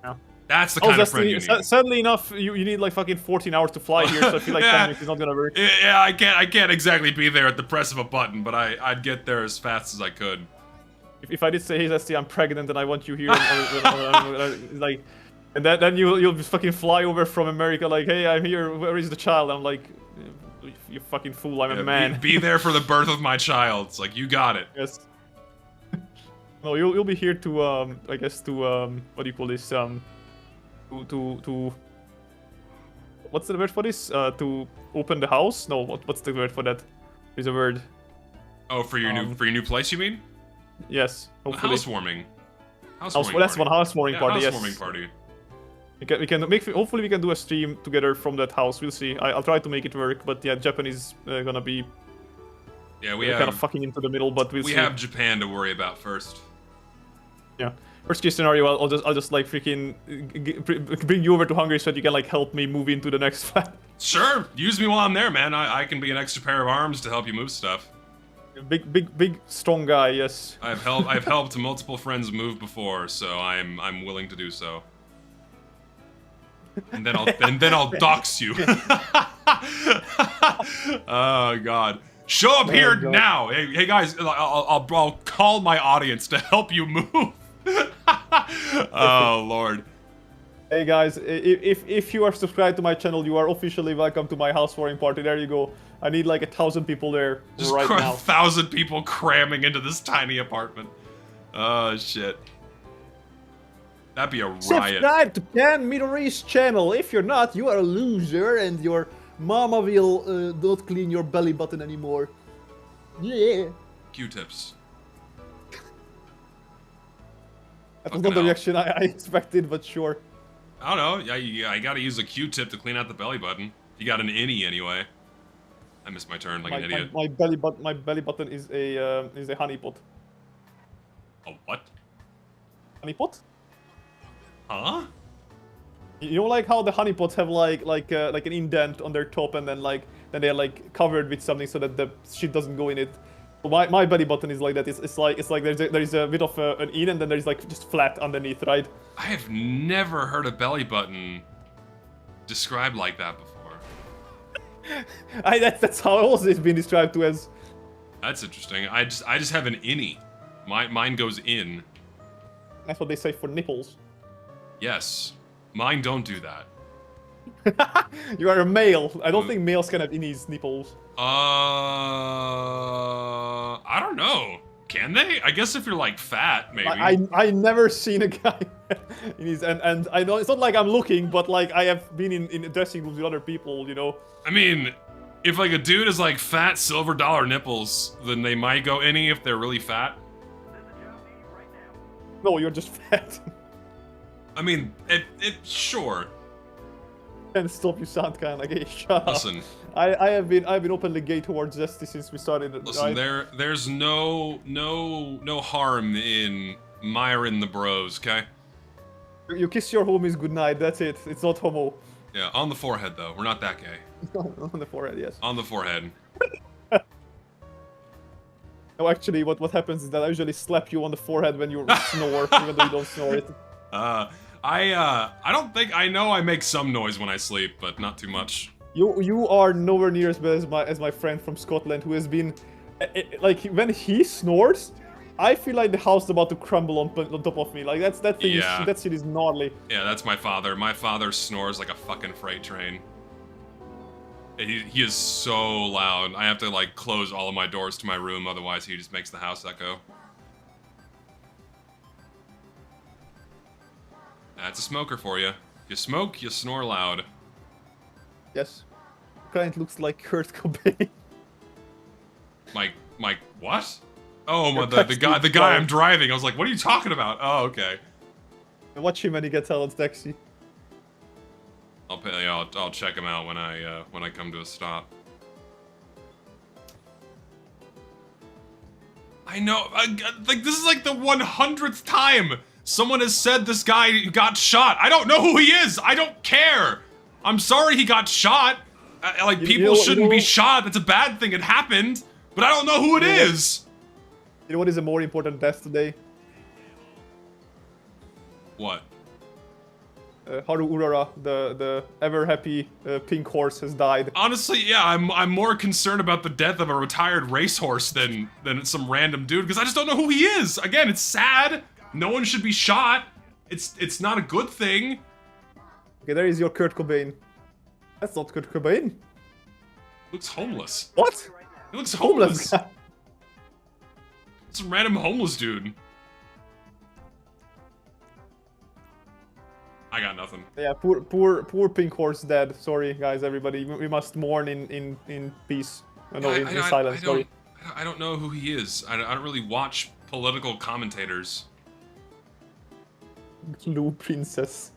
No. That's the kind of friend you need. Sadly enough, you need like fucking 14 hours to fly here, so I feel like 10 minutes is not gonna work. Yeah, I can't exactly be there at the press of a button, but I'd get there as fast as I could. If I did say, hey, Zesty, I'm pregnant and I want you here, like, and then you'll fucking fly over from America, like, hey, I'm here. Where is the child? I'm like, you fucking fool. I'm a man. Be there for the birth of my child. It's like, you got it. Yes. No, you'll be here to I guess to what do you call this to what's the word for this? To open the house? No, what's the word for that? There's a word. Oh, for your new place, you mean? Yes. Hopefully. Housewarming. That's one housewarming party. Yes. Housewarming party. We can make. Hopefully, we can do a stream together from that house. We'll see. I'll try to make it work, but yeah, Japan is gonna be. Yeah, we're kind of fucking into the middle, but we'll see. We have Japan to worry about first. Yeah. Worst case scenario, I'll just like freaking bring you over to Hungary so that you can like help me move into the next flat. Sure, use me while I'm there, man. I can be an extra pair of arms to help you move stuff. Big, strong guy. Yes. I've helped multiple friends move before, so I'm willing to do so. And then I'll dox you. Oh God. Show up here now. Hey guys, I'll call my audience to help you move. Oh Lord. Hey guys, if you are subscribed to my channel, you are officially welcome to my housewarming party. There you go. I need like 1,000 people there right now. 1,000 people cramming into this tiny apartment. Oh shit. That'd be a riot. Subscribe to Ken Midori's channel. If you're not, you are a loser, and your mama will not clean your belly button anymore. Yeah. Q-tips. That was not the reaction I expected, but sure. I don't know. Yeah, I gotta use a Q-tip to clean out the belly button. You got an innie anyway. I missed my turn like an idiot. My belly button is a honeypot. A what? Honeypot? Huh? You know, like how the honeypots have like an indent on their top, and then they're like covered with something so that the shit doesn't go in it. My belly button is like that. It's like there's a bit of an in, and then there's like just flat underneath, right? I have never heard a belly button described like that before. That's how also it's been described to as. That's interesting. I just have an innie. Mine goes in. That's what they say for nipples. Yes. Mine don't do that. You are a male. I don't think males can have innies nipples. I don't know. Can they? I guess if you're like fat, maybe. I never seen a guy in his and I know it's not like I'm looking, but like I have been in dressing rooms with other people, you know. I mean, if like a dude is like fat silver dollar nipples, then they might go innie if they're really fat. No, you're just fat. I mean, sure. And stop, you sound kind of gay. Shut Listen. up. I've been openly gay towards Zesty since we started. Listen, right? there's no harm in miring the bros, okay? You kiss your homies goodnight. That's it. It's not homo. Yeah, on the forehead though. We're not that gay. On the forehead, yes. On the forehead. No, actually, what happens is that I usually slap you on the forehead when you snore, even though you don't snore it. I don't think I know I make some noise when I sleep, but not too much. You are nowhere near as bad as my friend from Scotland, who has been like when he snores, I feel like the house is about to crumble on top of me. Like that thing Yeah. that shit is gnarly. Yeah, that's my father. My father snores like a fucking freight train. He is so loud. I have to like close all of my doors to my room, otherwise he just makes the house echo. That's a smoker for you. You smoke, you snore loud. Yes. Client looks like Kurt Cobain. Mike, what? Oh, Your the guy taxi I'm driver. driving. I was like, what are you talking about? Oh, okay. Watch him when he gets out of the taxi. I'll check him out when I come to a stop. I know, like this is like the 100th time someone has said this guy got shot. I don't know who he is. I don't care. I'm sorry he got shot. Like people shouldn't be shot. That's a bad thing. It happened, but I don't know who it is. You know what is a more important death today? What? Haru Urara, the ever happy pink horse, has died. Honestly, yeah, I'm more concerned about the death of a retired racehorse than some random dude, because I just don't know who he is. Again, it's sad. No one should be shot. It's not a good thing. Okay, there is your Kurt Cobain. That's not Kurt Cobain. Looks homeless. What? He looks homeless. guy. Some random homeless dude. I got nothing. Yeah, poor pink horse dead. Sorry, guys, everybody. We must mourn in peace. No, in silence. Sorry. I don't know who he is. I don't really watch political commentators. Blue princess.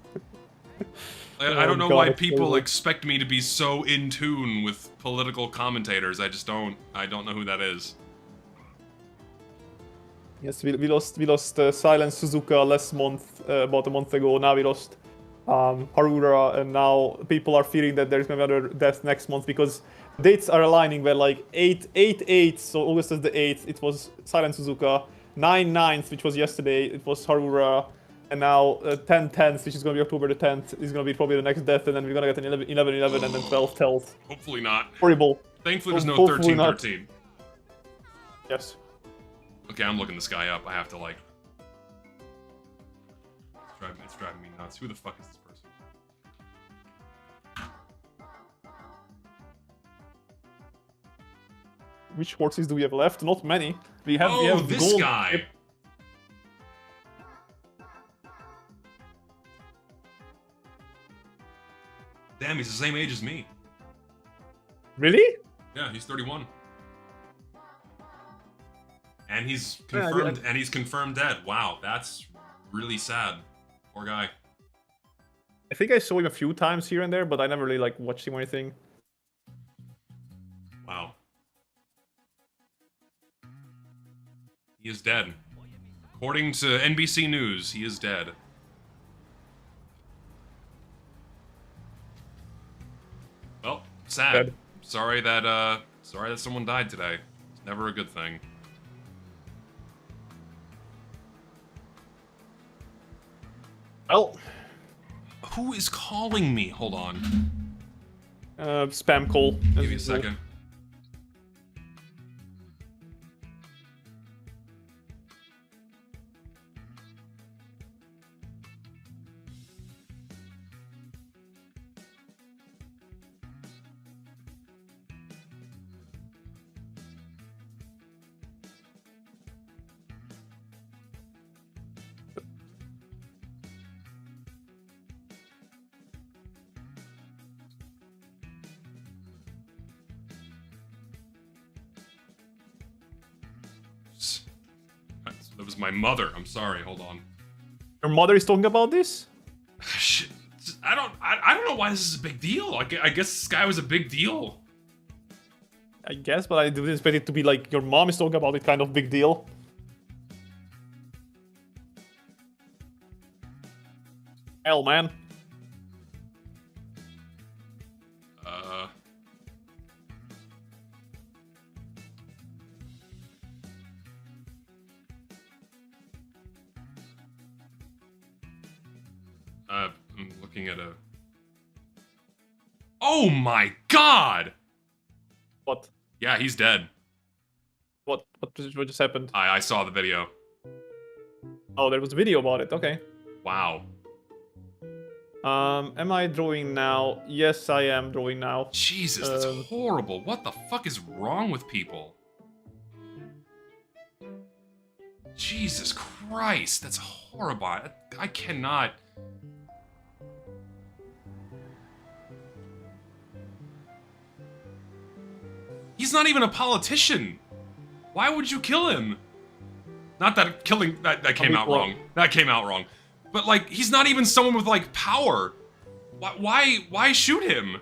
I don't know God, why it's people terrible. expect me to be so in tune with political commentators. I just don't. I don't know who that is. Yes, we lost Silence Suzuka about a month ago. Now we lost Harura, and now people are fearing that there's gonna be another death next month because dates are aligning where like 8/8, so August is the 8th, it was Silence Suzuka, 9/9, which was yesterday, it was Harura, and now 10/10, which is gonna be October the 10th, is gonna be probably the next death, and then we're gonna get an 11/11 and then 12/12. Hopefully not. Horrible. Thankfully, there's no Hopefully not. 13/13. Yes. Okay, I'm looking this guy up. I have to like. It's driving me nuts. Who the fuck is this person? Which horses do we have left? Not many. We have this gold. guy. Damn, he's the same age as me. Really? Yeah, he's 31. And he's Yeah, confirmed. And he's confirmed dead. Wow, that's really sad. Poor guy. I think I saw him a few times here and there, but I never really like watched him or anything. Wow. He is dead. According to NBC News, he is dead. Well, sad. Dead. Sorry that someone died today. It's never a good thing. Well, Who is calling me? Hold on. spam call. as Give me a usual. second. That was my mother. I'm sorry. Hold on. Your mother is talking about this? Shit. I don't know why this is a big deal. I guess this guy was a big deal. I guess, but I didn't expect it to be like your mom is talking about it, kind of big deal. Hell, man. I'm looking at a... Oh my god! What? Yeah, he's dead. What just happened? I saw the video. Oh, there was a video about it. Okay. Wow. Am I drawing now? Yes, I am drawing now. Jesus, that's horrible. What the fuck is wrong with people? Jesus Christ, that's horrible. I cannot... He's not even a politician. Why would you kill him? Not that killing... That came out wrong. That came out wrong. But, like, he's not even someone with, like, power. Why shoot him?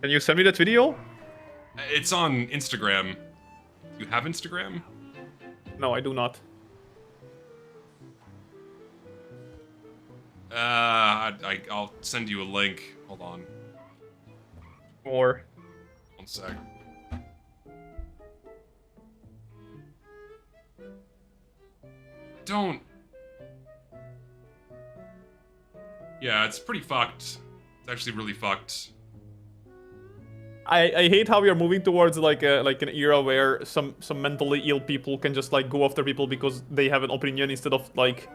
Can you send me that video? It's on Instagram. You have Instagram? No, I do not. I'll send you a link. Hold on. Or... One sec. Don't... Yeah, it's pretty fucked. It's actually really fucked. I hate how we are moving towards like an era where some mentally ill people can just like go after people because they have an opinion instead of like,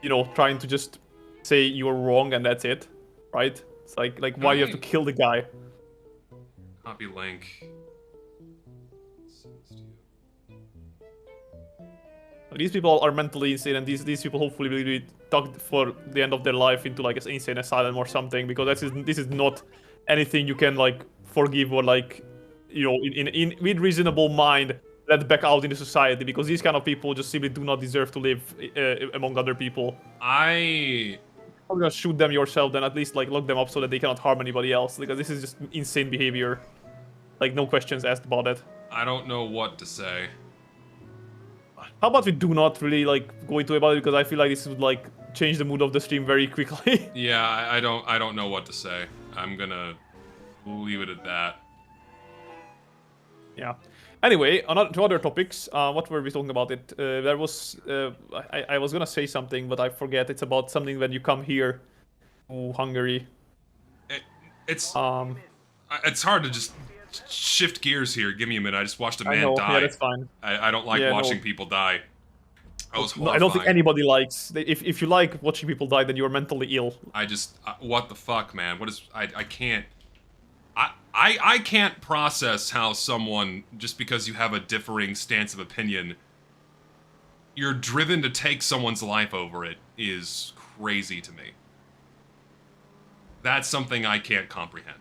you know, trying to just say you're wrong and that's it, right? It's like why you have to kill the guy. Copy link. These people are mentally insane, and these people hopefully will be tucked for the end of their life into like an insane asylum or something, because this is not anything you can like forgive or like, you know, in with reasonable mind let back out into society, because these kind of people just simply do not deserve to live among other people. I... If you're gonna shoot them yourself, then at least like lock them up so that they cannot harm anybody else, because this is just insane behavior. Like, no questions asked about it. I don't know what to say. How about we do not really like go into about it, because I feel like this would like change the mood of the stream very quickly. Yeah, I don't know what to say. I'm gonna leave it at that. Yeah. Anyway, to other topics. What were we talking about? There was I was gonna say something, but I forget. It's about something when you come here to Hungary. It's hard to just shift gears here. Give me a minute. I just watched a man die. Yeah, that's fine. I don't like watching people die. I was horrified. No, I don't think anybody likes. If you like watching people die, then you're mentally ill. I just what the fuck, man? What is I can't. I can't process how someone, just because you have a differing stance of opinion, you're driven to take someone's life over it is crazy to me. That's something I can't comprehend.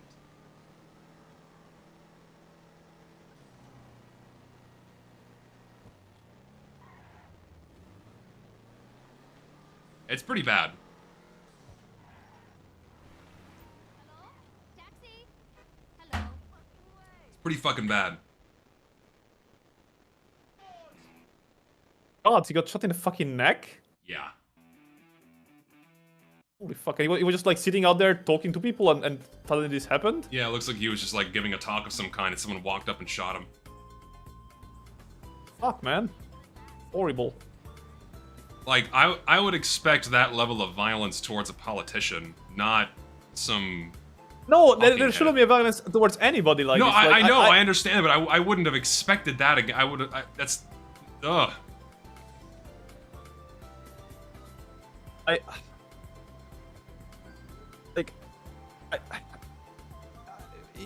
It's pretty bad. Hello? Taxi? Hello? It's pretty fucking bad. God, he got shot in the fucking neck? Yeah. Holy fuck, he was just like sitting out there talking to people and suddenly this happened? Yeah, it looks like he was just like giving a talk of some kind and someone walked up and shot him. Fuck, man. Horrible. Like, I would expect that level of violence towards a politician, not some... No, Fucking there shouldn't head. be violence towards anybody like No, this. I Like, know, I understand, but I wouldn't have expected that again. That's... Ugh.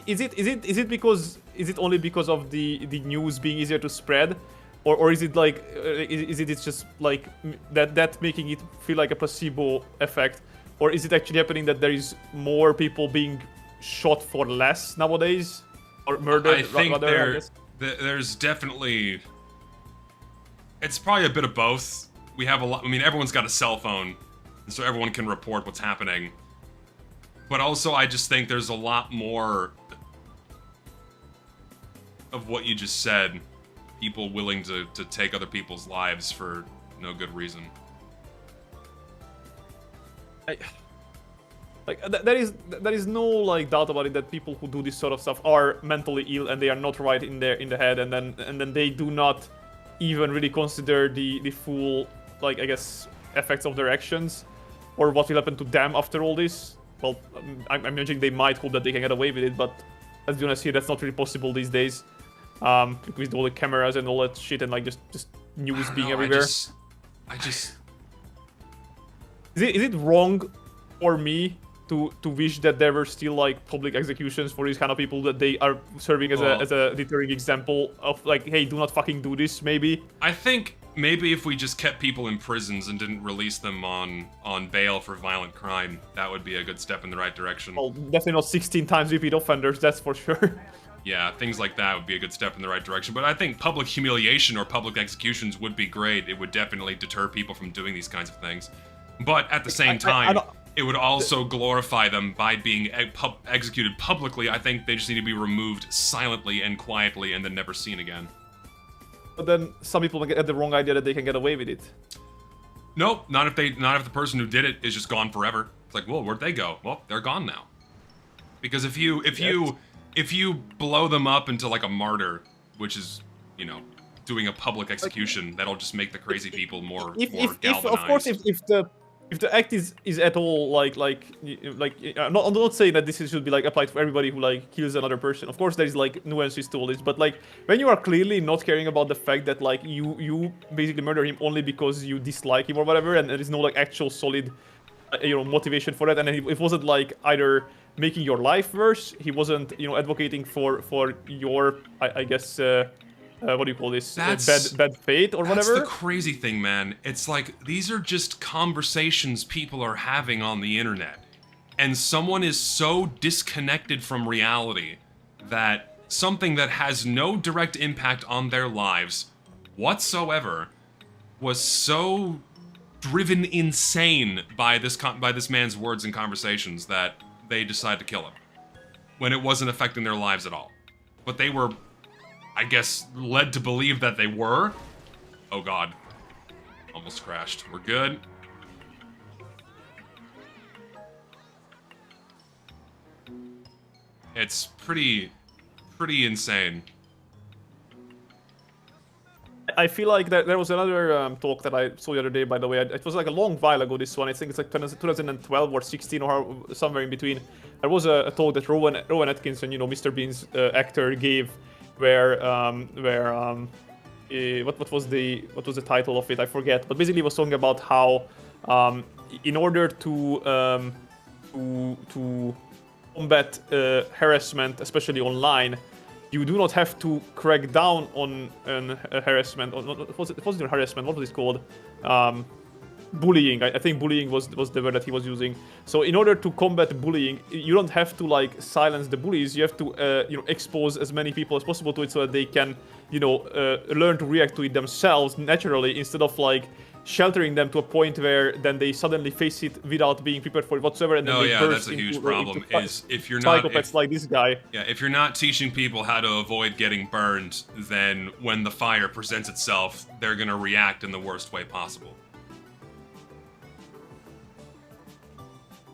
Is it only because of the news being easier to spread, or is it like it's just like that making it feel like a placebo effect, or is it actually happening that there is more people being shot for less nowadays, or murdered? I think rather, I guess? there's definitely... It's probably a bit of both. We have a lot... I mean, everyone's got a cell phone, and so everyone can report what's happening. But also, I just think there's a lot more of what you just said. People willing to take other people's lives for no good reason. There is no like doubt about it that people who do this sort of stuff are mentally ill and they are not right in the head, and then they do not even really consider the full, like, I guess, effects of their actions or what will happen to them after all this. Well, I'm imagining they might hope that they can get away with it, but let's be honest here, that's not really possible these days. With all the cameras and all that shit and like just news being everywhere. I just Is it wrong for me to wish that there were still like public executions for these kind of people, that they are serving as a deterring example of like, hey, do not fucking do this, maybe? I think maybe if we just kept people in prisons and didn't release them on bail for violent crime, that would be a good step in the right direction. Well, definitely not 16 times repeat offenders, that's for sure. Yeah, things like that would be a good step in the right direction. But I think public humiliation or public executions would be great. It would definitely deter people from doing these kinds of things. But at the same time, it would also glorify them by being executed publicly. I think they just need to be removed silently and quietly and then never seen again. But then some people get the wrong idea that they can get away with it. Nope, not if the person who did it is just gone forever. It's like, whoa, where'd they go? Well, they're gone now. Because if you blow them up into like a martyr, which is, you know, doing a public execution, that'll just make the crazy people more galvanized. Of course, if the act is at all I'm not saying that this should be like applied for everybody who like kills another person. Of course, there is like nuances to all this, but like when you are clearly not caring about the fact that like you basically murder him only because you dislike him or whatever, and there is no like actual solid motivation for that, and it wasn't like either making your life worse, he wasn't advocating for your I guess what do you call this, bad fate or whatever. That's the crazy thing, man. It's like these are just conversations people are having on the internet, and someone is so disconnected from reality that something that has no direct impact on their lives whatsoever was so driven insane by this man's words and conversations that they decided to kill him when it wasn't affecting their lives at all. But they were, I guess, led to believe that they were. Oh god. Almost crashed. We're good. It's pretty insane. I feel like there was another talk that I saw the other day, by the way. It was like a long while ago, this one. I think it's like 2012 or 16 or somewhere in between. There was a talk that Rowan Atkinson, Mr. Bean's actor, gave where what was the title of it? I forget. But basically, he was talking about how in order to combat harassment, especially online, you do not have to crack down on harassment. It wasn't harassment. What was it called? Bullying. I think bullying was the word that he was using. So in order to combat bullying, you don't have to like silence the bullies. You have to expose as many people as possible to it so that they can learn to react to it themselves naturally, instead of like sheltering them to a point where then they suddenly face it without being prepared for it whatsoever, and then No, they yeah, burst that's a huge into, problem. into Is if you're not, psychopaths like this guy. yeah, if you're not teaching people how to avoid getting burned, then when the fire presents itself, they're gonna react in the worst way possible.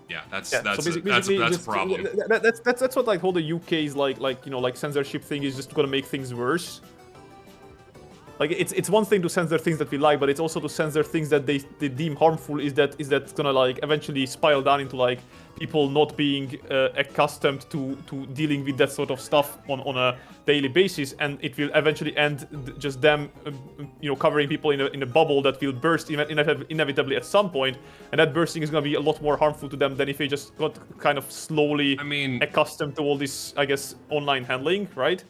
Yeah, that's Yeah, that's so that's a just- problem. That's what like whole the UK's like you know like censorship thing is just gonna make things worse. Like it's one thing to censor things that we like, but it's also to censor things that they deem harmful. Is that gonna like eventually spiral down into like people not being accustomed to dealing with that sort of stuff on a daily basis, and it will eventually end just them you know covering people in a bubble that will burst inevitably at some point, and that bursting is gonna be a lot more harmful to them than if they just got kind of slowly I mean, accustomed to all this, I guess, online handling, right?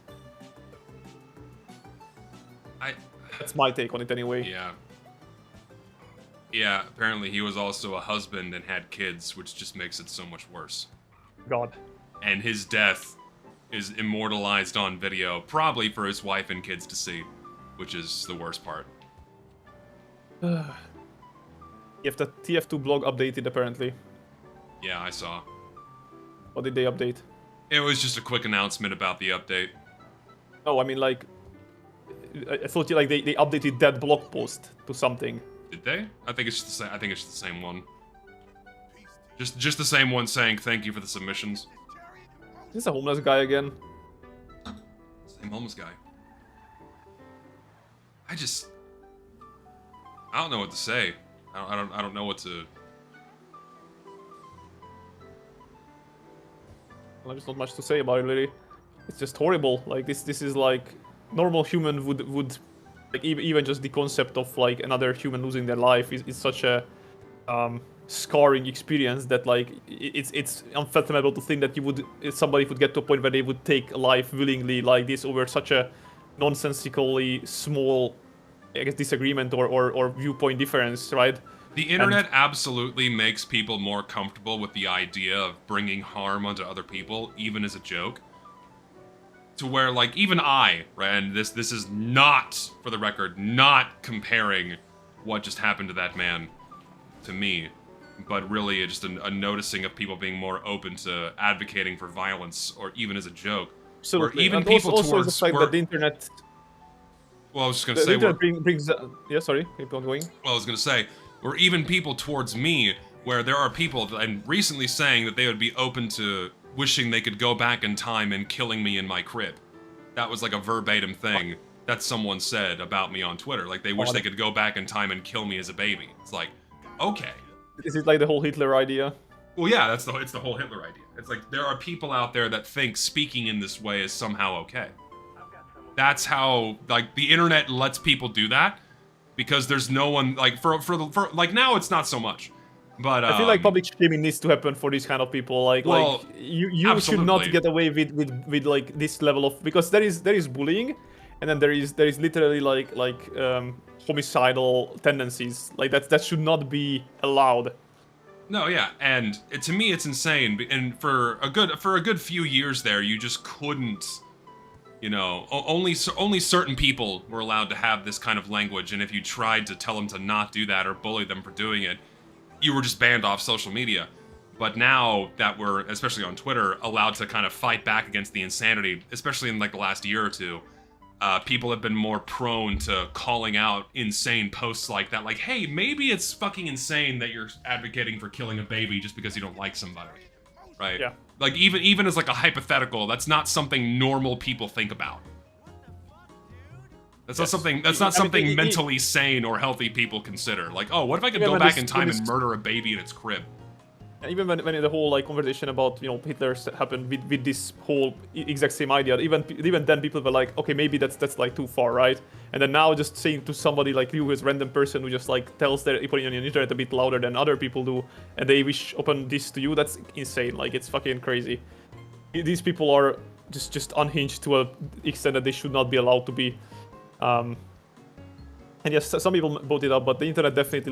That's my take on it anyway. yeah. Yeah, apparently he was also a husband and had kids, which just makes it so much worse. God. And his death is immortalized on video, probably for his wife and kids to see, which is the worst part. You have the TF2 blog updated apparently. Yeah, I saw. What did they update? It was just a quick announcement about the update. No, I mean like I thought like they updated that blog post to something. Did they? I think it's just the same. I think it's just the same one. Just the same one saying thank you for the submissions. Is this a homeless guy again? Same homeless guy. I don't know what to say. I don't know what to. Well, there's not much to say about it really. It's just horrible. Like this is like normal human would like even just the concept of like another human losing their life is such a scarring experience that like it's unfathomable to think that somebody would get to a point where they would take life willingly like this over such a nonsensically small, I guess, disagreement or viewpoint difference, right? The internet absolutely makes people more comfortable with the idea of bringing harm onto other people, even as a joke. To where, like, even I, right, and this is not, for the record, not comparing what just happened to that man to me, but really just a noticing of people being more open to advocating for violence, or even as a joke. Absolutely. Or even and people also towards the fact that the internet. Well, I was just gonna The say, internet brings. Yeah, sorry, keep on going. well, I was gonna say, or even people towards me, where there are people that I'm recently saying that they would be open to wishing they could go back in time and killing me in my crib. That was like a verbatim thing that someone said about me on Twitter. Like, they wish they could go back in time and kill me as a baby. It's like, okay. Is it like the whole Hitler idea? Well, yeah, it's the whole Hitler idea. It's like, there are people out there that think speaking in this way is somehow okay. That's how, like, the internet lets people do that, because there's no one, like, for like, now it's not so much. But I feel like public shaming needs to happen for these kind of people. Like you should not absolutely. get away with like this level of, because there is bullying, and then there is literally like homicidal tendencies. Like that should not be allowed. No, yeah, and to me it's insane. And for a good few years there, you just couldn't, you know, only certain people were allowed to have this kind of language. And if you tried to tell them to not do that or bully them for doing it, you were just banned off social media. But now that we're, especially on Twitter, allowed to kind of fight back against the insanity, especially in like the last year or two, people have been more prone to calling out insane posts like that. Like, hey, maybe it's fucking insane that you're advocating for killing a baby just because you don't like somebody, right? Yeah. Like, even as like a hypothetical, that's not something normal people think about. That's not something. That's not something mentally sane or healthy people consider. Like, oh, what if I could go back in time and murder a baby in its crib? And even when the whole like conversation about Hitler happened with this whole exact same idea, even then people were like, okay, maybe that's like too far, right? And then now just saying to somebody like you, who's a random person who just like tells their opinion on the internet a bit louder than other people do, and they wish open this to you, that's insane. Like, it's fucking crazy. These people are just unhinged to an extent that they should not be allowed to be. And yes, some people brought it up, but the internet definitely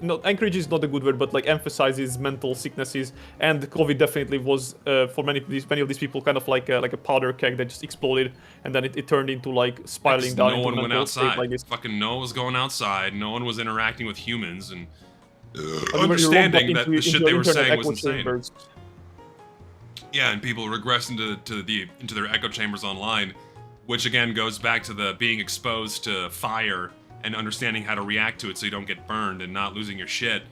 no, encourages is not a good word, but like emphasizes mental sicknesses, and COVID definitely was for many of these people kind of like a powder keg that just exploded, and then it turned into like spiraling down no into one a went mental state outside. like this. Fucking no one was going outside. No one was interacting with humans, and But you were understanding locked that the shit they were into saying internet was echo insane. chambers. Yeah, and people regress into their echo chambers online, which again goes back to the being exposed to fire and understanding how to react to it so you don't get burned and not losing your shit.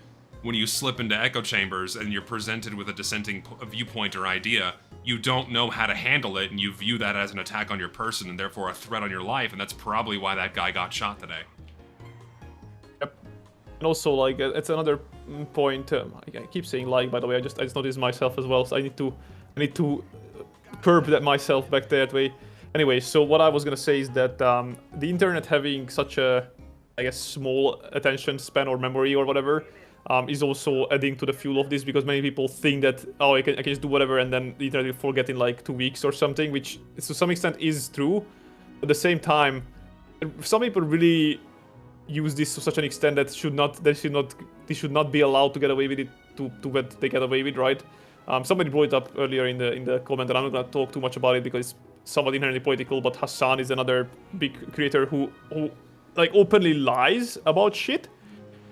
When you slip into echo chambers and you're presented with a dissenting viewpoint or idea, you don't know how to handle it, and you view that as an attack on your person and therefore a threat on your life, and that's probably why that guy got shot today. Yep. And also, like, it's another point. I keep saying like, by the way. I just noticed myself as well, so I need to curb that myself back that way. Anyway, so what I was gonna say is that the internet having such a, I guess, small attention span or memory or whatever, is also adding to the fuel of this, because many people think that, oh, I can just do whatever and then the internet will forget in like 2 weeks or something, which to some extent is true. At the same time, some people really use this to such an extent that they should not be allowed to get away with it to what they get away with, right? Somebody brought it up earlier in the comment, and I'm not gonna talk too much about it because it's somewhat inherently political. But Hassan is another big creator who like openly lies about shit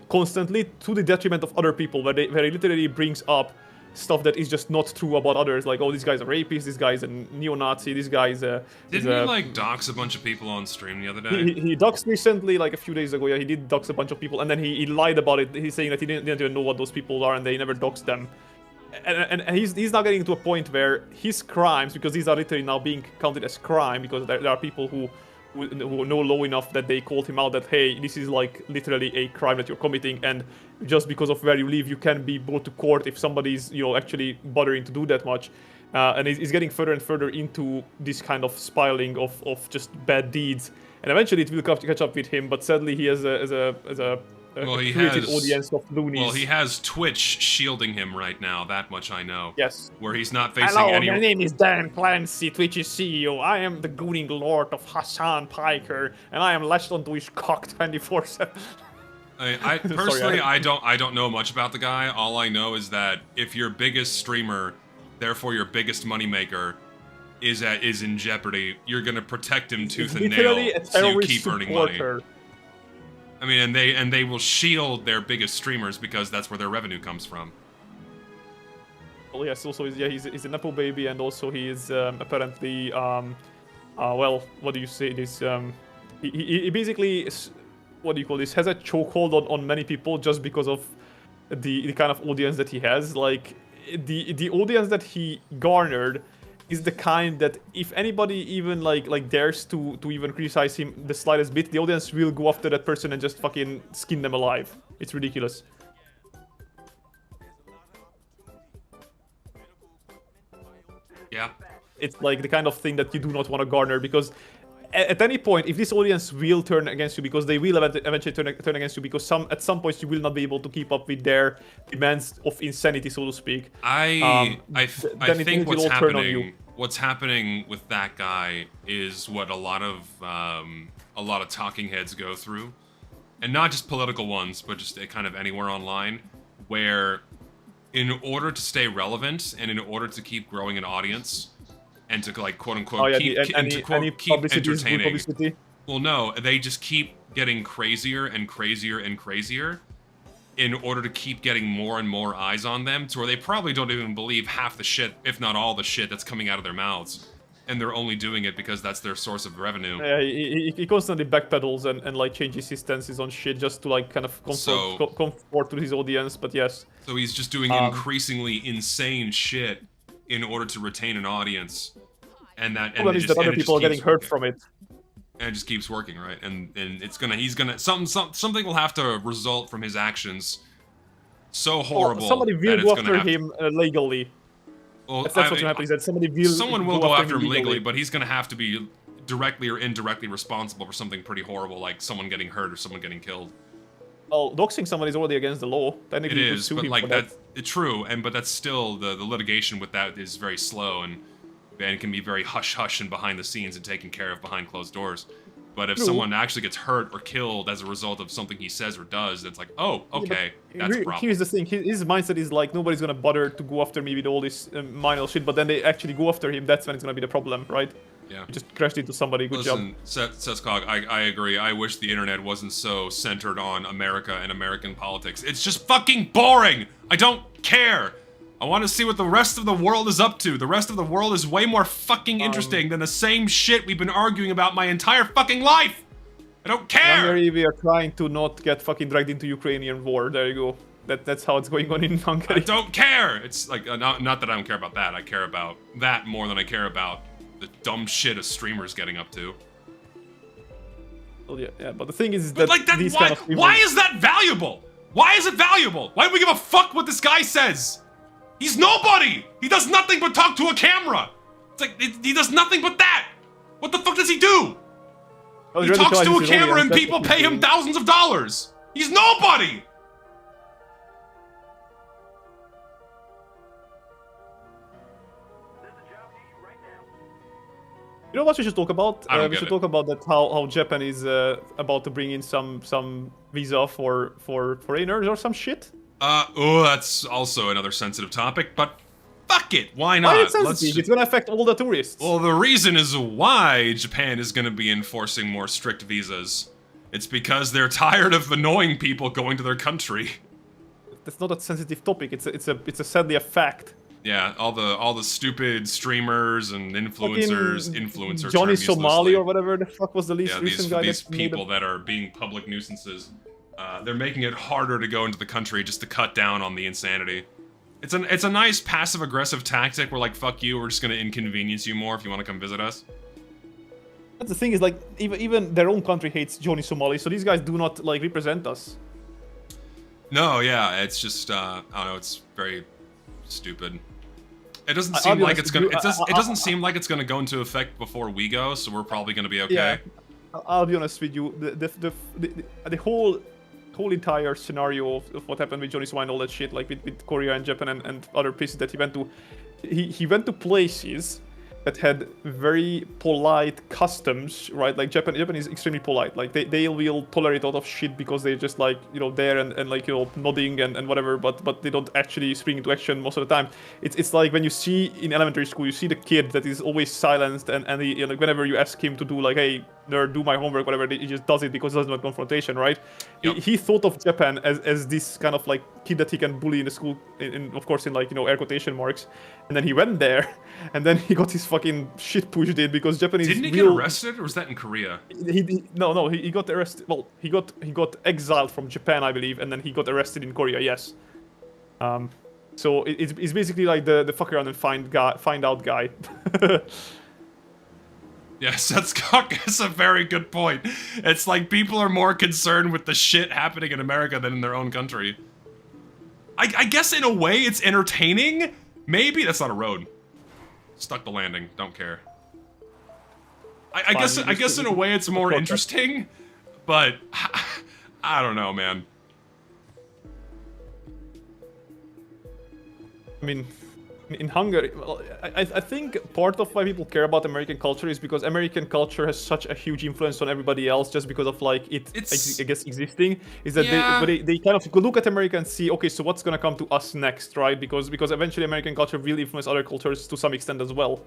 constantly to the detriment of other people, where he literally brings up stuff that is just not true about others. Like, oh, this guy's a rapist, this guy's a neo-Nazi, this guy's a... Didn't he, like, dox a bunch of people on stream the other day? He doxed recently, like a few days ago, yeah, he did dox a bunch of people, and then he lied about it. He's saying that he didn't even know what those people are, and they never doxed them. And he's now getting to a point where his crimes, because these are literally now being counted as crime, because there are people who know low enough that they called him out that, hey, this is like literally a crime that you're committing, and just because of where you live, you can be brought to court if somebody's, you know, actually bothering to do that much. And he's getting further and further into this kind of spiraling of just bad deeds, and eventually it will catch up with him. But sadly, he has a created audience of loonies. Well, he has Twitch shielding him right now, that much I know. Yes. Where he's not facing Hello, any... my name is Dan Clancy, Twitch's CEO. I am the gooning lord of Hassan Piker, and I am lashed onto his cock 24/7. I personally, I don't know much about the guy. All I know is that if your biggest streamer, therefore your biggest moneymaker, is in jeopardy, you're gonna protect him tooth and nail so you keep earning money. I mean, and they will shield their biggest streamers because that's where their revenue comes from. Well, yes. Also, he's a nepo baby, and also he is apparently well, what do you say? This he basically, what do you call this? Has a chokehold on many people just because of the kind of audience that he has. Like the audience that he garnered is the kind that if anybody even like dares to even criticize him the slightest bit, the audience will go after that person and just fucking skin them alive. It's ridiculous. Yeah. It's like the kind of thing that you do not want to garner, because at any point, if this audience will turn against you, because they will eventually turn against you, because at some point you will not be able to keep up with their demands of insanity, so to speak. I think what's happening with that guy is what a lot of talking heads go through, and not just political ones, but just kind of anywhere online, where in order to stay relevant and in order to keep growing an audience, and to like quote unquote keep entertaining. Well, no, they just keep getting crazier and crazier and crazier in order to keep getting more and more eyes on them, to where they probably don't even believe half the shit, if not all the shit that's coming out of their mouths, and they're only doing it because that's their source of revenue. Yeah, he constantly backpedals and like changes his stances on shit just to like kind of comfort to his audience. But yes. So he's just doing increasingly insane shit in order to retain an audience, and other people are getting hurt from it, and it just keeps working, right? And something will have to result from his actions so horrible. Or somebody will go after him legally. Well, that's what's gonna happen. Is that someone will go after him legally, but he's gonna have to be directly or indirectly responsible for something pretty horrible, like someone getting hurt or someone getting killed. Well, doxing someone is already against the law. It is, but like that's true, but that's still the litigation with that is very slow, and it can be very hush hush and behind the scenes and taken care of behind closed doors. But if True. someone actually gets hurt or killed as a result of something he says or does, it's like, oh, okay, that's a problem. Here's the thing. His mindset is like, nobody's gonna bother to go after me with all this minor shit. But then they actually go after him. That's when it's gonna be the problem, right? Yeah. You just crashed into somebody. Good job. Listen, Sethcog, I agree. I wish the internet wasn't so centered on America and American politics. It's just fucking boring! I don't care! I want to see what the rest of the world is up to. The rest of the world is way more fucking interesting than the same shit we've been arguing about my entire fucking life! I don't care! Hungary, we are trying to not get fucking dragged into Ukrainian war. There you go. That's how it's going on in Hungary. I don't care! It's like, not that I don't care about that. I care about that more than I care about the dumb shit a streamer's getting up to. Well, yeah, but the thing is But that like that, these why, kind of people... why is that valuable? Why is it valuable? Why do we give a fuck what this guy says? He's nobody! He does nothing but talk to a camera! It's like, he does nothing but that! What the fuck does he do? Oh, He really talks to a his camera audience, and that's people what pay he's him doing. thousands of dollars! He's nobody! You know what we should talk about? I don't We get should it. talk about that how Japan is about to bring in some visa for foreigners or some shit. Oh, that's also another sensitive topic, but fuck it, why Why not? it's sensitive? It's gonna affect all the tourists. Well, the reason is why Japan is gonna be enforcing more strict visas. It's because they're tired of annoying people going to their country. That's not a sensitive topic. It's a sadly a fact. Yeah, all the stupid streamers and influencers, influencers. Johnny term used Somali loosely. or whatever the fuck was the least Yeah, recent guy these that made people that are being public nuisances. They're making it harder to go into the country just to cut down on the insanity. It's a nice passive aggressive tactic. We're like, fuck you. We're just gonna inconvenience you more if you want to come visit us. That's the thing is like even their own country hates Johnny Somali, so these guys do not like represent us. No, yeah, it's just I don't know. It's very stupid. It doesn't I'll seem be like honest it's with gonna. you, It doesn't seem like it's gonna go into effect before we go, so we're probably gonna be okay. Yeah, I'll be honest with you. The whole entire scenario of what happened with Johnny Somali and all that shit, like with Korea and Japan and other places that he went to, he went to places that had very polite customs, right? Like Japan is extremely polite. Like they will tolerate a lot of shit because they're just like, you know, there and like, you know, nodding and whatever, but they don't actually spring into action most of the time. It's like when you see in elementary school, you see the kid that is always silenced and he, you know, whenever you ask him to do like, hey, nerd, do my homework, whatever, he just does it because he doesn't want confrontation, right? Yep. He thought of Japan as this kind of like kid that he can bully in the school, in of course in like, you know, air quotation marks. And then he went there, and then he got his fucking shit pushed in because Japanese. Didn't he get arrested, or was that in Korea? He got arrested. Well, he got exiled from Japan, I believe, and then he got arrested in Korea. Yes. So it's basically like the fuck around and find out guy. Yes, that's a very good point. It's like people are more concerned with the shit happening in America than in their own country. I guess in a way it's entertaining. Maybe that's not a road. Stuck the landing. Don't care. I guess in a way it's more interesting, but I don't know, man. I mean, in Hungary, well, I think part of why people care about American culture is because American culture has such a huge influence on everybody else just because of like I guess existing, is that Yeah. they kind of look at America and see, okay, so what's gonna come to us next, right? Because eventually American culture will influence other cultures to some extent as well.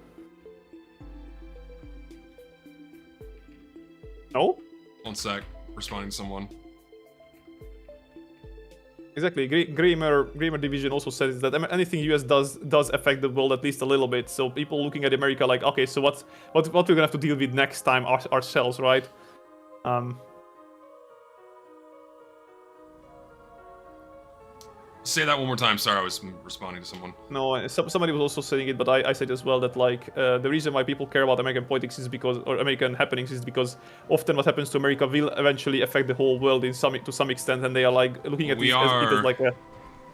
No? One sec. Responding to someone. Exactly. Gamer Division also says that anything US does affect the world at least a little bit. So people looking at America like, okay, so what we're gonna have to deal with next time ourselves, right? Say that one more time. Sorry, I was responding to someone. No, somebody was also saying it, but I said as well that like the reason why people care about American politics is because, or American happenings is because often what happens to America will eventually affect the whole world to some extent, and they are like looking at it as like a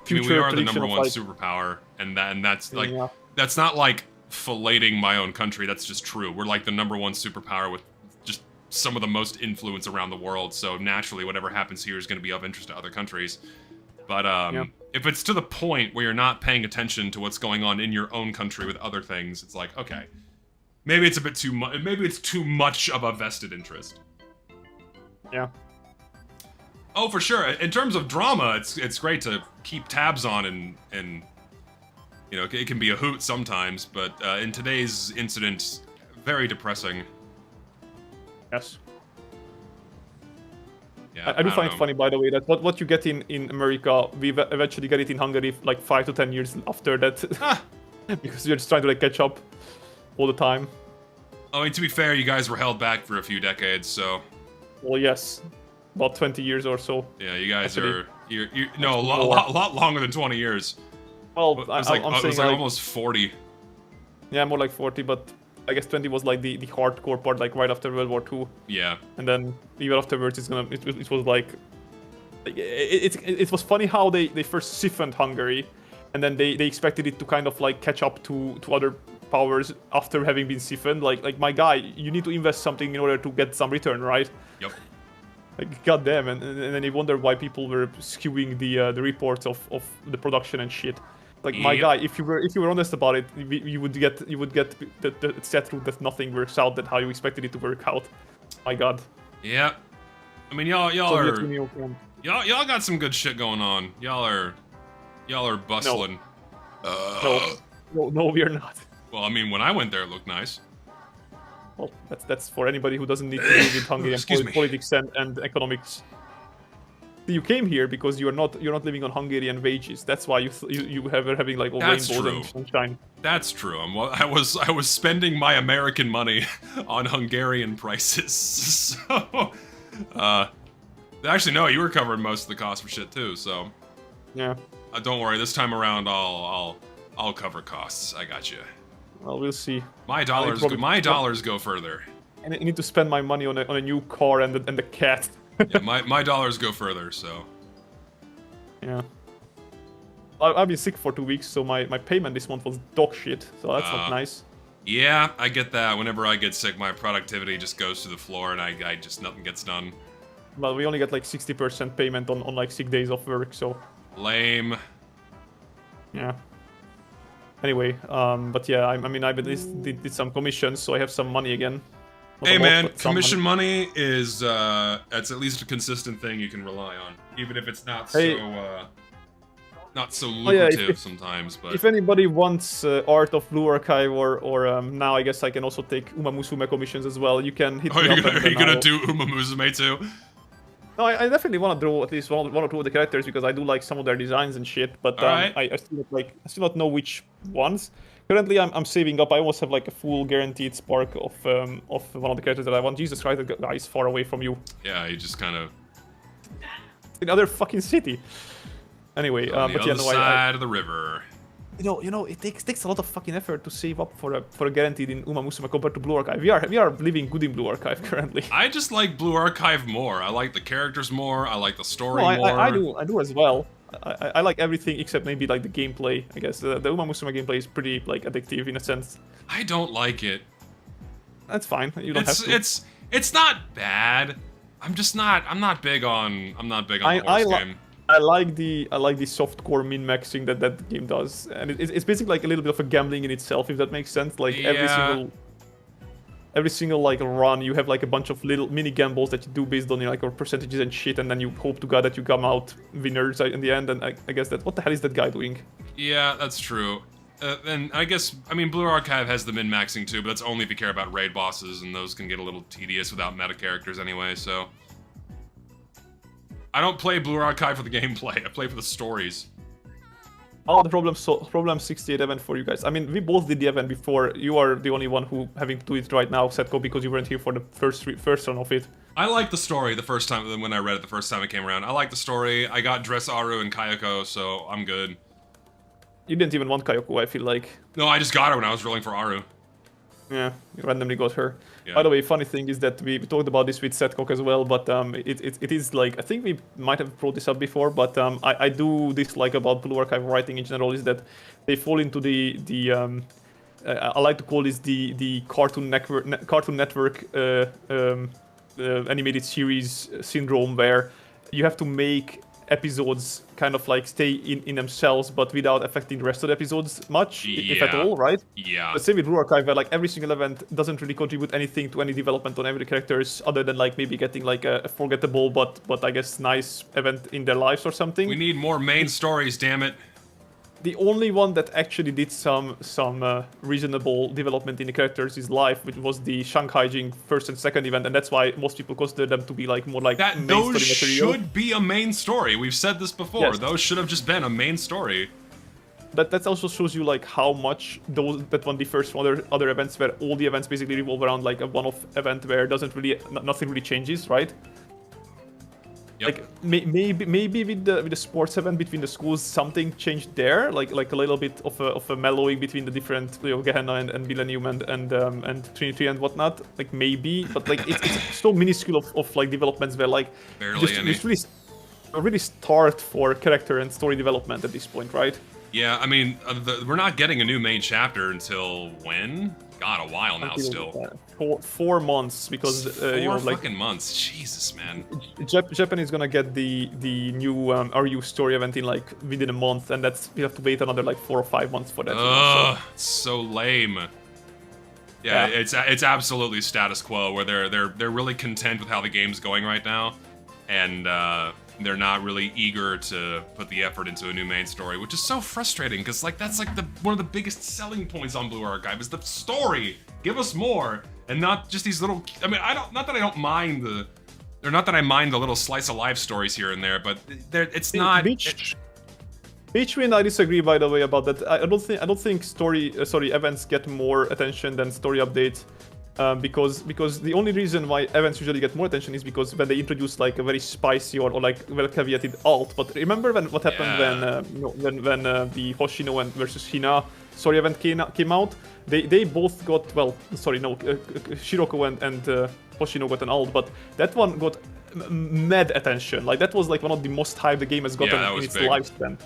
future we are the prediction number of, one like, superpower, and that's like Yeah. that's not like filleting my own country. That's just true. We're like the number one superpower with just some of the most influence around the world. So naturally, whatever happens here is going to be of interest to other countries. But if it's to the point where you're not paying attention to what's going on in your own country with other things, it's like, okay, maybe it's a bit too much. Maybe it's too much of a vested interest. Yeah. Oh, for sure. In terms of drama, it's great to keep tabs on, and you know, it can be a hoot sometimes, but in today's incident, very depressing. Yes. Yeah, I do don't find it know. funny, by the way, that what you get in America, we eventually get it in Hungary like 5 to 10 years after that, Ah, because you're just trying to like catch up all the time. I mean, to be fair, you guys were held back for a few decades, so Well, yes, about 20 years or so. yeah, you guys Actually, are you're no a more. lot longer than 20 years. Well, It was like I'm it saying was like like, almost 40. yeah, more like 40, but I guess 20 was like the hardcore part, like right after World War II, Yeah. and then even afterwards, it was like it was funny how they first siphoned Hungary, and then they expected it to kind of like catch up to other powers after having been siphoned. Like my guy, you need to invest something in order to get some return, right? Yep. Like goddamn, and then you wonder why people were skewing the reports of the production and shit. Like my Yep. guy, if you were honest about it, you would get the set through that nothing works out that how you expected it to work out. My god. Yeah. I mean, y'all Soviet are Union can- y'all got some good shit going on. Y'all are bustling. No, we are not. Well, I mean, when I went there, it looked nice. Well, that's for anybody who doesn't need to deal with Hungarian Excuse me. politics and economics. You came here because you're not living on Hungarian wages. That's why you were having like all That's rainbows true. and sunshine. That's true. I was spending my American money on Hungarian prices. So, actually, no, you were covering most of the cost for shit too. So, Yeah. don't worry. This time around, I'll cover costs. I got you. Well, we'll see. My probably- dollars go further. I need to spend my money on a new car and the cat. Yeah, my dollars go further. So, Yeah. I've been sick for 2 weeks, so my payment this month was dog shit. So that's not nice. yeah, I get that. Whenever I get sick, my productivity just goes to the floor, and I just nothing gets done. Well, we only get like 60% payment on like 6 days of work, so Lame. yeah. Anyway, but yeah, I mean, I at least did some commissions, so I have some money again. Not Hey a lot, man, but some commission money. money is that's at least a consistent thing you can rely on, even if it's not Hey. not so Oh, yeah, lucrative if- sometimes. But If anybody wants Art of Blue Archive or now I guess I can also take Uma Musume commissions as well. You can hit are me you up. gonna, and are you then gonna I'll- do Uma Musume too? No, I definitely want to draw at least one or two of the characters because I do like some of their designs and shit. But Alright. I still not know which ones. Currently, I'm saving up. I almost have like a full guaranteed spark of one of the characters that I want. Jesus Christ, the guy is far away from you. Yeah, you just kind of In other fucking city. Anyway, on the but yeah, other no, side of the river. you know, it takes a lot of fucking effort to save up for a guaranteed in Uma Musume compared to Blue Archive. We are living good in Blue Archive currently. I just like Blue Archive more. I like the characters more. I like the story No, more. I do as well. I like everything except maybe like the gameplay. I guess the Uma Musume gameplay is pretty like addictive in a sense. I don't like it. That's fine. You don't have to. It's not bad. I'm not big on the I horse li- game. I like the softcore min maxing that game does, and it's basically like a little bit of a gambling in itself, if that makes sense. Like Yeah. every single like run, you have like a bunch of little mini gambles that you do based on like your percentages and shit, and then you hope to God that you come out winners in the end. And I guess that what the hell is that guy doing? Yeah, that's true. And I guess, I mean, Blue Archive has the min-maxing too, but that's only if you care about raid bosses, and those can get a little tedious without meta characters anyway, so... I don't play Blue Archive for the gameplay, I play for the stories. Oh, the problem 68 event for you guys. I mean, we both did the event before. You are the only one who having to do it right now, Setko, because you weren't here for the first run of it. I liked the story the first time, when I read it the first time it came around. I liked the story, I got Dress Aru and Kayako, so I'm good. You didn't even want Kayoko, I feel like. No, I just got her when I was rolling for Aru. Yeah, you randomly got her. Yeah. By the way, funny thing is that we talked about this with Setcock as well, but it is like, I think we might have brought this up before, but I do dislike about Blue Archive writing in general is that they fall into the I like to call this the Cartoon Network animated series syndrome, where you have to make episodes kind of like stay in themselves, but without affecting the rest of the episodes much, if at Yeah. all, right? Yeah. But same with Blue Archive, where like every single event doesn't really contribute anything to any development on every characters, other than like maybe getting like a forgettable but I guess nice event in their lives or something. We need more main stories, damn it. The only one that actually did some reasonable development in the characters is life, which was the Shanghai Jing first and second event, and that's why most people consider them to be like more like main Those story material. should be a main story. We've said this before. Yes. Those should have just been a main story. That also shows you like how much that one differs from other events, where all the events basically revolve around like a one-off event where nothing really changes, right? Yep. Like maybe with the sports event between the schools, something changed there, like a little bit of a mellowing between the different, you know, Gehenna and Millennium and Trinity and whatnot. Like maybe, but like it's so minuscule of like developments where like Barely any. just really start for character and story development at this point, right? Yeah, I mean, we're not getting a new main chapter until when? God, a while now still. 4 months, because Four you know, like fucking months. Jesus, man. Japan is gonna get the new RU story event in like within a month, and we have to wait another like 4 or 5 months for that. You know, Ugh, it's so lame. Yeah, Yeah. it's absolutely status quo where they're really content with how the game's going right now, and they're not really eager to put the effort into a new main story, which is so frustrating because like that's like one of the biggest selling points on Blue Archive is the story. Give us more, and not just these little. I mean, not that I mind the little slice of life stories here and there, but it's not. Beachwind, I disagree, by the way, about that. I don't think events get more attention than story updates. Because the only reason why events usually get more attention is because when they introduce like a very spicy or like well caveated alt. But remember what happened when the Hoshino and versus Hina story event came out? They both got Shiroko and Hoshino got an alt, but that one got mad attention. Like that was like one of the most hyped the game has gotten in its big. lifespan.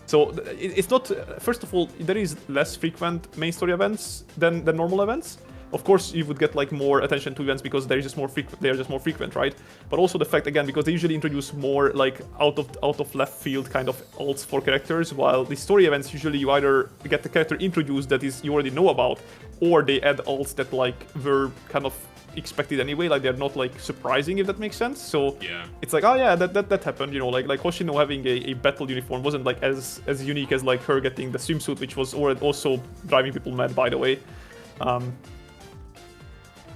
So it's not. First of all, there is less frequent main story events than normal events. Of course, you would get like more attention to events because they're just more frequent, right? But also the fact again because they usually introduce more like out of left field kind of alts for characters, while the story events usually you either get the character introduced that is you already know about, or they add alts that like were kind of expected anyway, like they're not like surprising, if that makes sense. So Yeah. it's like, oh yeah, that happened, you know, like Hoshino having a battle uniform wasn't like as unique as like her getting the swimsuit, which was also driving people mad, by the way.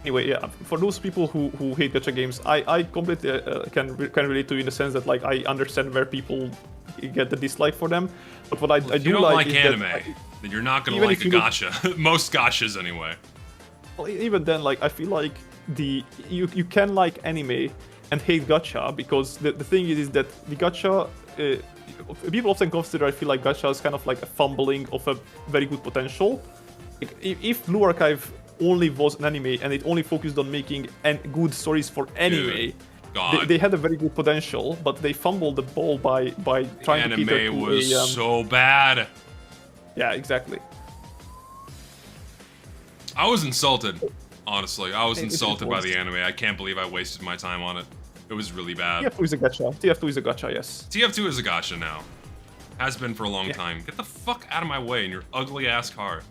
Anyway, yeah, for those people who hate gacha games, I completely can relate to you in the sense that like I understand where people get the dislike for them, but what I If you do don't like like is anime, that then you're not gonna even like if a you look- gacha. Most gachas, anyway. well, even then, like I feel like you can like anime and hate gacha because the thing is that the gacha people often consider, I feel like gacha is kind of like a fumbling of a very good potential. Like, if Blue Archive only was an anime and it only focused on making good stories for anime, Dude, God. they had a very good potential, but they fumbled the ball by trying to cater Anime to was so bad. yeah, exactly. I was insulted. Honestly, I was It insulted by was. the anime. I can't believe I wasted my time on it. It was really bad. TF2 is a gacha. TF2 is a gacha, yes. TF2 is a gacha now. Has been for a long Yeah. time. Get the fuck out of my way in your ugly ass car.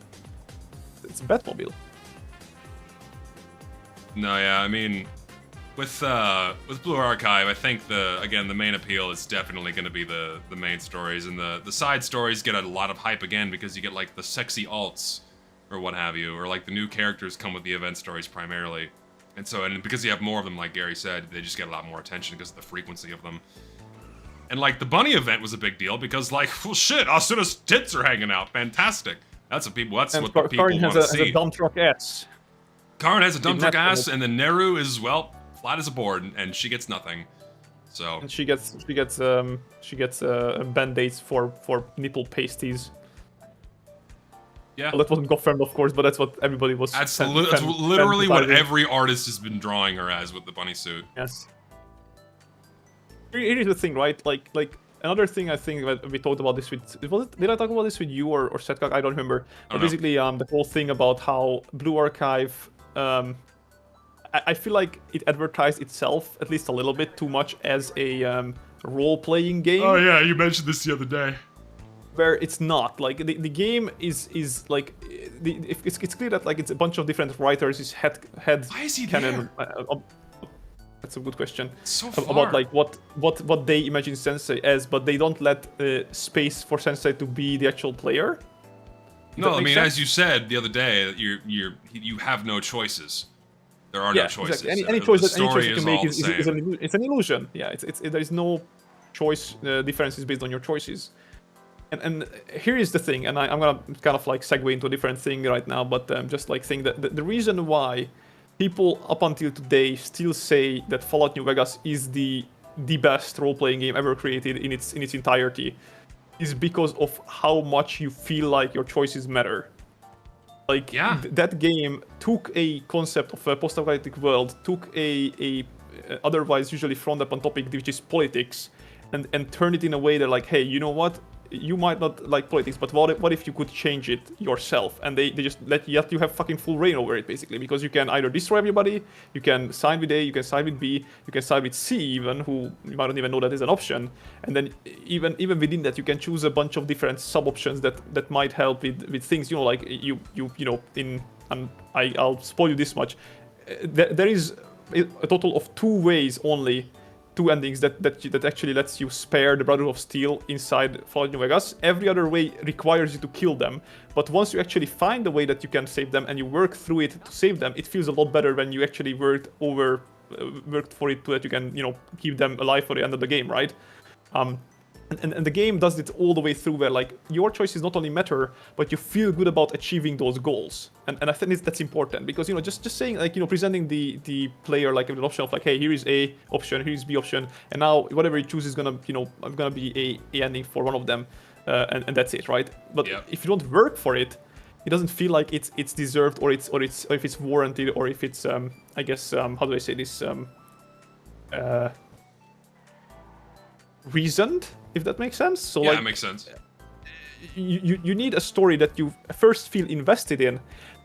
It's a Batmobile. No, yeah, I mean, with Blue Archive, I think the main appeal is definitely going to be the main stories, and the side stories get a lot of hype again because you get like the sexy alts or what have you, or like the new characters come with the event stories primarily, and because you have more of them, like Gary said, they just get a lot more attention because of the frequency of them. And like the bunny event was a big deal because like, well, shit, Asuna's tits are hanging out, fantastic. That's what people want Karin to has see. a dump truck ass. Karin has a dump truck Netflix. ass, and then Neru is, well, flat as a board, and she gets nothing. So, And she gets band-aids for nipple pasties. yeah. Well, that wasn't confirmed, of course, but that's what everybody was. That's fan- literally what fantasizing. every artist has been drawing her as with the bunny suit. Yes. Here's the thing, right? Like another thing I think that we talked about this with did I talk about this with you or Setkak? I don't remember. But know. basically, the whole thing about how Blue Archive, I feel like it advertised itself at least a little bit too much as a role-playing game. Oh yeah, you mentioned this the other day. Where it's not like the game is like it's clear that like it's a bunch of different writers is head Why is he canon. there? That's a good question. So far. About like what they imagine Sensei as, but they don't let space for Sensei to be the actual player. No, I make mean, sense? as you said the other day, you have no choices. There are no choices. Exactly. Any choice the that any story choice you is can make all is, the is same. it's an illusion. Yeah, it's there is no choice differences based on your choices. And here is the thing, and I'm gonna kind of like segue into a different thing right now, but just like saying that the reason why people up until today still say that Fallout New Vegas is the best role-playing game ever created in its entirety is because of how much you feel like your choices matter. Like that game took a concept of a post-apocalyptic world, took a otherwise usually frowned upon topic which is politics, and turned it in a way that like, hey, you know what? You might not like politics, but what if you could change it yourself? And they just let you have fucking full reign over it, basically, because you can either destroy everybody, you can side with A, you can side with B, you can side with C even, who you might not even know that is an option. And then even within that, you can choose a bunch of different sub-options that might help with things, you know, like you know, and I'll spoil you this much. There is a total of 2 ways only, 2 endings that actually lets you spare the Brotherhood of Steel inside Fallout New Vegas. Every other way requires you to kill them, but once you actually find a way that you can save them and you work through it to save them, it feels a lot better when you actually worked for it so that you can, you know, keep them alive for the end of the game, right? And the game does it all the way through, where like your choices not only matter, but you feel good about achieving those goals. And I think that's important, because, you know, just saying, like, you know, presenting the player like an option of like, hey, here is A option, here is B option, and now whatever you choose is gonna, you know, gonna be a ending for one of them, and that's it, right? But if you don't work for it, it doesn't feel like it's deserved, or if it's warranted, or if it's I guess how do I say this reasoned, if that makes sense. So yeah, like, it makes sense. You need a story that you first feel invested in,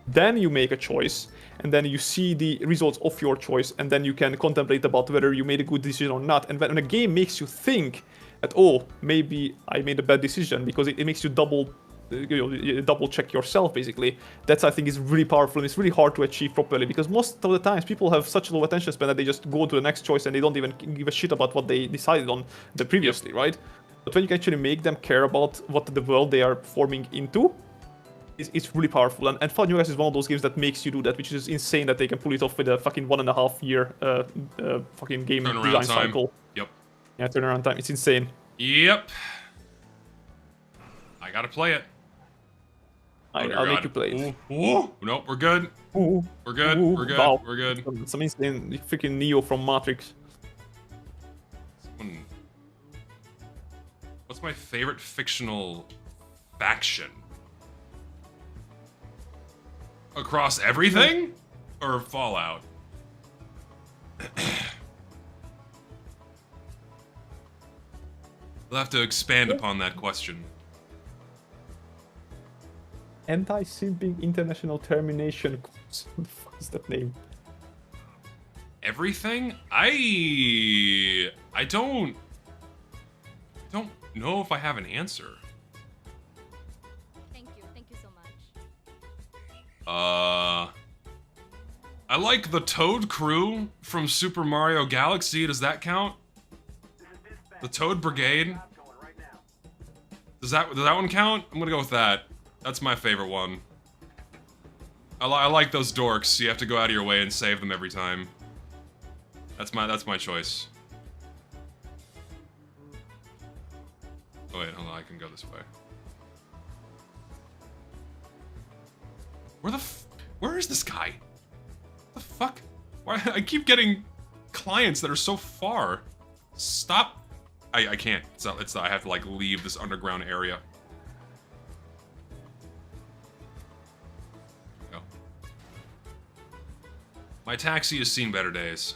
then you make a choice, and then you see the results of your choice, and then you can contemplate about whether you made a good decision or not. And when a game makes you think that, oh, maybe I made a bad decision, because it makes you double check yourself, basically. That's, I think, is really powerful, and it's really hard to achieve properly, because most of the times people have such low attention span that they just go to the next choice and they don't even give a shit about what they decided on the previously, right? But when you can actually make them care about what the world they are forming into, it's really powerful. And Fallout New Vegas is one of those games that makes you do that, which is insane that they can pull it off with a fucking 1.5 year fucking game Turnaround design time. cycle. Yep. Yeah, turnaround time. It's insane. Yep. I gotta play it. I'll make you play it. Ooh. Nope, we're good. Ooh. We're good. Ooh, We're good. wow. We're good. Some insane freaking Neo from Matrix. What's my favorite fictional faction? Across everything? Or Fallout? We'll have to expand upon that question. Anti-simping International Termination Corps. What the fuck is that name? Everything? I don't know if I have an answer. Thank you so much. I like the Toad crew from Super Mario Galaxy. Does that count? The Toad Brigade? Does that one count? I'm gonna go with that. That's my favorite one. I like those dorks. You have to go out of your way and save them every time. That's my choice. Oh wait, hold on, I can go this way. Where is this guy? What the fuck? Why I keep getting clients that are so far. Stop. I can't. I have to like leave this underground area. Go. My taxi has seen better days.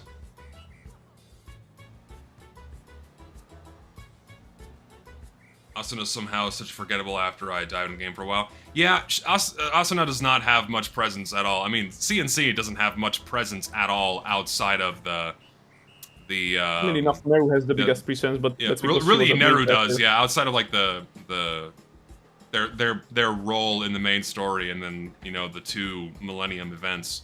Asuna somehow is such forgettable after I died in the game for a while. Yeah, Asuna does not have much presence at all. I mean, CNC doesn't have much presence at all outside of the The Funnily enough, Neru has the biggest presence, but yeah, that's because she really was a main Neru character. does. Yeah, outside of like their role in the main story, and then you know the two Millennium events,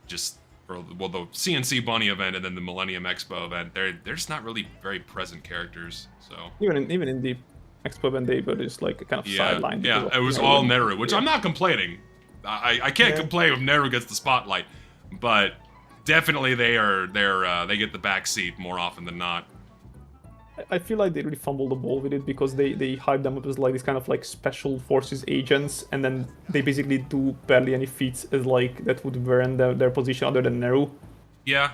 just or well the CNC Bunny event and then the Millennium Expo event. They're just not really very present characters. So Even in the Expo event, they were just like kind of sidelined. yeah, because of, it was you know, all Neru, which I'm not complaining. I can't Yeah. complain if Neru gets the spotlight, but definitely they get the back seat more often than not. I feel like they really fumbled the ball with it because they hyped them up as like these kind of like special forces agents, and then they basically do barely any feats as like that would warrant their position other than Neru. Yeah,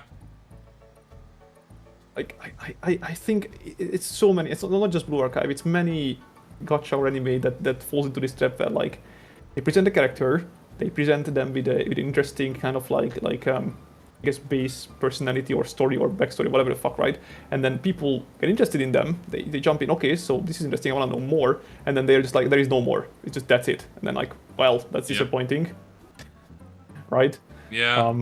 Like I think it's so many. It's not just Blue Archive. It's many gacha or anime that falls into this trap where like they present a character, they present them with an interesting kind of like I guess base personality or story or backstory, whatever the fuck, right? And then people get interested in them. They jump in. Okay, so this is interesting. I want to know more. And then they're just like, there is no more. It's just that's it. And then like, well, that's Yeah. disappointing, right? yeah.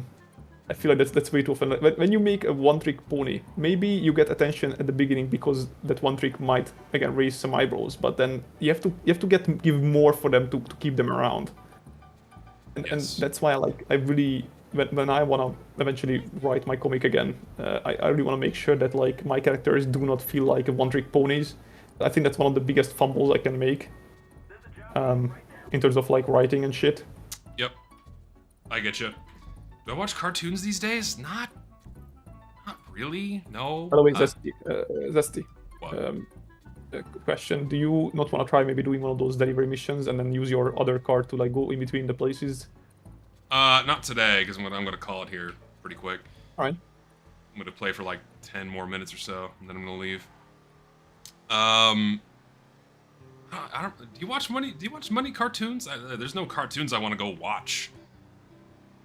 I feel like that's way too often. Like, when you make a one-trick pony, maybe you get attention at the beginning because that one trick might again raise some eyebrows, but then you have to give more for them to keep them around. And Yes. that's why I really when I want to eventually write my comic again, I really want to make sure that like my characters do not feel like one-trick ponies. I think that's one of the biggest fumbles I can make in terms of like writing and shit. Yep. I get you. Do I watch cartoons these days? Not really. No. By the way, Zesty, What? question: do you not want to try maybe doing one of those delivery missions and then use your other car to like go in between the places? Not today, because I'm gonna call it here pretty quick. All right. I'm gonna play for like 10 more minutes or so, and then I'm gonna leave. I don't. Do you watch money cartoons? There's no cartoons I want to go watch.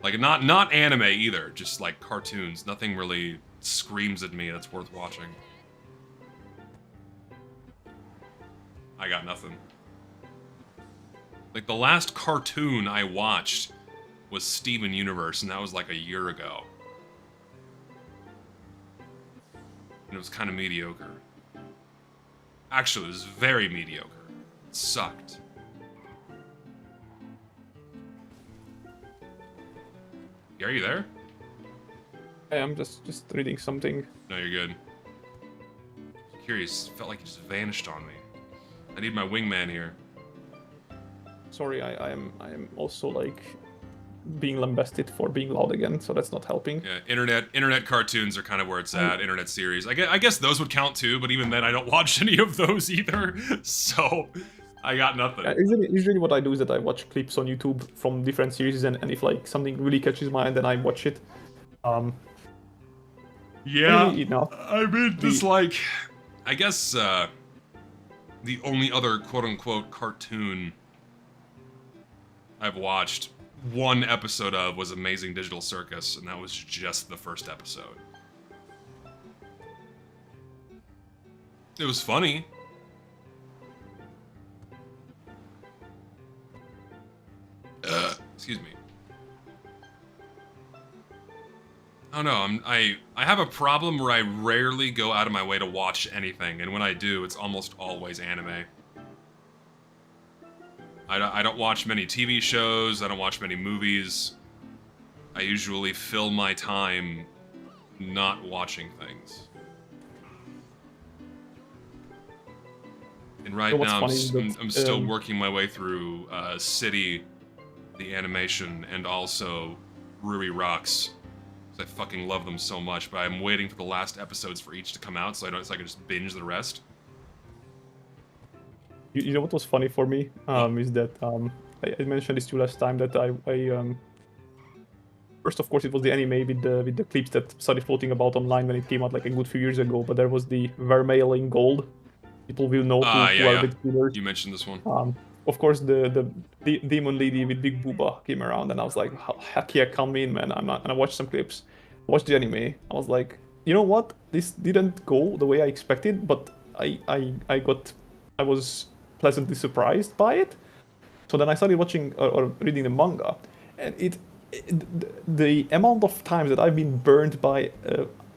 Like not anime either, just like cartoons. Nothing really screams at me that's worth watching. I got nothing. Like the last cartoon I watched was Steven Universe, and that was like a year ago. And it was kind of mediocre. Actually, it was very mediocre. It sucked. Are you there? Hey, I'm just reading something. No, you're good. Curious, felt like you just vanished on me. I need my wingman here. Sorry, I am also like being lambasted for being loud again, so that's not helping. Yeah, internet cartoons are kind of where it's at. Internet series. I guess those would count too, but even then, I don't watch any of those either. So, I got nothing. Usually what I do is that I watch clips on YouTube from different series, and if like something really catches my eye, then I watch it. Yeah, you know, I mean, just like, I guess the only other quote-unquote cartoon I've watched one episode of was Amazing Digital Circus, and that was just the first episode. It was funny. Excuse me. I don't know, I have a problem where I rarely go out of my way to watch anything, and when I do, it's almost always anime. I don't watch many TV shows, I don't watch many movies. I usually fill my time not watching things. And right You know what's now, funny is that, I'm still working my way through City, the animation, and also Ruri Rocks. I fucking love them so much, but I'm waiting for the last episodes for each to come out so I can just binge the rest. You know what was funny for me is that I mentioned this to you last time that I first of course it was the anime with the clips that started floating about online when it came out like a good few years ago, but there was the Vermeil in Gold. People will know who are big viewers. You mentioned this one. Of course, the demon lady with big booba came around, and I was like, heck yeah, come in, man. And I watched some clips, watched the anime. I was like, you know what? This didn't go the way I expected, but I was pleasantly surprised by it. So then I started watching or reading the manga, and the amount of times that I've been burned by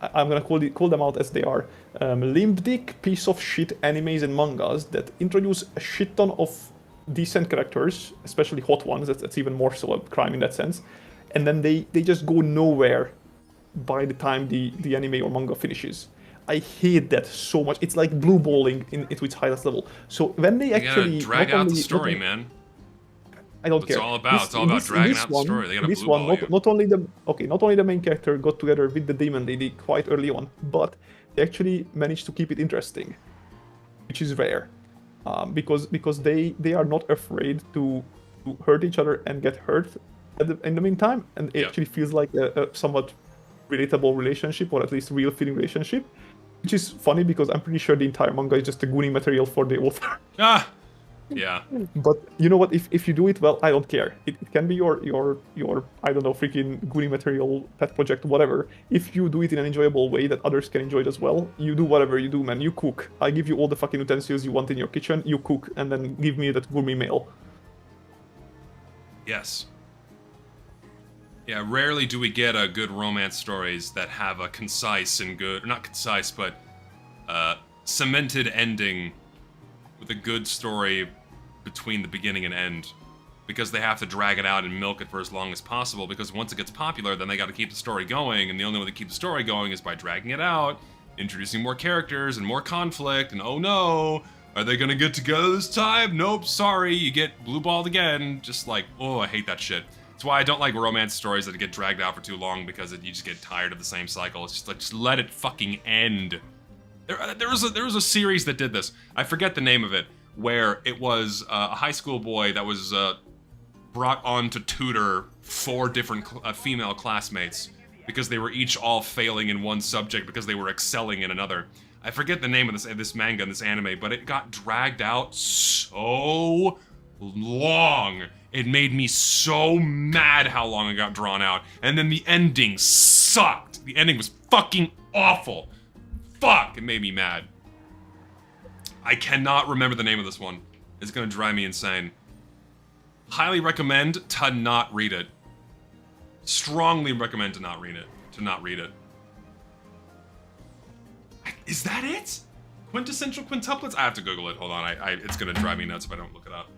I'm gonna call them out as they are. Limp dick piece of shit animes and mangas that introduce a shit ton of decent characters, especially hot ones. That's even more so a crime in that sense. And then they just go nowhere by the time the anime or manga finishes. I hate that so much. It's like blue balling into its highest level. So when they You actually gotta drag out the story, man. I don't It's care. all about. It's all about dragging out the story. They gotta this blue one, ball you. not only the main character got together with the demon lady quite early on, but they actually managed to keep it interesting, which is rare, because they are not afraid to hurt each other and get hurt in the meantime, and it actually feels like a somewhat relatable relationship, or at least real feeling relationship, which is funny because I'm pretty sure the entire manga is just a goonie material for the author. Ah, yeah. But you know what? If you do it well, I don't care. It can be your I don't know, freaking goonie material, pet project, whatever. If you do it in an enjoyable way that others can enjoy it as well, you do whatever you do, man. You cook. I give you all the fucking utensils you want in your kitchen. You cook, and then give me that gourmet meal. Yes. Yeah, rarely do we get good romance stories that have a concise and good, or not concise, but cemented ending with a good story between the beginning and end. Because they have to drag it out and milk it for as long as possible, because once it gets popular, then they gotta keep the story going, and the only way to keep the story going is by dragging it out, introducing more characters and more conflict, and oh no, are they gonna get together this time? Nope, sorry, you get blue-balled again. Just like, oh, I hate that shit. That's why I don't like romance stories that get dragged out for too long, because you just get tired of the same cycle. It's just like, just let it fucking end. There was a series that did this. I forget the name of it, where it was a high school boy that was brought on to tutor 4 different female classmates because they were each all failing in one subject because they were excelling in another. I forget the name of this manga and this anime, but it got dragged out so long. It made me so mad how long it got drawn out. And then the ending sucked. The ending was fucking awful. Fuck, it made me mad. I cannot remember the name of this one. It's gonna drive me insane. Highly recommend to not read it. Strongly recommend to not read it. Is that it? Quintessential quintuplets? I have to Google it. Hold on. It's gonna drive me nuts if I don't look it up.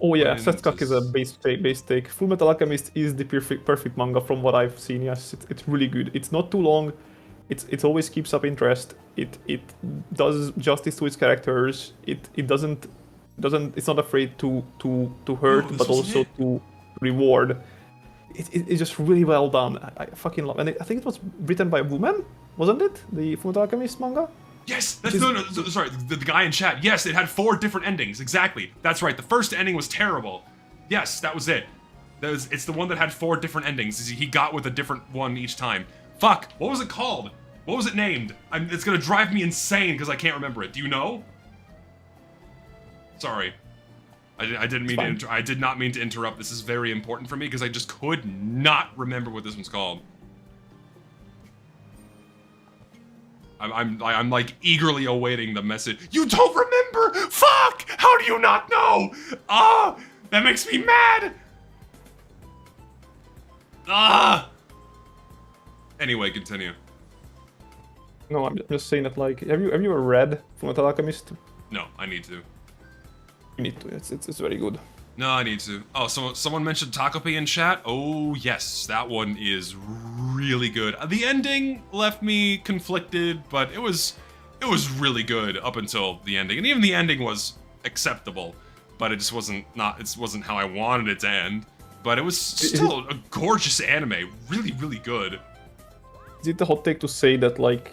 Oh yeah, Setskak is a base take. Fullmetal Alchemist is the perfect manga from what I've seen. Yes, it's really good. It's not too long. It always keeps up interest. It does justice to its characters. It's not afraid to hurt, but also to reward. It's just really well done. I fucking love it. And I think it was written by a woman, wasn't it? The Fullmetal Alchemist manga? Yes, that's sorry, the guy in chat. Yes, it had 4 different endings. Exactly. That's right. The first ending was terrible. Yes, that was it. It's the one that had 4 different endings. He got with a different one each time. Fuck. What was it called? What was it named? It's gonna drive me insane because I can't remember it. Do you know? Sorry. I didn't mean to. I did not mean to interrupt. This is very important for me because I just could not remember what this one's called. I'm like eagerly awaiting the message. You don't remember? Fuck! How do you not know? Ah, that makes me mad. Ah. Anyway, continue. No, I'm just saying that. Like, have you ever read Fullmetal Alchemist? No, I need to. You need to. It's very good. No, I need to. Oh, someone mentioned Takopi in chat. Oh, yes, that one is really good. The ending left me conflicted, but it was really good up until the ending. And even the ending was acceptable, but it just wasn't how I wanted it to end. But it was still a gorgeous anime. Really, really good. Is it a hot take to say that, like,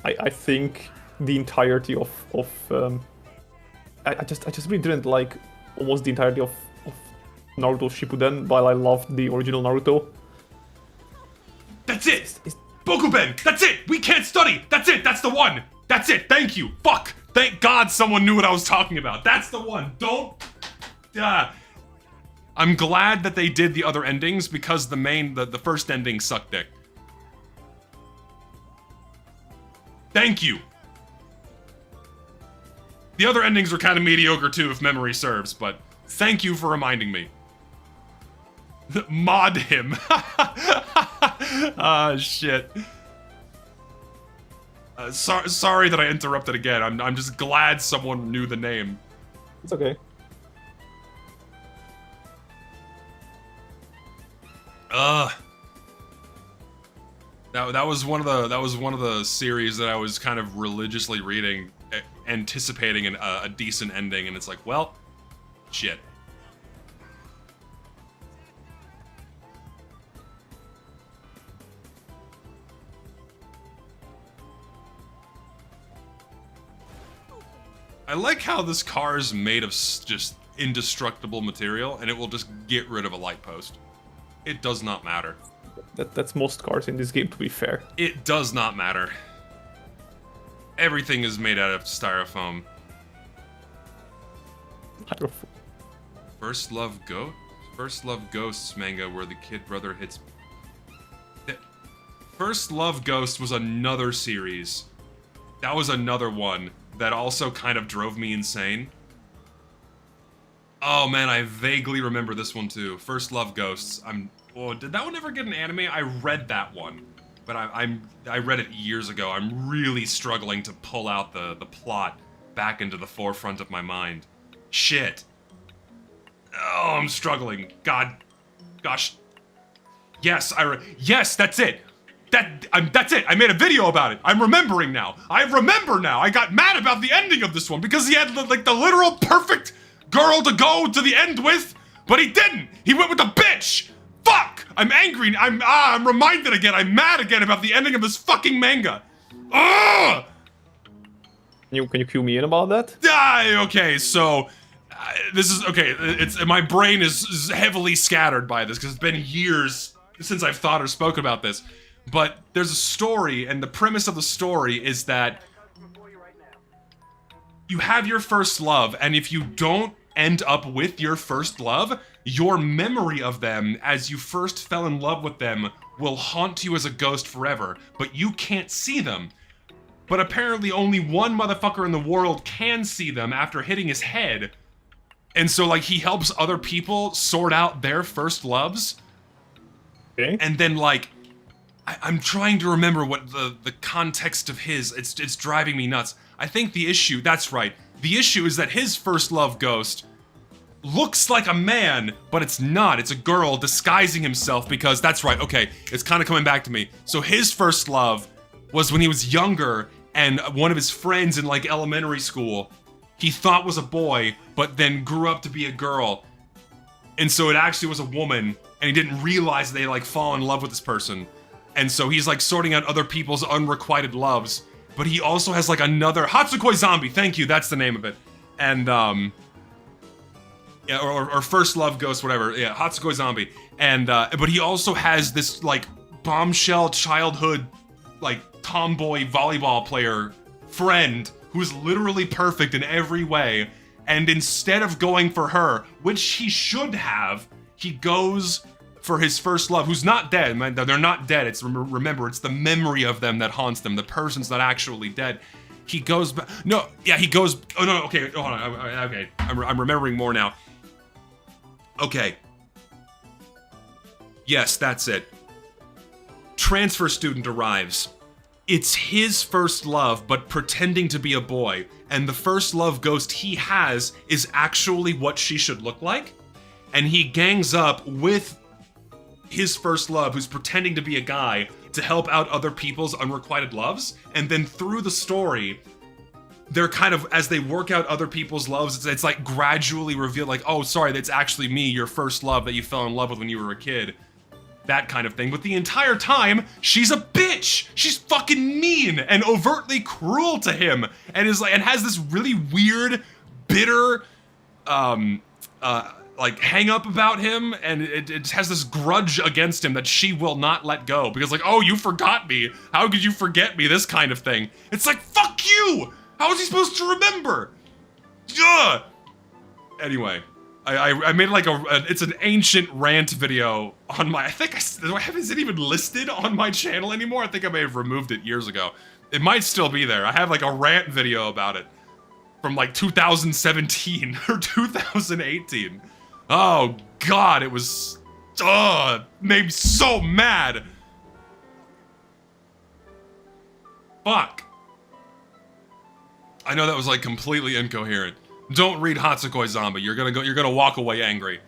I think the entirety of I just really didn't like almost the entirety of Naruto Shippuden, while I loved the original Naruto. That's it! Bokuben! That's it! We can't study! That's it! That's the one! That's it! Thank you! Fuck! Thank God someone knew what I was talking about. That's the one! Don't... I'm glad that they did the other endings because the first ending sucked dick. Thank you! The other endings are kind of mediocre too, if memory serves, but thank you for reminding me. Mod him. Ah, shit. Sorry that I interrupted again. I'm just glad someone knew the name. It's okay. That was one of the series that I was kind of religiously reading, anticipating a decent ending, and it's like, well, shit. I like how this car is made of just indestructible material, and it will just get rid of a light post. It does not matter. That's most cars in this game, to be fair. It does not matter. Everything is made out of styrofoam. First Love Ghosts manga where the kid brother hits... First Love Ghost was another series. That was another one that also kind of drove me insane. Oh man, I vaguely remember this one too. First Love Ghosts. Oh, did that one ever get an anime? I read that one, but I read it years ago. I'm really struggling to pull out the plot back into the forefront of my mind. Shit. Oh, I'm struggling. Gosh. Yes, yes, that's it. That's it. I made a video about it. I'm remembering now. I remember now. I got mad about the ending of this one because he had like the literal perfect girl to go to the end with, but he didn't. He went with a bitch. Fuck! I'm angry. I'm reminded again. I'm mad again about the ending of this fucking manga. Ugh! Can you cue me in about that? Okay, so this is okay. It's my brain is heavily scattered by this because it's been years since I've thought or spoken about this. But there's a story, and the premise of the story is that you have your first love, and if you don't end up with your first love, your memory of them as you first fell in love with them will haunt you as a ghost forever, but you can't see them. But apparently only one motherfucker in the world can see them after hitting his head. And so, like, he helps other people sort out their first loves. Okay. And then, like, I'm trying to remember what the context of his, it's driving me nuts. I think the issue, that's right, the issue is that his first love ghost looks like a man, but it's not. It's a girl disguising himself because, that's right, okay, it's kind of coming back to me. So his first love was when he was younger, and one of his friends in, like, elementary school, he thought was a boy, but then grew up to be a girl. And so it actually was a woman, and he didn't realize they, like, fall in love with this person. And so he's, like, sorting out other people's unrequited loves. But he also has, like, another... Hatsukoi Zombie, thank you, that's the name of it. And, yeah, or First Love Ghost, whatever. Yeah, Hatsukoi Zombie. And, but he also has this, like, bombshell childhood, like, tomboy volleyball player friend who's literally perfect in every way. And instead of going for her, which he should have, he goes for his first love, who's not dead. Man, they're not dead. It's remember, it's the memory of them that haunts them. The person's not actually dead. He goes back. No, yeah, he goes. Oh no, okay, hold on. Okay, I'm remembering more now. Okay. Yes, that's it. Transfer student arrives. It's his first love, but pretending to be a boy. And the first love ghost he has is actually what she should look like. And he gangs up with his first love, who's pretending to be a guy, to help out other people's unrequited loves. And then through the story, they're kind of, as they work out other people's loves, it's like gradually revealed, like, oh, sorry, that's actually me, your first love that you fell in love with when you were a kid. That kind of thing. But the entire time, she's a bitch! She's fucking mean and overtly cruel to him, and is like, and has this really weird, bitter, like, hang up about him, and it has this grudge against him that she will not let go. Because, like, oh, you forgot me. How could you forget me? This kind of thing. It's like, fuck you! How is he supposed to remember? Ugh! Anyway, I made like it's an ancient rant video on my, is it even listed on my channel anymore? I think I may have removed it years ago. It might still be there. I have like a rant video about it from like 2017 or 2018. Oh God, it was made me so mad. Fuck. I know that was like completely incoherent. Don't read Hatsukoi Zombie. You're gonna walk away angry.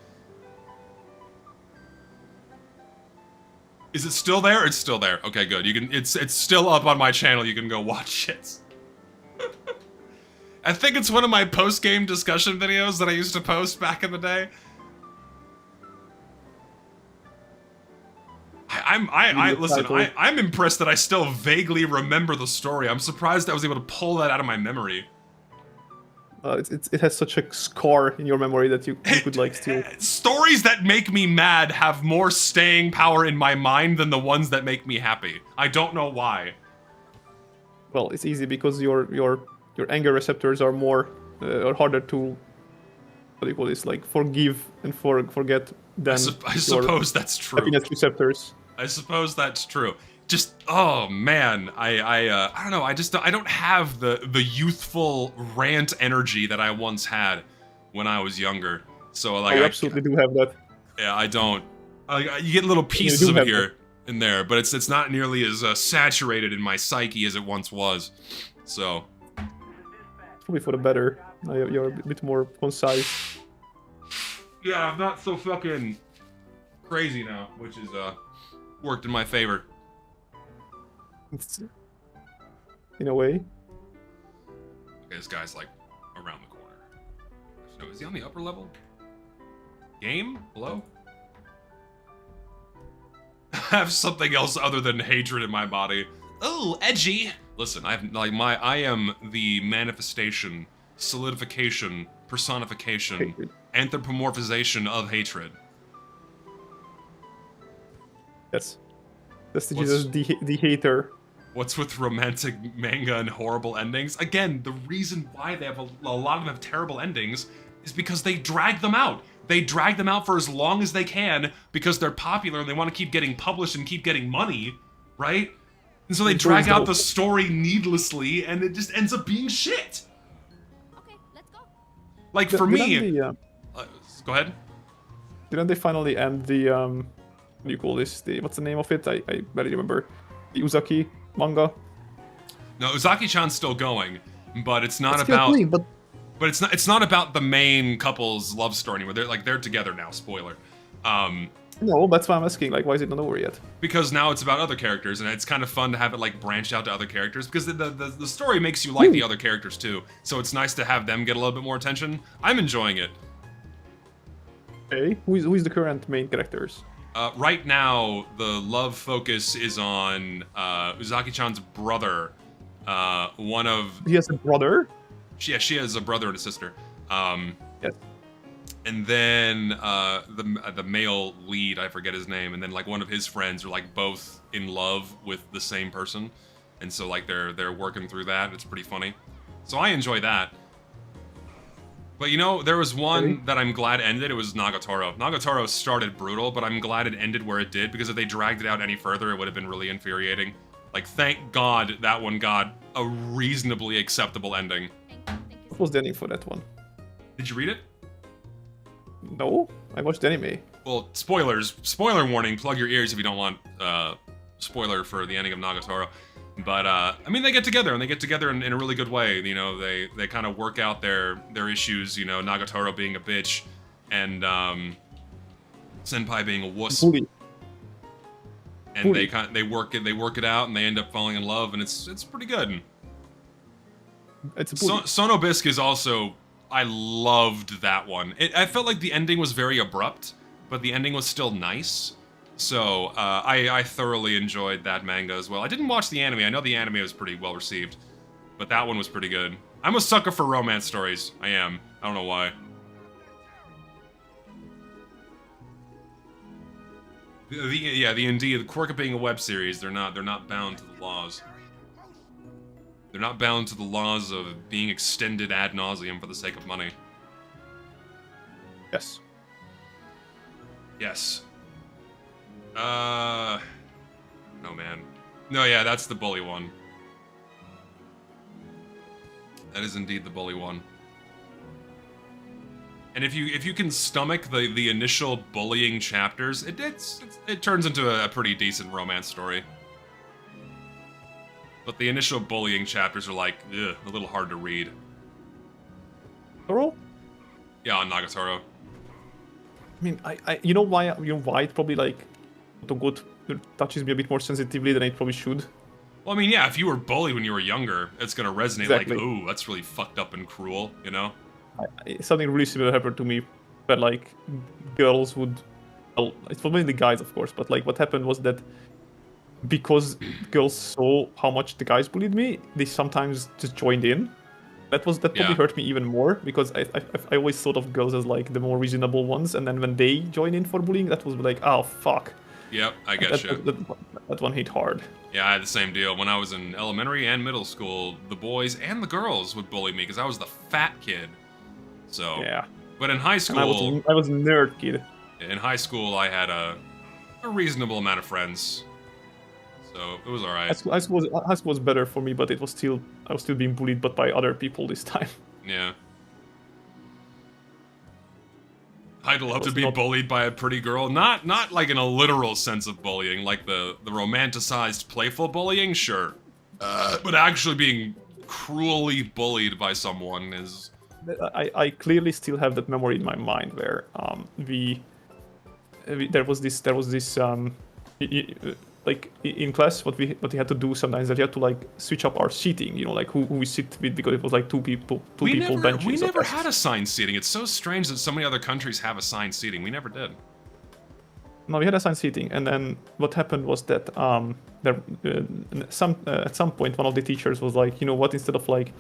Is it still there? It's still there. Okay, good. You can. It's still up on my channel. You can go watch it. I think it's one of my post-game discussion videos that I used to post back in the day. I'm impressed that I still vaguely remember the story. I'm surprised I was able to pull that out of my memory. It has such a scar in your memory that you could like still. Stories that make me mad have more staying power in my mind than the ones that make me happy. I don't know why. Well, it's easy because your anger receptors are more are harder to, what do you call this, like forgive and forget than I suppose that's true. Happiness receptors. I suppose that's true. Just, oh man, I don't know. I don't have the youthful rant energy that I once had when I was younger. So like, I absolutely do have that. Yeah, I don't. You get little pieces of it here and there, but it's not nearly as saturated in my psyche as it once was. So. Probably for the better. You're a bit more concise. Yeah, I'm not so fucking crazy now, which is worked in my favor. It's, in a way. Okay, this guy's like around the corner. So is he on the upper level? Game? Hello? I have something else other than hatred in my body. Oh, edgy. Listen, I am the manifestation, solidification, personification, anthropomorphization of hatred. Yes. That's the hater. What's with romantic manga and horrible endings? Again, the reason why they have a lot of them have terrible endings is because they drag them out. They drag them out for as long as they can because they're popular and they want to keep getting published and keep getting money, right? And so they drag out the story needlessly and it just ends up being shit. Okay, let's go. Like for me, go ahead. Didn't they finally end the what do you call this? What's the name of it? I barely remember. The Uzaki manga. No, Uzaki-chan's still going, but it's not about. But it's not about the main couple's love story anymore. They're together now. Spoiler. No, that's why I'm asking. Like, why is it not over yet? Because now it's about other characters, and it's kind of fun to have it like branched out to other characters. Because the story makes you like the other characters too. So it's nice to have them get a little bit more attention. I'm enjoying it. Okay, who is the current main characters? Right now, the love focus is on Uzaki-chan's brother. One of. He has a brother. Yeah, she has a brother and a sister. Yes. And then the male lead, I forget his name, and then like one of his friends are like both in love with the same person, and so like they're working through that. It's pretty funny. So I enjoy that. But you know, there was one that I'm glad ended. It was Nagatoro. Nagatoro started brutal, but I'm glad it ended where it did, because if they dragged it out any further, it would have been really infuriating. Like, thank God that one got a reasonably acceptable ending. What was the ending for that one? Did you read it? No, I watched the anime. Well, spoilers. Spoiler warning. Plug your ears if you don't want spoiler for the ending of Nagatoro. But I mean, they get together, and they get together in a really good way. You know, they kind of work out their issues. You know, Nagatoro being a bitch, and Senpai being a wuss. Bully. And Bully. they work it out, and they end up falling in love, and it's pretty good. It's a bully. Sonobisk is also. I loved that one. I felt like the ending was very abrupt, but the ending was still nice. So I thoroughly enjoyed that manga as well. I didn't watch the anime. I know the anime was pretty well received, but that one was pretty good. I'm a sucker for romance stories. I am. I don't know why. The quirk of being a web series, they're not bound to the laws. They're not bound to the laws of being extended ad nauseum for the sake of money. Yes. Yes. No, man. No, yeah, that's the bully one. That is indeed the bully one. And if you can stomach the initial bullying chapters, it turns into a pretty decent romance story. But the initial bullying chapters are like, ugh, a little hard to read. Toro? Yeah, on Nagatoro. I mean, you know why it probably like quote unquote touches me a bit more sensitively than it probably should. Well, I mean, yeah, if you were bullied when you were younger, it's gonna resonate Exactly. like, ooh, that's really fucked up and cruel, you know? Something really similar happened to me, where like girls would, well, it's for mainly guys, of course, but like what happened was that because girls saw how much the guys bullied me, they sometimes just joined in. That probably Yeah. hurt me even more because I always thought of girls as like the more reasonable ones, and then when they join in for bullying, that was like, oh fuck. Yep, I get you. That one hit hard. Yeah, I had the same deal. When I was in elementary and middle school, the boys and the girls would bully me because I was the fat kid. So, Yeah. but in high And school, I was a nerd kid. I had a reasonable amount of friends. So it was alright. High school was better for me, but I was still being bullied, but by other people this time. Yeah. I'd love to was be not- bullied by a pretty girl. Not like in a literal sense of bullying, like the romanticized playful bullying, sure. But actually being cruelly bullied by someone is... I clearly still have that memory in my mind where there was this like in class what we had to do sometimes that you had to like switch up our seating, you know, like who we sit with, because it was like two people benches. We of never us. had assigned seating. It's so strange that so many other countries have assigned seating. We never did. No, we had assigned seating, and then what happened was that at some point one of the teachers was like, you know what, instead of like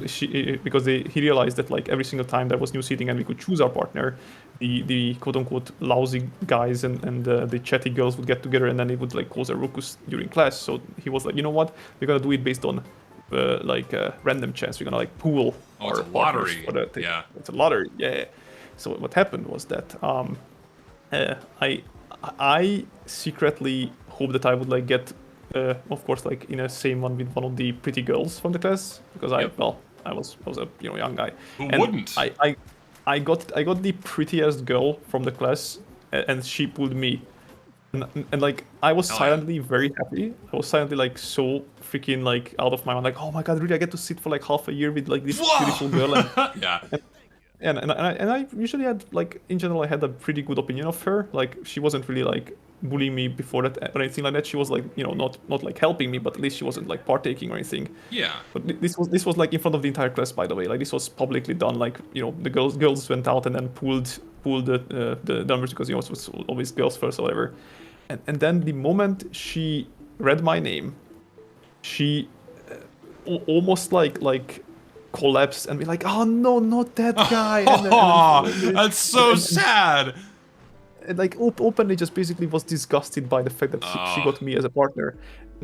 he realized that like every single time there was new seating and we could choose our partner, the quote unquote lousy guys and the chatty girls would get together and then they would like cause a ruckus during class. So he was like, you know what, we're gonna do it based on random chance. We're gonna like pool Oh, it's our a partners lottery. for the thing. Yeah. It's a lottery. Yeah. So what happened was that I secretly hope that I would like get, of course, like in a same one with one of the pretty girls from the class, because Yep. I was a young guy. Who And wouldn't? I got the prettiest girl from the class, and she pulled me, and like I was Hell yeah. silently very happy. I was silently like so freaking like out of my mind, like, oh my god, really, I get to sit for like half a year with like this Whoa! beautiful girl. And, Yeah. and I usually had like in general I had a pretty good opinion of her. Like she wasn't really like bullying me before that or anything like that. She was like, you know, not like helping me, but at least she wasn't like partaking or anything. Yeah. But this was like in front of the entire class, by the way. Like this was publicly done. Like, you know, the girls went out and then pulled the numbers because, you know, it was always girls first or whatever. And then the moment she read my name, she almost like collapsed and be like, oh no, not that guy. That's so sad. And like openly just basically was disgusted by the fact that she got me as a partner.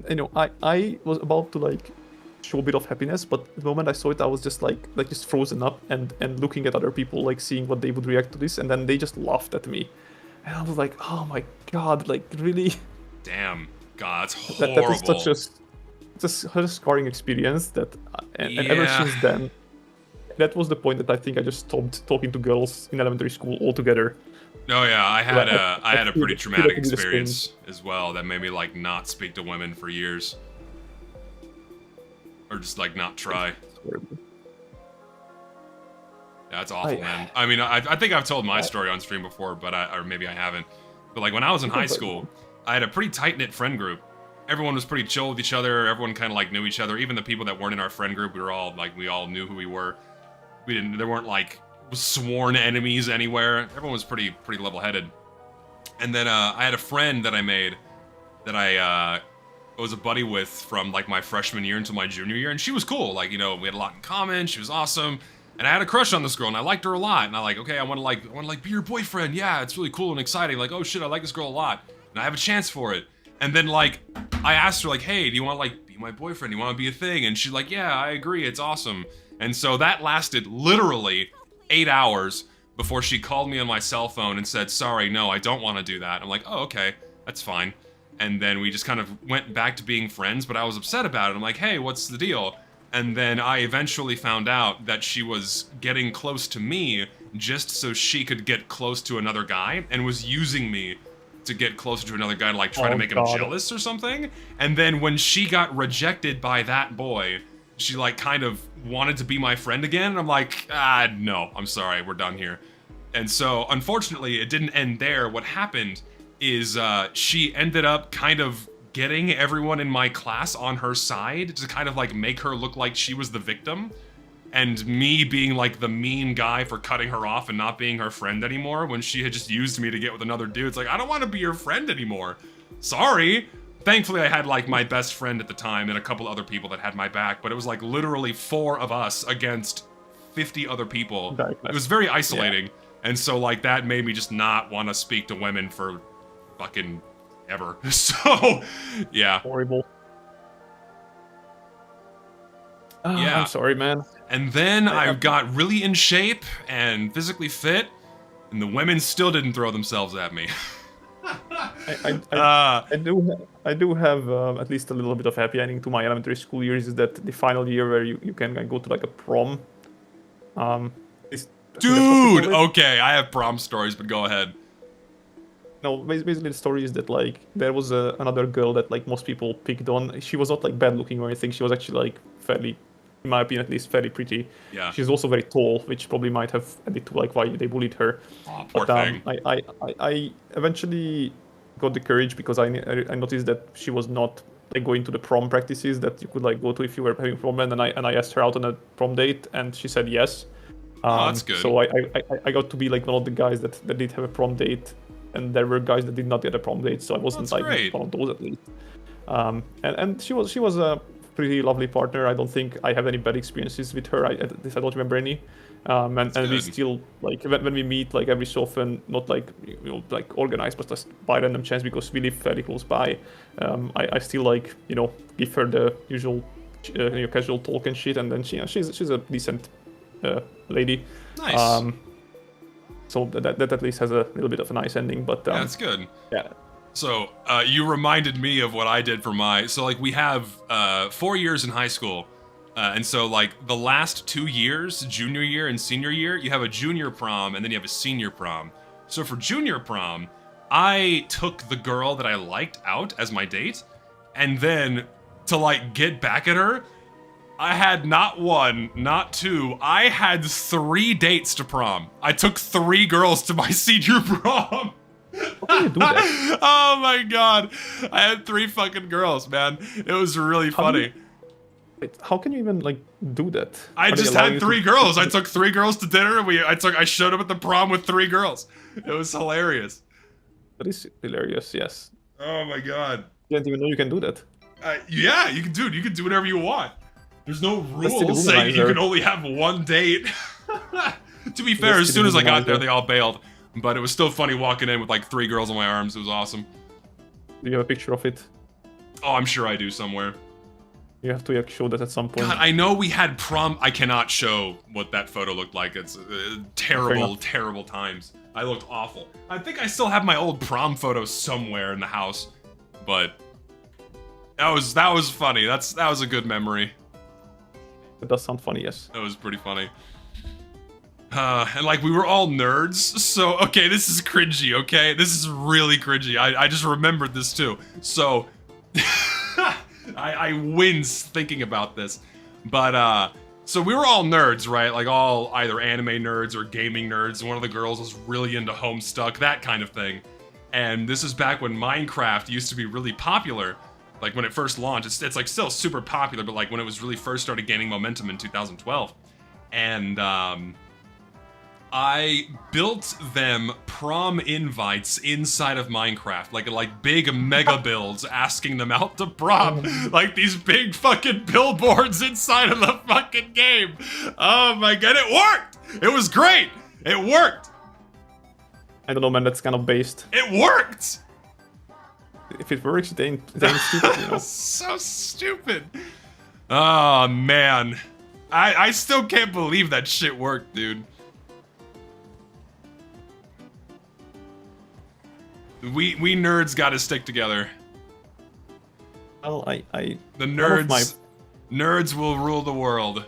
You know, I was about to like show a bit of happiness, but the moment I saw it, I was just like just frozen up and looking at other people, like seeing what they would react to this, and then they just laughed at me, and I was like, oh my god, like really. Damn. God, that's That horrible. is such a scarring experience that, and ever Yeah. since then, that was the point that I think I just stopped talking to girls in elementary school altogether. No, yeah, I had a feel- pretty feel traumatic like I do the same. experience as well that made me like not speak to women for years, or just like not try. It's horrible. Yeah, that's awful, man. I mean, I think I've told my story on stream before, but or maybe I haven't. But like when I was in high school, I had a pretty tight knit friend group. Everyone was pretty chill with each other. Everyone kind of like knew each other. Even the people that weren't in our friend group, we all knew who we were. There weren't like sworn enemies anywhere. Everyone was pretty level headed. And then I had a friend that I made that I was a buddy with from like my freshman year until my junior year, and she was cool. Like, you know, we had a lot in common. She was awesome. And I had a crush on this girl, and I liked her a lot. And I like, okay, I want to be your boyfriend. Yeah, it's really cool and exciting. Like, oh shit, I like this girl a lot, and I have a chance for it. And then like, I asked her like, hey, do you want to like be my boyfriend? Do you want to be a thing? And she's like, yeah, I agree. It's awesome. And so that lasted literally 8 hours before she called me on my cell phone and said, sorry, no, I don't want to do that. I'm like, oh, okay, that's fine. And then we just kind of went back to being friends, but I was upset about it. I'm like, hey, what's the deal? And then I eventually found out that she was getting close to me, just so she could get close to another guy, and was using me to get closer to another guy to like try to make him jealous or something. And then when she got rejected by that boy, she like kind of wanted to be my friend again, and I'm like, no, I'm sorry, we're done here. And so unfortunately it didn't end there. What happened is she ended up kind of getting everyone in my class on her side to kind of like make her look like she was the victim, and me being like the mean guy for cutting her off and not being her friend anymore when she had just used me to get with another dude. It's like, I don't want to be your friend anymore. Sorry. Thankfully, I had like my best friend at the time and a couple other people that had my back, but it was like literally 4 of us against 50 other people. It was very isolating. Yeah. And so like that made me just not want to speak to women for fucking ever. So, yeah. Horrible. Yeah. I'm sorry, man. And then I got really in shape and physically fit, and the women still didn't throw themselves at me. I do have at least a little bit of happy ending to my elementary school years. Is that the final year where you can go to like a prom? Dude, okay, I have prom stories, but go ahead. No, basically the story is that like there was another girl that like most people picked on. She was not like bad looking or anything. She was actually like fairly, in my opinion at least, fairly pretty. Yeah. She's also very tall, which probably might have added to like why they bullied her. Oh, poor thing. I eventually got the courage because I noticed that she was not like going to the prom practices that you could like go to if you were having prom, and I asked her out on a prom date and she said yes. Oh, that's good. So I got to be like one of the guys that did have a prom date, and there were guys that did not get a prom date, so I wasn't like great. one of those at least. And she was a pretty lovely partner. I don't think I have any bad experiences with her. I don't remember any. And we still like when we meet like every so often, not like like organized, but just by random chance because we live fairly close by. I still like give her the usual casual talk and shit, and then she's a decent lady. Nice. So that at least has a little bit of a nice ending, but yeah, that's good. Yeah. So you reminded me of what I did for so like we have 4 years in high school, and so like the last 2 years, junior year and senior year, you have a junior prom and then you have a senior prom. So for junior prom, I took the girl that I liked out as my date, and then to like get back at her, I had not 1, not 2, I had 3 dates to prom. I took 3 girls to my senior prom. How do you do that? Oh my god. I had 3 fucking girls, man. It was really funny. How can you even like do that? I just had 3 girls. I took 3 girls to dinner, and I showed up at the prom with 3 girls. It was hilarious. That is hilarious, yes. Oh my god. I didn't even know you can do that. Yeah, you can do whatever you want. There's no rules saying you can only have 1 date. To be fair, as soon as I got there, they all bailed. But it was still funny walking in with like 3 girls on my arms. It was awesome. Do you have a picture of it? Oh, I'm sure I do somewhere. You have to show that at some point. God, I know we had prom. I cannot show what that photo looked like. It's terrible, terrible times. I looked awful. I think I still have my old prom photo somewhere in the house. But that was funny. That was a good memory. It does sound funny, yes. That was pretty funny. And like we were all nerds, so okay, this is cringy, okay? This is really cringy. I just remembered this too. So I wince thinking about this. But so we were all nerds, right? Like all either anime nerds or gaming nerds. One of the girls was really into Homestuck, that kind of thing. And this is back when Minecraft used to be really popular. Like when it first launched, it's like still super popular, but like when it was really first started gaining momentum in 2012. And I built them prom invites inside of Minecraft, like big mega builds asking them out to prom, like these big fucking billboards inside of the fucking game. Oh my god, it worked! It was great! It worked! I don't know, man, that's kind of based. It worked! If it works, it ain't stupid, you know? So stupid. Oh man. I still can't believe that shit worked, dude. We nerds gotta stick together. Well, the nerds will rule the world.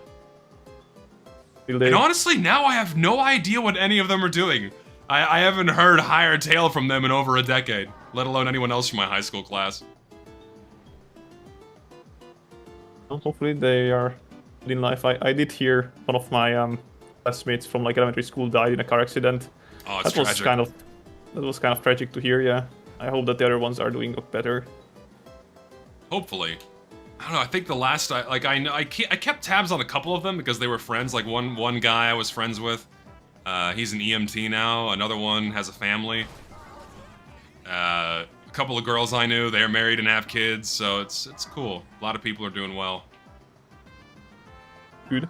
Will they? And honestly, now I have no idea what any of them are doing. I haven't heard high or tail from them in over a decade, let alone anyone else from my high school class. Well, hopefully they are in life. I did hear one of my classmates from like elementary school died in a car accident. Oh, it's That was tragic. that was kind of tragic to hear. Yeah, I hope that the other ones are doing better. Hopefully. I don't know. I think the last I kept tabs on a couple of them because they were friends. Like one guy I was friends with, he's an EMT now. Another one has a family. A couple of girls I knew, they're married and have kids, so it's cool. A lot of people are doing well. Good.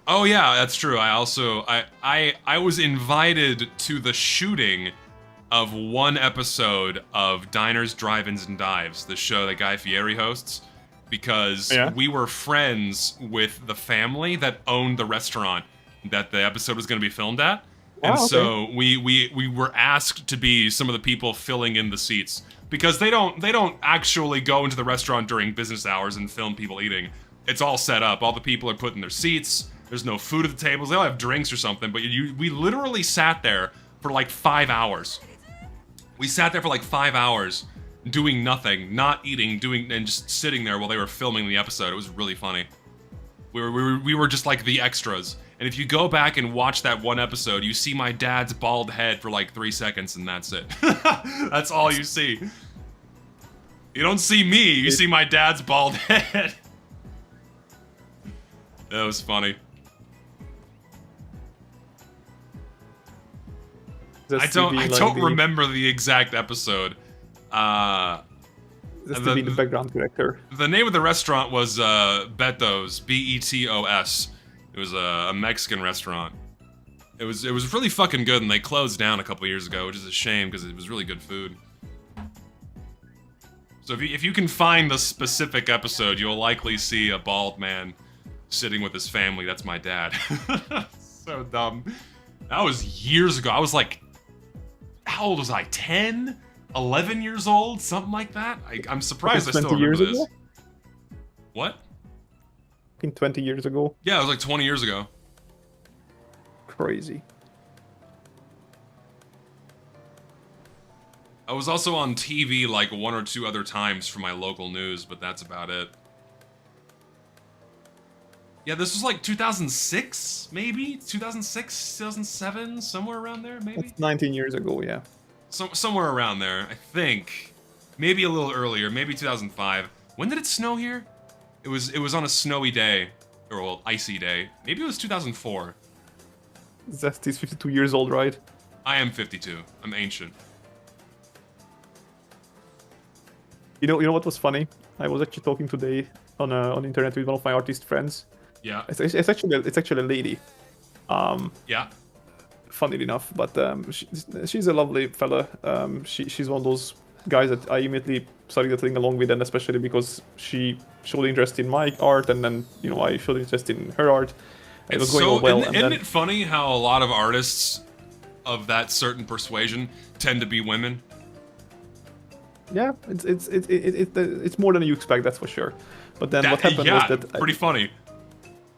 Oh yeah, that's true. I also I was invited to the shooting of one episode of Diners, Drive-Ins, and Dives, the show that Guy Fieri hosts, because we were friends with the family that owned the restaurant that the episode was going to be filmed at. And so we were asked to be some of the people filling in the seats because they don't actually go into the restaurant during business hours and film people eating. It's all set up. All the people are put in their seats. There's no food at the tables. They all have drinks or something. But we literally sat there for like 5 hours. We sat there for like 5 hours doing nothing, not eating, and just sitting there while they were filming the episode. It was really funny. We were just like the extras. And if you go back and watch that one episode, you see my dad's bald head for like 3 seconds, and that's it. That's all you see. You don't see me, you see my dad's bald head. That was funny. I don't remember the exact episode. Just to be the background character. The name of the restaurant was Betos, B-E-T-O-S. It was a Mexican restaurant. It was really fucking good, and they closed down a couple years ago, which is a shame because it was really good food. So if you can find the specific episode, you'll likely see a bald man sitting with his family. That's my dad. So dumb. That was years ago. I was like, how old was I? 10? 11 years old? Something like that? I'm surprised I still remember this. What? 20 years ago. Yeah, it was like 20 years ago. Crazy. I was also on TV like 1 or 2 other times for my local news, but that's about it. Yeah, this was like 2006, maybe? 2006, 2007, somewhere around there, maybe? That's 19 years ago, yeah. Somewhere around there, I think. Maybe a little earlier, maybe 2005. When did it snow here? It was on a snowy day, or well, icy day. Maybe it was 2004. Zesty's 52 years old, right? I am 52. I'm ancient. You know what was funny? I was actually talking today on the internet with one of my artist friends. Yeah. It's actually a lady. Yeah. Funnily enough, but she's a lovely fella. She's one of those guys that I immediately started getting along with, and especially because she showed interest in my art, and then I showed interest in her art. It was going all well. Isn't it funny how a lot of artists of that certain persuasion tend to be women? Yeah, it's more than you expect, that's for sure. But then what happened was that pretty funny.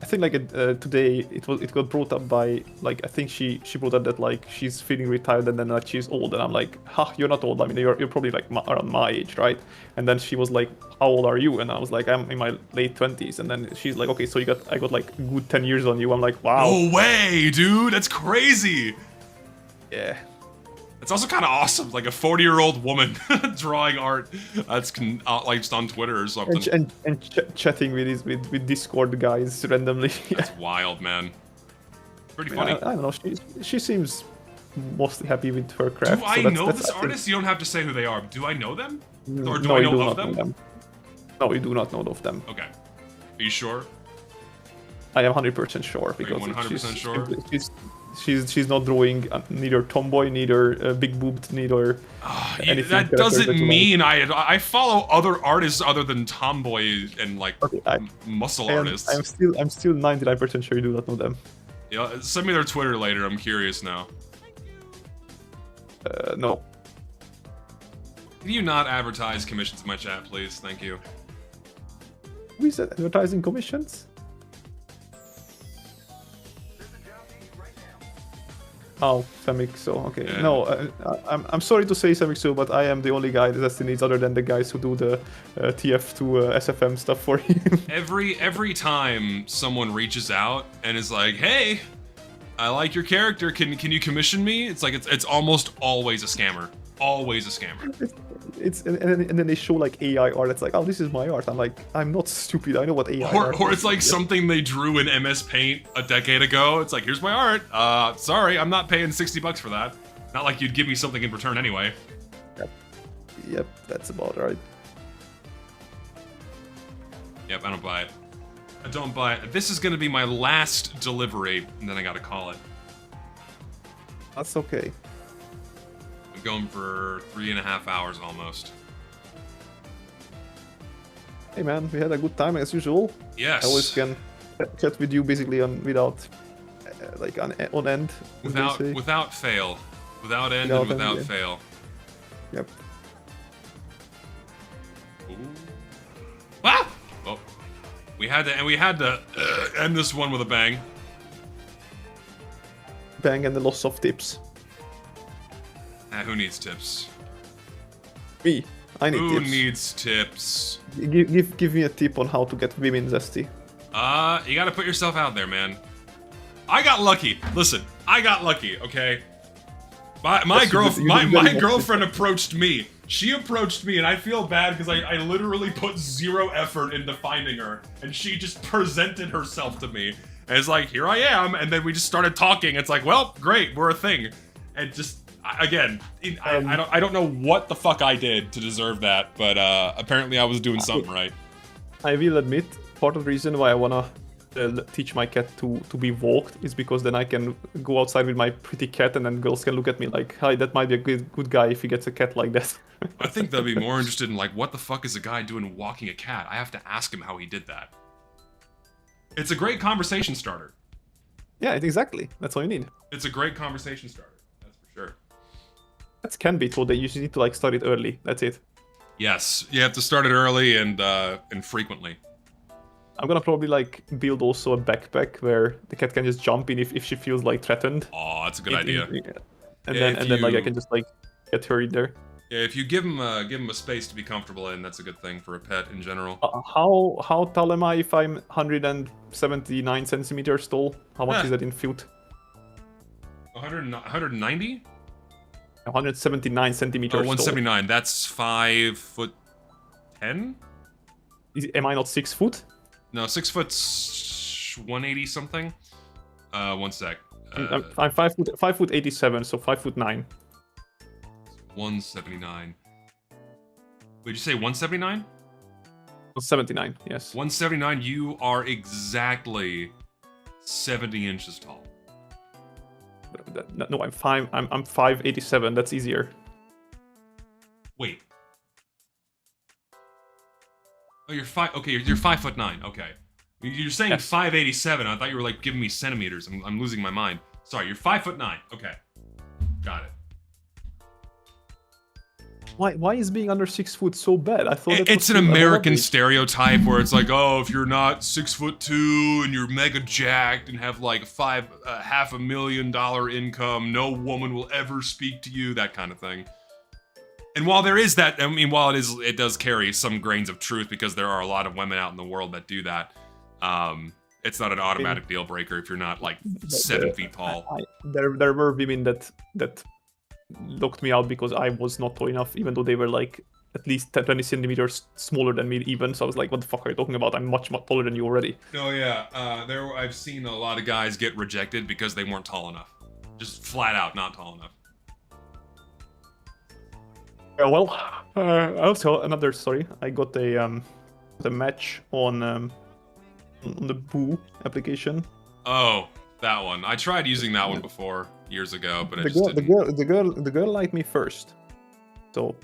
I think like today it got brought up by like I think she brought up that like she's feeling retired and then like she's old, and I'm like, ha, you're not old. I mean you're probably like around my age, right? And then she was like, how old are you? And I was like, I'm in my late 20s. And then she's like, okay, so I got like a good 10 years on you. I'm like, wow. No way, dude, that's crazy. Yeah. It's also kind of awesome, like a 40-year-old woman drawing art that's like just on Twitter or something. And chatting with Discord guys randomly. That's wild, man. Pretty funny. I don't know. She seems mostly happy with her craft. Do I know this artist? You don't have to say who they are. Do I know them? Or do I know of them? No, you do not know of them. Okay. Are you sure? I am 100% sure because 100% sure? She's not drawing neither tomboy, neither big boobed, neither anything. That doesn't mean I follow other artists other than tomboy and like muscle artists. I'm still 99% sure you do not know them. Yeah, send me their Twitter later. I'm curious now. No. Can you not advertise commissions in my chat, please? Thank you. We said advertising commissions. Oh, Femixo. Okay. Yeah. No, I'm sorry to say Femixo, but I am the only guy that Destiny needs other than the guys who do the TF2 SFM stuff for him. Every time someone reaches out and is like, "Hey, I like your character. Can you commission me?" It's like it's almost always a scammer. Always a scammer. And then they show like AI art. It's like, oh, this is my art. I'm like, I'm not stupid. I know what AI art Or is. it's like something they drew in MS Paint a decade ago. It's like, here's my art. Sorry, I'm not paying $60 for that. Not like you'd give me something in return anyway. Yep, that's about right. Yep, I don't buy it. I don't buy it. This is gonna be my last delivery, and then I gotta call it. That's okay. I'm going for 3.5 hours almost. Hey man, we had a good time as usual. Yes. I always can chat with you basically without like on end. as they say. Without fail. Without end Without and without end, yeah. fail. Yep. Ooh. Ah! Oh. We had to end this one with a bang. Bang and the loss of tips. Who needs tips? Me. I need Who tips. needs tips? Give me a tip on how to get women zesty. You gotta put yourself out there, man. I got lucky. Listen, I got lucky, okay? My Yes, you did very my much. girlfriend approached me. She approached me, and I feel bad because I literally put 0 effort into finding her, and she just presented herself to me. And it's like, here I am, and then we just started talking. It's like, well, great, we're a thing. And just, again, I don't know what the fuck I did to deserve that, but apparently I was doing something right. I will admit, part of the reason why I wanna teach my cat to be walked is because then I can go outside with my pretty cat and then girls can look at me like, hi, that might be a good guy if he gets a cat like that. I think they'll be more interested in, like, what the fuck is a guy doing walking a cat? I have to ask him how he did that. It's a great conversation starter. Yeah, exactly. That's all you need. It's a great conversation starter. That's for sure. That can be told that you just need to like start it early. That's it. Yes, you have to start it early and frequently. I'm gonna probably like build also a backpack where the cat can just jump in if she feels like threatened. Oh, that's a good idea. And Yeah, then like I can just like get her in there. Yeah, if you give him a space to be comfortable in, that's a good thing for a pet in general. How tall am I if I'm 179 centimeters tall? How much Huh. is that in feet? 190? 179 centimeters Oh, tall. 179. That's 5'10". Am I not 6 foot? No, 6 foot 180 something. 1 sec. I'm 5 foot 87, so 5 foot 9. 179. Would you say 179? 79, yes. 179. You are exactly 70 inches tall. No, I'm 5'87. That's easier. Wait. Oh, you're 5. Okay, you're 5'9". Okay. You're saying Yes. 5'87". I thought you were like giving me centimeters. I'm losing my mind. Sorry, you're 5'9". Okay. Got it. Why is being under 6 foot so bad? I thought It's an American stereotype where it's like, oh, if you're not 6'2" and you're mega jacked and have like $500,000 income, no woman will ever speak to you. That kind of thing. And while there is that, I mean, while it does carry some grains of truth because there are a lot of women out in the world that do that. It's not an automatic deal breaker if you're not like 7 feet tall. There were women that locked me out because I was not tall enough, even though they were like at least 20 centimeters smaller than me even. So I was like, what the fuck are you talking about? I'm much taller than you already. Oh yeah, I've seen a lot of guys get rejected because they weren't tall enough. Just flat out not tall enough. Well, also another story. I got a match on the Boo application. Oh, that one. I tried using that one before years ago, but it The girl liked me first, so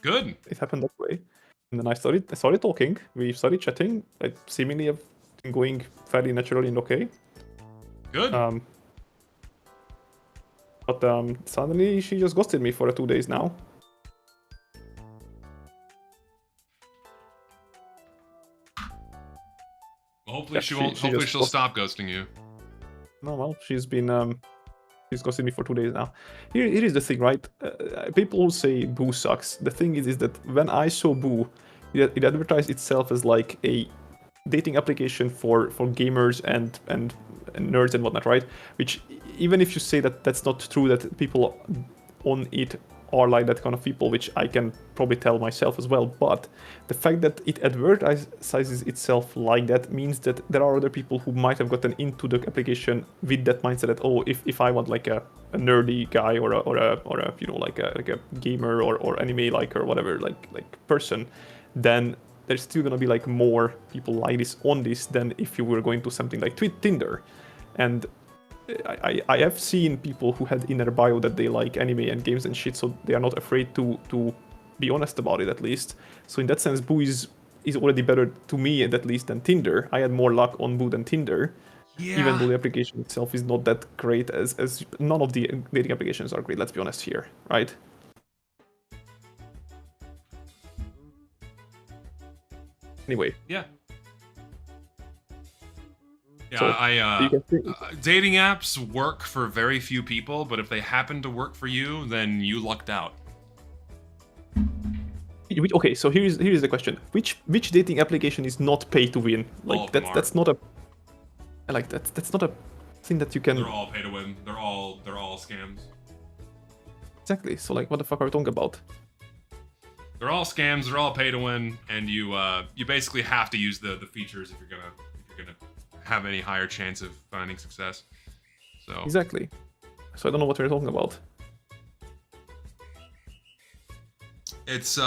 Good. it happened that way. And then I started talking. We started chatting. It seemingly have been going fairly naturally and okay. Good. But suddenly she just ghosted me for 2 days now. Well, hopefully yeah, she won't. she Hopefully just she'll lost- stop ghosting you. No, well, she's been It's costing me for 2 days now. Here is the thing, right? People who say Boo sucks. The thing is that when I saw Boo, it advertised itself as like a dating application for gamers and nerds and whatnot, right? Which, even if you say that that's not true, that people on it are like that kind of people, which I can probably tell myself as well, but the fact that it advertises itself like that means that there are other people who might have gotten into the application with that mindset that, oh, if I want like a nerdy guy or a you know like a gamer or anime like or whatever like person, then there's still gonna be like more people like this on this than if you were going to something like Tinder. And I have seen people who had in their bio that they like anime and games and shit, so they are not afraid to be honest about it, at least. So in that sense, Boo is already better to me at least than Tinder. I had more luck on Boo than Tinder, even though the application itself is not that great, as none of the dating applications are great, let's be honest here, right? Anyway. Yeah. Yeah, So, dating apps work for very few people, but if they happen to work for you, then you lucked out. Okay, so here's the question: which dating application is not pay to win? Like that's not a that's not a thing that you can. They're all pay to win. They're all scams. Exactly. So like, what the fuck are we talking about? They're all scams. They're all pay to win, and you basically have to use the features if you're gonna have any higher chance of finding success. So exactly. So I don't know what we're talking about. It's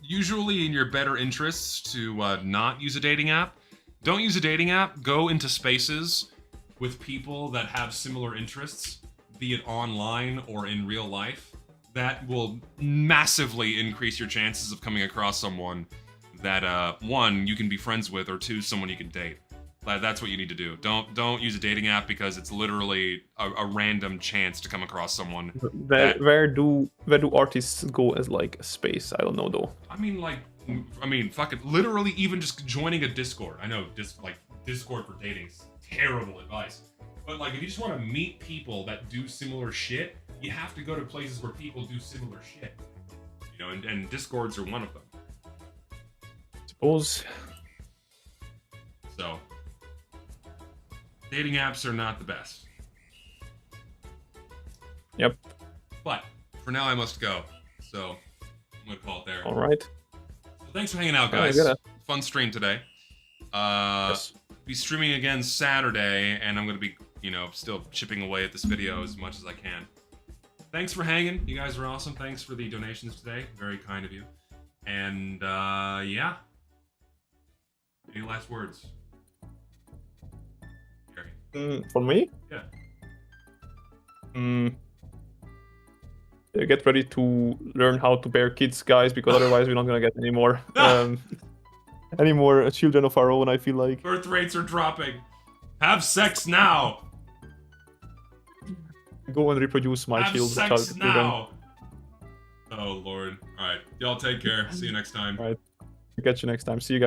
usually in your better interests to not use a dating app. Don't use a dating app. Go into spaces with people that have similar interests, be it online or in real life. That will massively increase your chances of coming across someone that, one, you can be friends with, or two, someone you can date. That's what you need to do. Don't use a dating app because it's literally a random chance to come across someone. Where do artists go as like a space? I don't know though. I mean, fucking literally even just joining a Discord. I know Discord for dating's terrible advice, but like if you just want to meet people that do similar shit, you have to go to places where people do similar shit. You know, and Discords are one of them. Suppose. So. Dating apps are not the best. Yep. But for now I must go. So I'm gonna call it there. Alright. So thanks for hanging out, guys. Fun stream today. Yes. Be streaming again Saturday, and I'm gonna be, still chipping away at this video as much as I can. Thanks for hanging. You guys are awesome. Thanks for the donations today. Very kind of you. And yeah. Any last words? For me? Yeah. Get ready to learn how to bear kids, guys, because otherwise we're not gonna get any more children of our own, I feel like. Birth rates are dropping. Have sex now. Go and reproduce my Have children. sex now. Oh Lord. All right. Y'all take care. See you next time. All right. Catch you next time. See you guys.